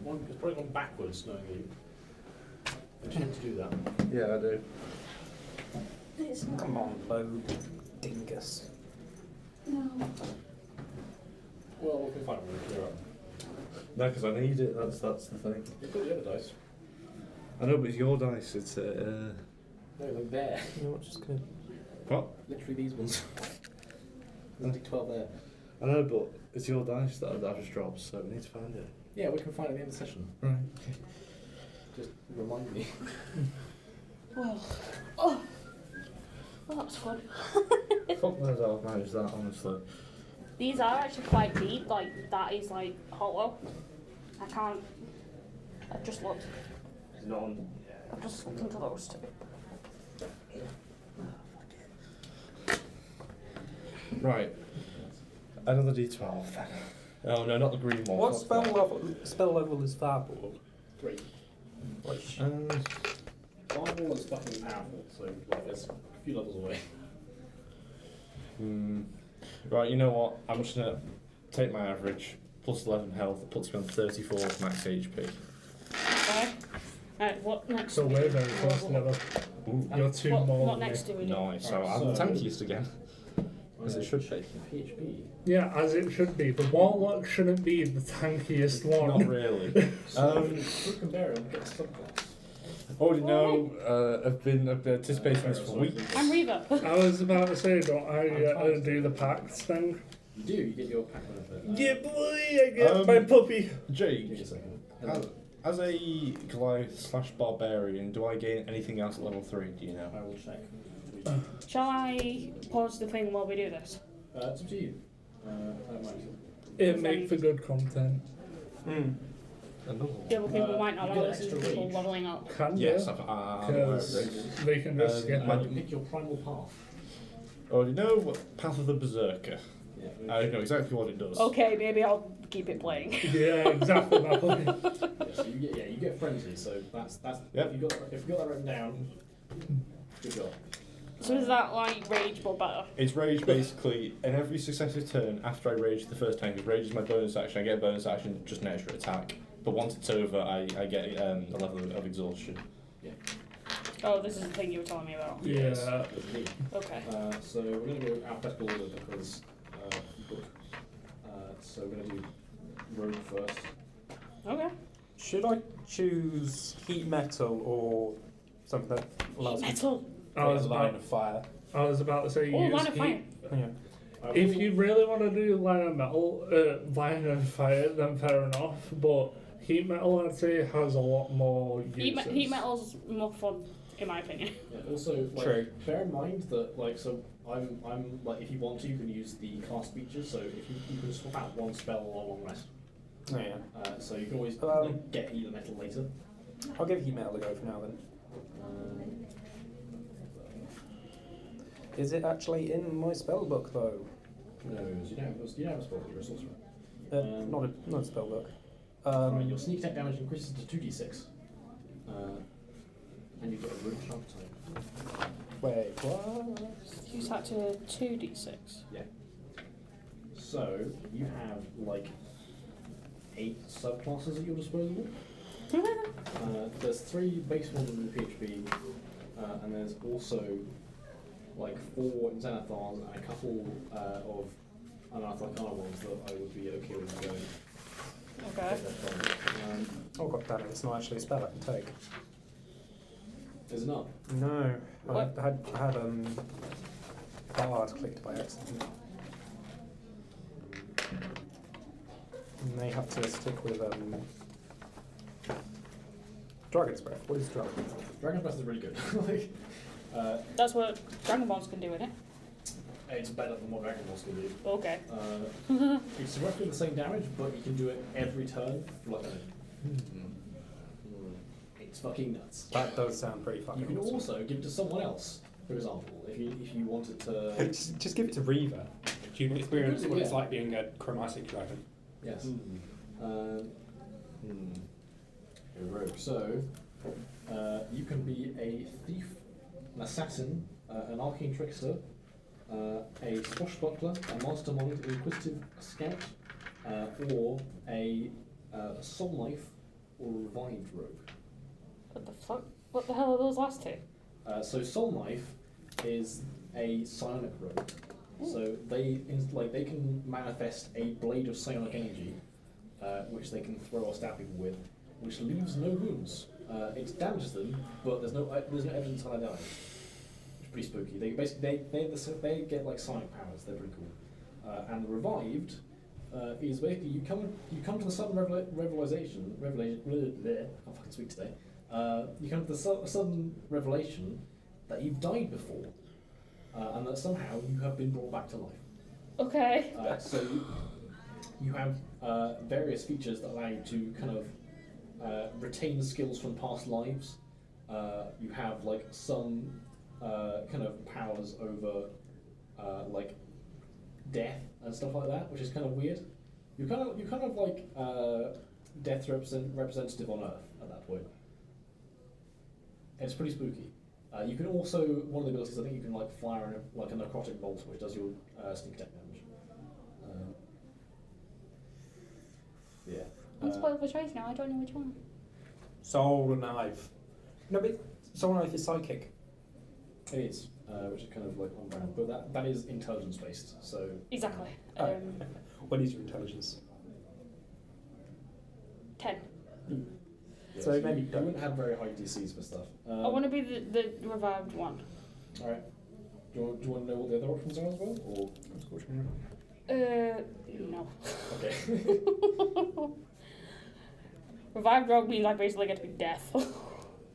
It's probably gone backwards, knowing you. I tend to do that. Yeah, I do. It's not. Come on, load. Dingus. No. Well, we can find it when we clear up. No, because I need it. That's the thing. You've got the other dice. I know, but it's your dice. It's No, they're there. You know what, just gonna... what? Literally these ones. There's a D12 there. I know, but it's your dice that I've just dropped, so we need to find it. Yeah, we can find it at the end of the session. Right. Just remind me. Well, that was fun. Fuck knows how I've managed that, honestly. These are actually quite deep, that is hollow. I can't. I've just looked. I've just looked into those two. Right. Another D12 then. Oh no, not the green one. What fuck that. spell level is Fireball? 3. Fireball is fucking powerful, so it's a few levels away. Right, you know what? I'm just gonna take my average, plus 11 health, it puts me on 34 max HP. Alright, what next? So we're very close together. Ooh. You're 2 what, more what than me. next do we do? Nice, so Right, I'm the so- tankiest again. As it should be. PHP. Yeah, as it should be. The Warlock shouldn't be the tankiest one. Not really. Rook and Burial get a subclass. Already know, I've been anticipating this for weeks. I'm Reva. I was about to say, don't I do the pact thing? You do, you get your pack benefit. Yeah, boy, I get my puppy. Jake, Give me a second. as a Goliath / barbarian, do I gain anything else at level 3? Do you know? I will check. Shall I pause the thing while we do this? It's up to you. I don't mind. It make for good content. Yeah, but people might not you want to get listen to extra people rage. leveling up. Can Yes, you? I'm aware of Because this. they can just skip And it. you pick your primal path. Already know what Path of the Berserker. Yeah, I know exactly what it does. Okay, maybe I'll keep it playing. Yeah, exactly my point. so you get frenzy. So that's Yep. if you got that written down. Good job. So is that rage but better? It's rage basically, in every successive turn after I rage the first time, because rage is my bonus action, I get a bonus action, just an extra attack. But once it's over, I get a level of exhaustion. Oh, this is the thing you were telling me about. Yeah. With me. Okay. So we're going to go alphabetical order because book. So we're going to do rogue first. Okay. Should I choose heat metal or something that allows me to Metal. I create was a line about, of fire? I was about to say Oh, use line of fire. heat. Yeah. If you really want to do line of metal, line of fire, then fair enough. But heat metal, I'd say, has a lot more uses. Heat metal's more fun, in my opinion. Yeah, also, like, True. bear in mind that, like, so I'm like, if you want to, you can use the cast features. So if you can swap out one spell or a long rest. Oh, yeah. So you can always get heat metal later. I'll give heat metal a go for now then. Is it actually in my spell book though? No, you don't have a spell, you're a sorcerer. Not a spell book. Right, your sneak attack damage increases to 2d6. And you get a rune sharp type. Wait, what? Use that to 2d6. Yeah. So you have like 8 subclasses at your disposal. There's 3 base ones in the PHP, and there's also like 4 in Xanathars and a couple of Anath Arcana ones that I would be okay with going. Okay. Oh god damn it, it's not actually a spell I can take. Is it not? No. I What? had Bard clicked by accident. And they have to stick with Dragon's Breath. What is Dragon's Breath? Dragon's Breath is really good. Like, That's what Dragon Balls can do, isn't it? it's better than what Dragon Balls can do. Okay. It's roughly the same damage, but you can do it every turn for like a minute. It's fucking nuts. That does sound pretty fucking You can awesome. also give it to someone else, for example, if you wanted to. just give it to Reaver. You can experience what it's Yeah. like being a chromatic dragon. Yes. A rogue. So, you can be a thief, an assassin, an arcane trickster, a swashbuckler, a mastermind, an inquisitive scout, or a soul knife, or a revived rogue. What the fuck? What the hell are those last two? So soul knife is a psionic rogue. So they can manifest a blade of psionic energy, which they can throw or stab people with, which leaves no wounds. It damages them, but there's no evidence how they die. It's pretty spooky. They basically they get like psionic powers. They're pretty cool. And the revived is basically you come to the sudden revelation. I can't fucking speak today. You come to the sudden revelation that you've died before, and that somehow you have been brought back to life. Okay. So you have various features that allow you to kind of retain skills from past lives. You have like some kind of powers over like death and stuff like that, which is kind of weird. You're kind of like death representative on Earth at that point. It's pretty spooky. You can also, one of the abilities, I think you can like fire like a necrotic bolt, which does your sneak attack damage. Yeah. I'm spoiled for choice now. I don't know which one. Soul Knife. No, but Soul Knife is psychic. It is, which is kind of like on brand, but that is intelligence based. So Exactly. Oh. What is your intelligence? 10. yeah, So maybe you wouldn't have very high DCs for stuff. I want to be the revived one. All right. Do you want to know what the other options are as well, or No. okay? Revived rogue means I basically get to be death.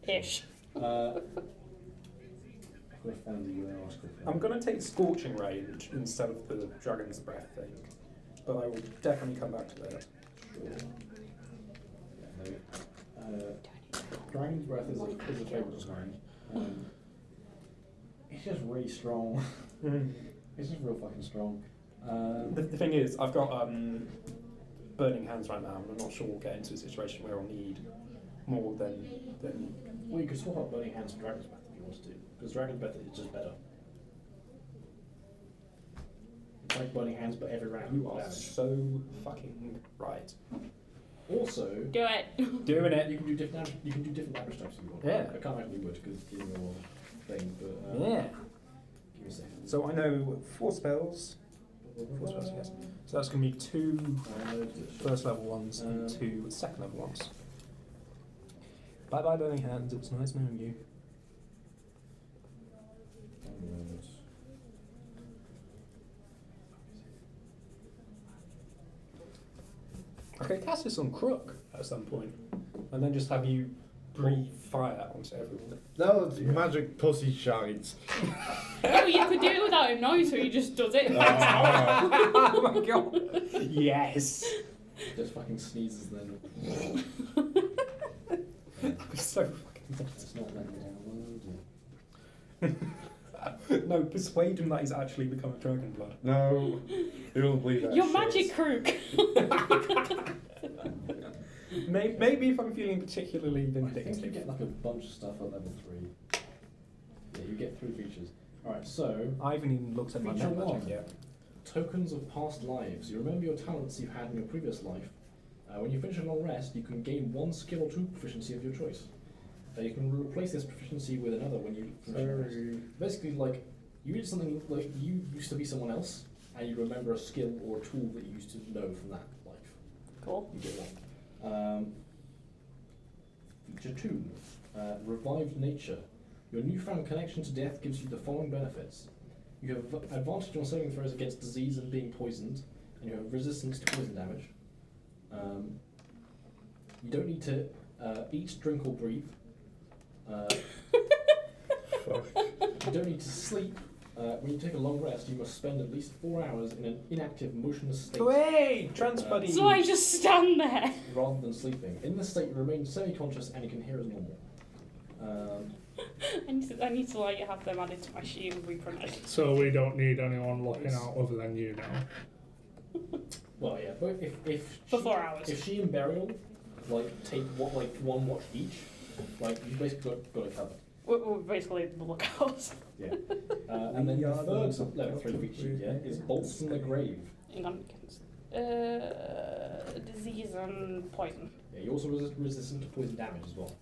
Ish. I'm going to take Scorching Range instead of the Dragon's Breath thing, but I will definitely come back to that. Dragon's Breath is a favourite of mine. It's just really strong. It's just real fucking strong. The thing is, I've got Burning Hands right now, and I'm not sure we'll get into a situation where I'll need more than Well, you could swap out Burning Hands for Dragon's Breath if you wanted to, because Dragon's Breath is just better. It's like Burning Hands, but every round. You are so fucking right. Also, Do it. Doing it. you can do different damage types if you want. Yeah. I can't imagine you would because it's your thing, but Yeah. give me a second. So I know 4 spells. 4 spells, yes. So that's going to be 2 first level ones and 2 second level ones. Bye bye, burning hands. It was nice knowing you. Okay, cast this on Crook at some point, and then just have you breathe fire onto everyone. No, it's magic pussy shines. Oh, you could do it without him knowing, so he just does it. Oh my god! Yes. Just fucking sneezes then. I'm so fucking. It's not letting me download. No, persuade him that he's actually become a dragon blood. No, you won't believe that. Your shit. magic crook. Maybe if I'm feeling particularly I think you vindictive. get like a bunch of stuff at level 3. Yeah, you get 3 features. Alright, so I haven't even looked at my Feature net one. magic yet. tokens of past lives. You remember your talents you've had in your previous life. When you finish a long rest, you can gain 1 skill or 2 proficiency of your choice. You can replace this proficiency with another when you finish a rest. Basically, like, you did something like you used to be someone else, and you remember a skill or a tool that you used to know from that life. Cool. You get one. Feature 2, revived nature. Your newfound connection to death gives you the following benefits. You have advantage on saving throws against disease and being poisoned, and you have resistance to poison damage. You don't need to eat, drink, or breathe. You don't need to sleep. When you take a long rest, you must spend at least 4 hours in an inactive, motionless state. Hey, trans buddy. So I just stand there. Rather than sleeping. In this state, you remain semi-conscious and you can hear as normal. I need to like have them added to my sheet and reproduced. So we don't need anyone looking out other than you now. Well, yeah, but if For she, 4 hours. If she and Burial take one watch each, you basically got it covered. We're basically the lookouts. Yeah. And then the third level 3 feature is bolts from the grave. Hang on. Disease and poison. Yeah, you also resistant to poison damage as well.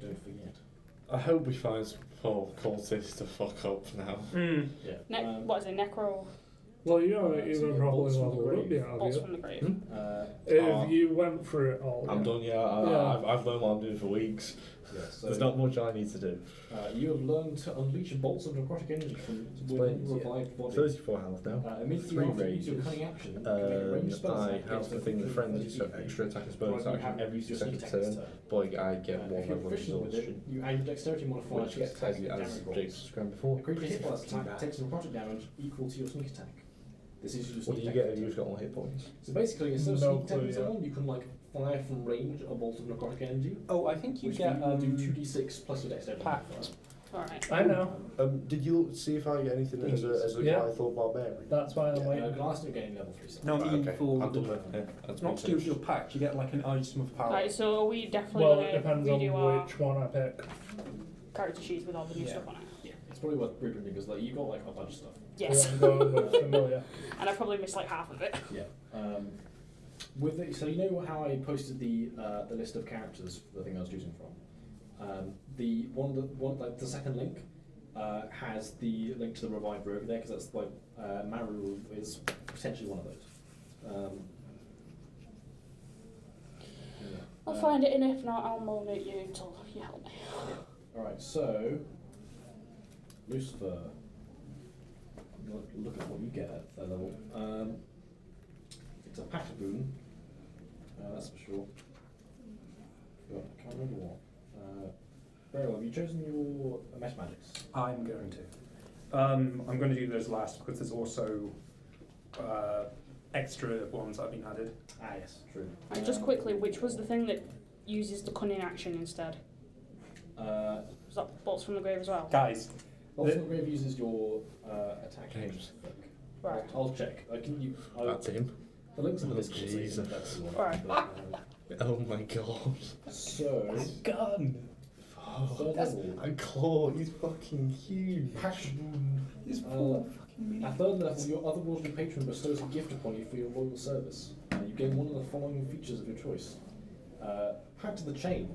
Don't forget. I hope we find some poor cultists to fuck up now. Yeah. What is it? Necro Well, you so haven't you even get probably bolts from the leveled up grave. yet, have bolts you? from the grave. If you went through it all. I'm done, yeah. I've learned what I'm doing for weeks. Yeah, so There's not much I need to do. you have learned to unleash bolts of necrotic energy from within your revived body. 34 health now. Immediately 3 after you use your rages. cunning action, you can make a ranged spell I attack have against the a thing with creature frenzy, with so defeat. extra attack as bonus Provided you action have every your second sneak attack this turn. turn. But I get If one you're level proficient with it, exhaustion. you add your dexterity modifier Which to get tells attack you and as damage Jake's rolls. described before. A creature hit by this Too attack bad. takes necrotic damage equal to your sneak attack. This is your What sneak do you attack. get if you've got all hit points? So basically, instead of No sneak attacking clue, yeah. someone, you can fire from range a bolt of necrotic energy, Oh, I think you which get will do 2d6 plus your dexterity pact. modifier. Alright. I know. Did you see if I get anything as a Yeah. Glythor barbarian? That's why I'm Yeah. waiting. Glass don't get any level 3 stuff. No, Right, you okay. for I'm done the, then. Yeah, that's not me to do with finished. your pact. You get like an item of power. Alright, so are we definitely Well, gonna it depends on redo our which one I pick. character sheets with all the new Yeah. stuff on it? Yeah, it's probably worth reprinting because you got a bunch of stuff. Yes. I'm going with familiar. And I probably missed like half of it. Yeah. So you know how I posted the list of characters, the thing I was choosing from. The second link has the link to the revived rogue there because that's Maru is potentially one of those. I'll find it, and if not, I'll moan at you until you help me. All right, so Lucifer. Look at what you get at that level. It's a pact boon. That's for sure. I can't remember what. Very well. Have you chosen your mesh magics? I'm going to. I'm going to do those last because there's also extra ones that have been added. Ah, yes, true. And just quickly, which was the thing that uses the cunning action instead? Was that bolts from the grave as well? Guys, Also, the grave uses your attack. James. Right. I'll check. That's him. The links in the Oh, Discord. So you Jesus. can that's the one. Alright. But, Oh my god. so gun. third level. And Claw, he's fucking huge. Pact boon. He's At third level, your otherworldly patron bestows a gift upon you for your loyal service. You gain one of the following features of your choice. Pact of the Chain.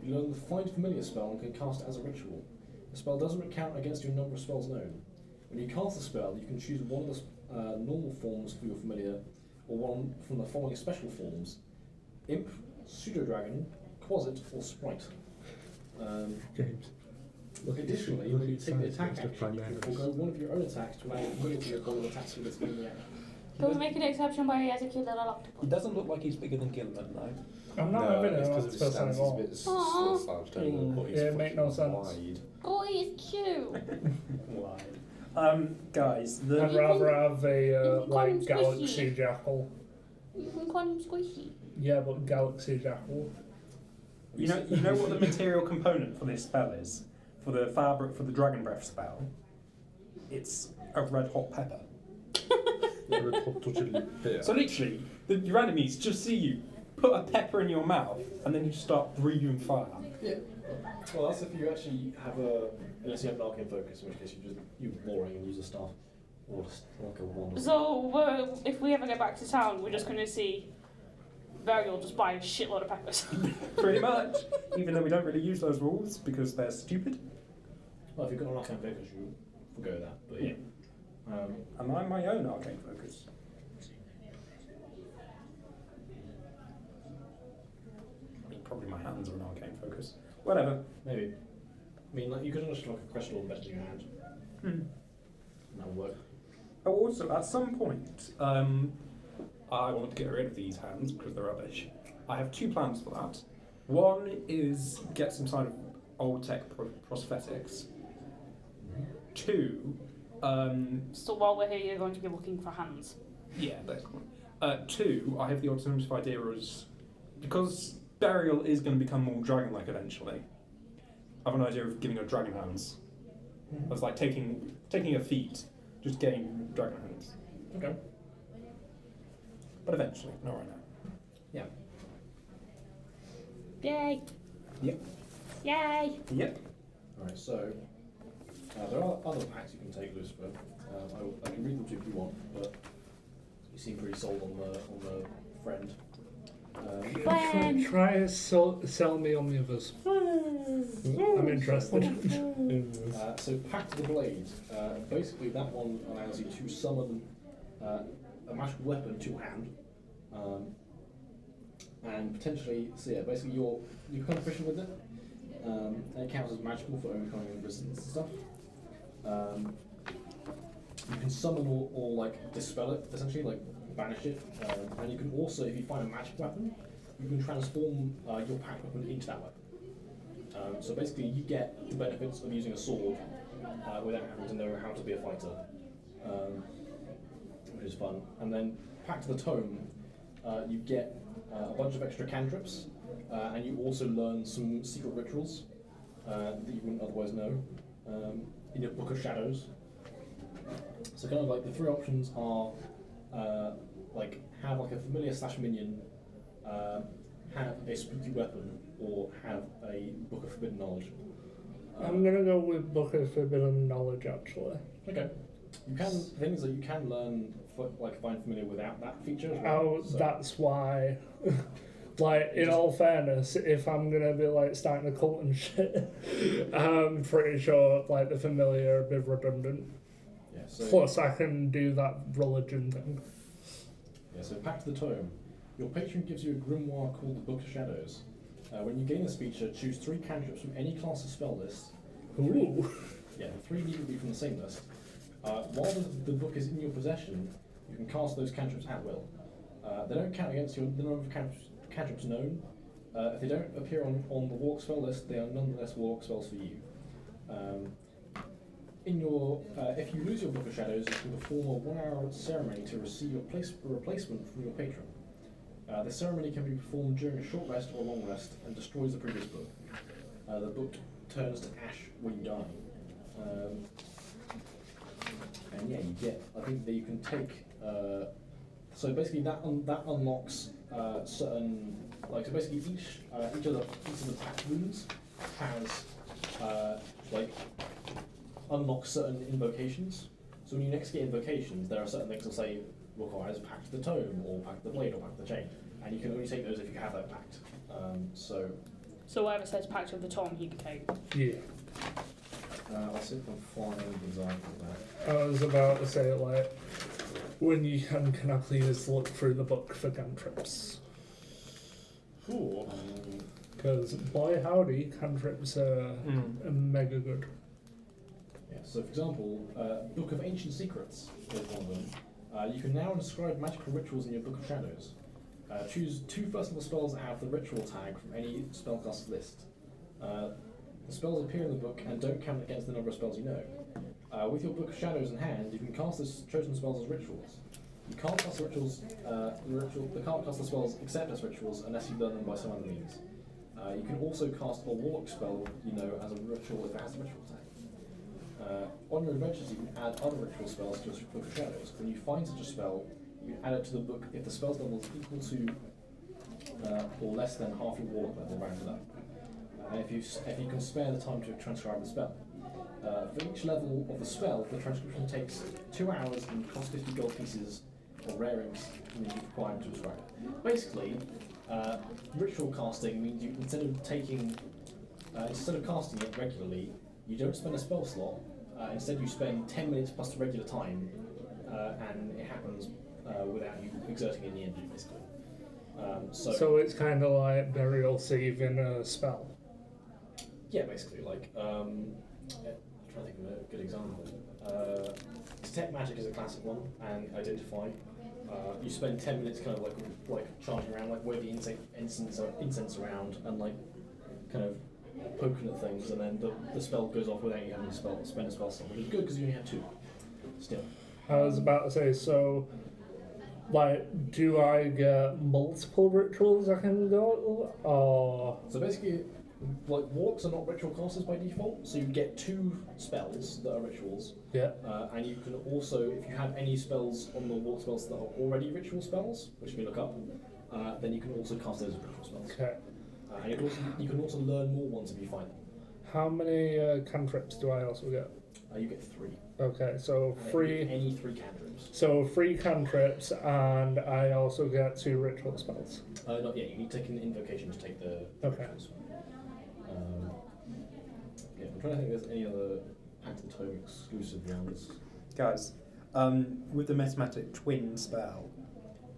You learn the Find Familiar spell and can cast it as a ritual. The spell doesn't count against your number of spells known. When you cast the spell, you can choose one of the normal forms for your familiar, or one from the following special forms: Imp, Pseudo-Dragon, Quasit or Sprite. James. Additionally, when you take the attack action, you can forgo one of your own attacks to allow you to roll an attack with this maniac. Can we make an exception where he has a cute little He octopus? doesn't look like he's bigger than Gilman, though. I'm not having it's it. because of his stance. He's a bit Aw. slouched over, but he's Yeah, it make no fucking sense. wide. Oh, he's cute. Wide. Guys, I'd the rather have a you can call him like galaxy Squishy. jackal. You can call him Squishy. Yeah, but galaxy jackal. you know what the material component for this spell is? For the fabric for the dragon breath spell? It's a red hot pepper. So literally, your enemies just see you put a pepper in your mouth and then you start breathing fire. Yeah. Well, that's if you actually have unless you have an arcane focus, in which case you boring and use a staff or like a wand. So, if we ever get back to town, we're just going to see Varial just buy a shitload of peppers. Pretty much. Even though we don't really use those rules because they're stupid. Well, if you've got an arcane focus, you forgo that. But yeah. And I'm my own arcane focus. I mean, probably my hands are an arcane focus. Whatever. Maybe. I mean, like, you could understand like a crystal embedded in your hand. And that would work. Oh, also, at some point, I want to get rid of these hands because they're rubbish. I have two plans for that. One is get some kind of old tech prosthetics. Two, So while we're here, you're going to be looking for hands. yeah, basically. Two, I have the alternative idea is because Burial is going to become more dragon-like eventually. I have an idea of giving her dragon hands. It's like taking a feat, just getting dragon hands. Okay. But eventually, not right now. Yeah. Yay! Yep. Yay! Yep. Alright, so there are other packs you can take, Lucifer. I can read them to you if you want, but you seem pretty sold on the friend. Friend. Try to sell me on the others. I'm interested. So Pact of the Blade, basically that one allows you to summon a magical weapon to hand, and potentially, so yeah, basically you're kind of fishing with it, and it counts as magical for overcoming resistance and stuff. You can summon or like dispel it, essentially, like banish it, and you can also, if you find a magic weapon, you can transform your pact weapon into that weapon. So basically, you get the benefits of using a sword without having to know how to be a fighter, which is fun. And then Pact of the Tome, you get a bunch of extra cantrips, and you also learn some secret rituals that you wouldn't otherwise know in your Book of Shadows. So kind of like the three options are like have like a familiar slash minion, have a spooky weapon, or have a Book of Forbidden Knowledge. I'm gonna go with Book of Forbidden Knowledge actually. Okay. You can things that you can learn find familiar without that feature as well. Oh, so. that's why. Like, in all fairness, if I'm gonna be like starting a cult and shit, I'm pretty sure like the familiar are a bit redundant. Yeah, so, Plus, I can do that religion thing. yeah, so Pact of the Tome. Your patron gives you a grimoire called the Book of Shadows. When you gain this feature, choose 3 cantrips from any class of spell list. Ooh. Yeah, 3 need to be from the same list. While the book is in your possession, you can cast those cantrips at will. They don't count against the number of cantrips known. If they don't appear on the warlock spell list, they are nonetheless warlock spells for you. If you lose your Book of Shadows, you can perform a 1-hour ceremony to receive a replacement from your patron. The ceremony can be performed during a short rest or a long rest and destroys the previous book. The book turns to ash when you die. And yeah, you get. I think that you can take. So basically, that unlocks certain. Like, so basically, each of the pact runes has unlocks certain invocations. So when you next get invocations, there are certain things that say requires Pact of the Tome or Pact of the Blade or Pact of the Chain, and you can only take those if you have that pact. So whatever says Pact of the Tome, he can take. Yeah. I'll see if I can find an example of that. I was about to say, like, when you can I please look through the book for cantrips? Cool. Because, boy howdy, cantrips are mega good. Yeah, so for example, Book of Ancient Secrets is one of them. You can now inscribe magical rituals in your Book of Shadows. Choose 2 first level spells out of the ritual tag from any spellcaster's list. The spells appear in the book and don't count against the number of spells you know. With your Book of Shadows in hand, you can cast the chosen spells as rituals. You can't cast the can't cast the spells except as rituals unless you learn them by some other means. You can also cast a warlock spell, as a ritual if it has a ritual tag. On your adventures, you can add other ritual spells to your Book of Shadows. When you find such a spell, you can add it to the book if the spell's level is equal to or less than half your warlock level rounded up. And if you can spare the time to transcribe the spell. For each level of the spell, the transcription takes 2 hours and costs 50 gold pieces or rare inks required to transcribe it. Basically, ritual casting means you instead of casting it regularly, you don't spend a spell slot. Instead, you spend 10 minutes plus the regular time, and it happens without you exerting any energy, basically. So it's kind of like burial saving a spell. Yeah, basically, I'm trying to think of a good example. Detect magic is a classic one, and identify. You spend 10 minutes kind of like charging around, like wave the incense around, and kind of poking at things, and then the spell goes off without you having to spend a spell slot, which is good because you only have 2. Still. I was about to say, so, do I get multiple rituals I can go, or... So basically, warlocks are not ritual casters by default, so you get 2 spells that are rituals. Yeah. And you can also, if you have any spells on the warlock spells that are already ritual spells, which you can look up, then you can also cast those as ritual spells. Okay. And you can also learn more ones if you find them. How many cantrips do I also get? You get 3. Okay, so Any 3 cantrips. So 3 cantrips, and I also get 2 ritual spells. Not yet. You need to take an invocation to take the rituals. Yeah, I'm trying to think if there's any other Pact of Tome exclusive ones. Guys, with the Mesmatic Twin spell,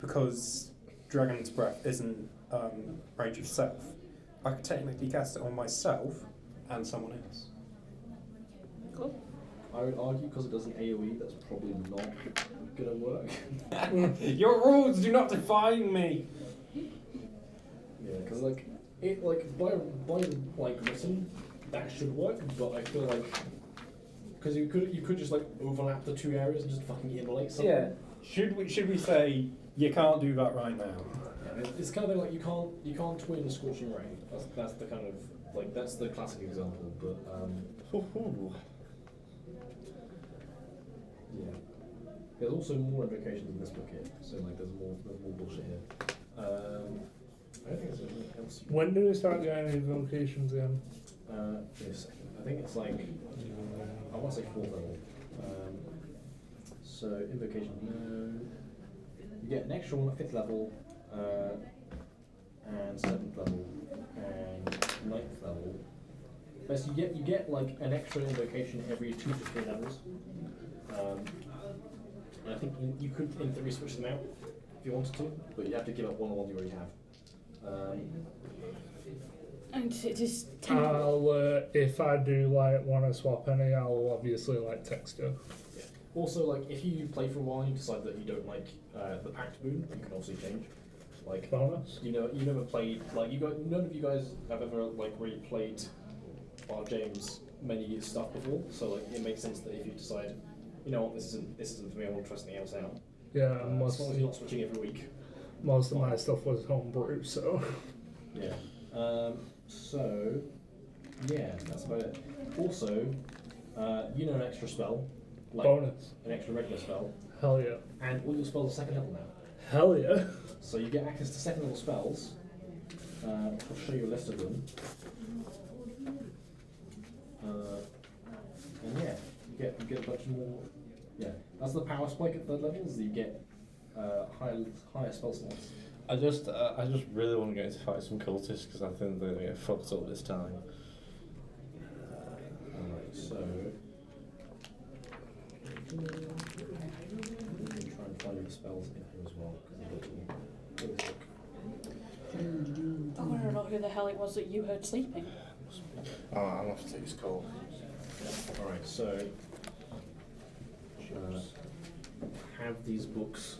because Dragon's Breath isn't range of self, I could technically cast it on myself and someone else. Cool. I would argue because it does an AoE, that's probably not gonna work. Your rules do not define me. Yeah, because by written, that should work, but I feel like because you could just overlap the 2 areas and just fucking immolate something. Yeah. Should we say you can't do that right now? Yeah, it's kind of like you can't twin Scorching Ray. That's the kind of that's the classic example, but yeah. There's also more invocations in this book here, so there's more bullshit here. I don't think there's anything else. When do we start getting invocations again? Give me a second. I think it's I want to say 4th level. So invocation, no. You get an extra one at 5th level, and 7th level, and 9th level. Basically, you get an extra invocation every 2 to 3 levels. And I think you could, in theory, switch them out if you wanted to, but you have to give up one of the ones you already have. And it is I'll, if I do want to swap any, I'll obviously text you. Yeah. Also, if you play for a while and you decide that you don't like the Pact boon, you can obviously change. Bonus? You never played, none of you guys have ever really played James many stuff before, so it makes sense that if you decide, you know what, this isn't for me, I want to try something else out. Yeah, as long as you're not switching every week. Most of my stuff was homebrew, so. Yeah. So, yeah, that's about it. Also, an extra spell. Bonus. An extra regular spell. Hell yeah. And all your spells are 2nd level now. Hell yeah. So you get access to 2nd level spells. I'll show you a list of them. And yeah, you get a bunch more. Yeah, that's the power spike at 3rd levels. You get higher spell slots. I just really want to get to fight some cultists because I think they're gonna get fucked up this time. Alright, so try and find the spells in here as well because I want to know who the hell it was that you heard sleeping. Oh, I'll have to take this call. Alright, so have these books.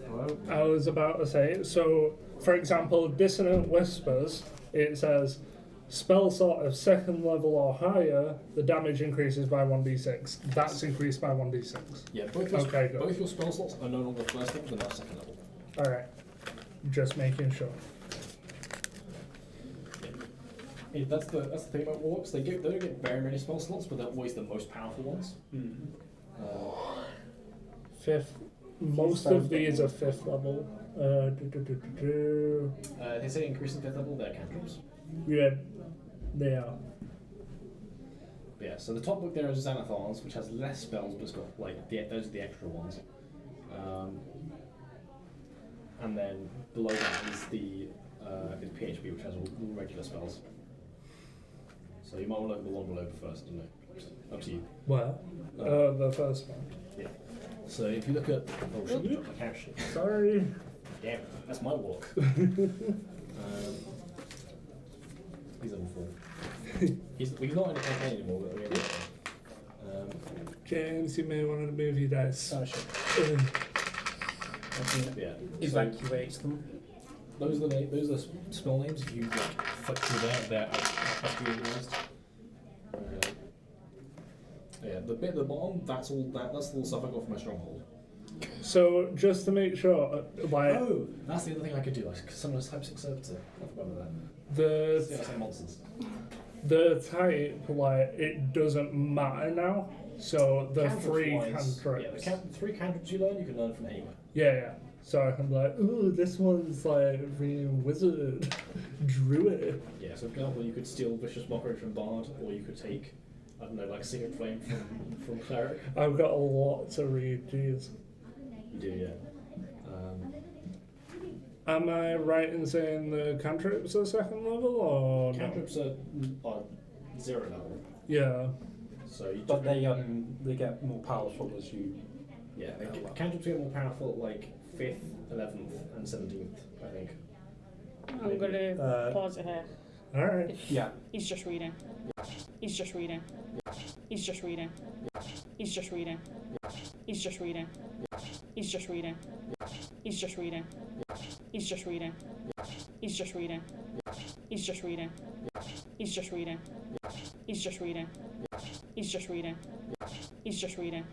Hello? I was about to say, so for example, Dissonant Whispers, it says spell slot of 2nd level or higher, the damage increases by 1d6. That's increased by 1d6. Yeah, both your, Okay, good. both your spell slots are no longer first level, they're now second level. Alright, just making sure. Yeah, that's the thing about warlocks. They don't get very many spell slots, but they're always the most powerful ones. Fifth, most of these are 5th level. They say increase in 5th level, they're cantrips. Yeah, they are. Yeah, so the top book there is Xanathars, which has less spells, but it's got like those are the extra ones. And then below that is the is PHP, which has all regular spells. So you might want to look at the one below first, I don't know. Up to you. Where? The first one. Yeah. So if you look at oh shit, you dropped my cash. Sorry. Damn, that's my walk. He's level 4. He's not in the campaign anymore, but we're James, you may want to move your dice. Oh, shit. yeah. Evacuate them. Those are the spell names. If you like flick through they're recognized. Yeah, the bit at the bottom, that's the stuff I got from my stronghold. So, just to make sure, like, Oh, that's the other thing I could do, like summon a type 6 servitor. I forgot about that. the Say monsters. the type, like, it doesn't matter now. So, the Cantrips free wise, cantrips. Yeah, the 3 cantrips you learn can learn from anywhere. Yeah. So I can be like, ooh, this one's like freaking wizard, druid. Yeah, so for example, you could steal Vicious Mockery from Bard, or you could take, I don't know, like Secret Flame from Cleric. I've got a lot to read, jeez. You do, yeah. Am I right in saying the cantrips are 2nd level or no? Cantrips are 0 level, Yeah. so you But they get more powerful as you. yeah, cantrips get more powerful at like 5th, 11th, and 17th, I think. I'm gonna pause it here. Alright. Yeah. He's just reading. He's just reading. He's just reading. He's just reading. He's just reading. He's just reading. He's just reading. He's just reading. He's just reading. He's just reading. He's just reading. He's just reading. He's just reading. He's just reading.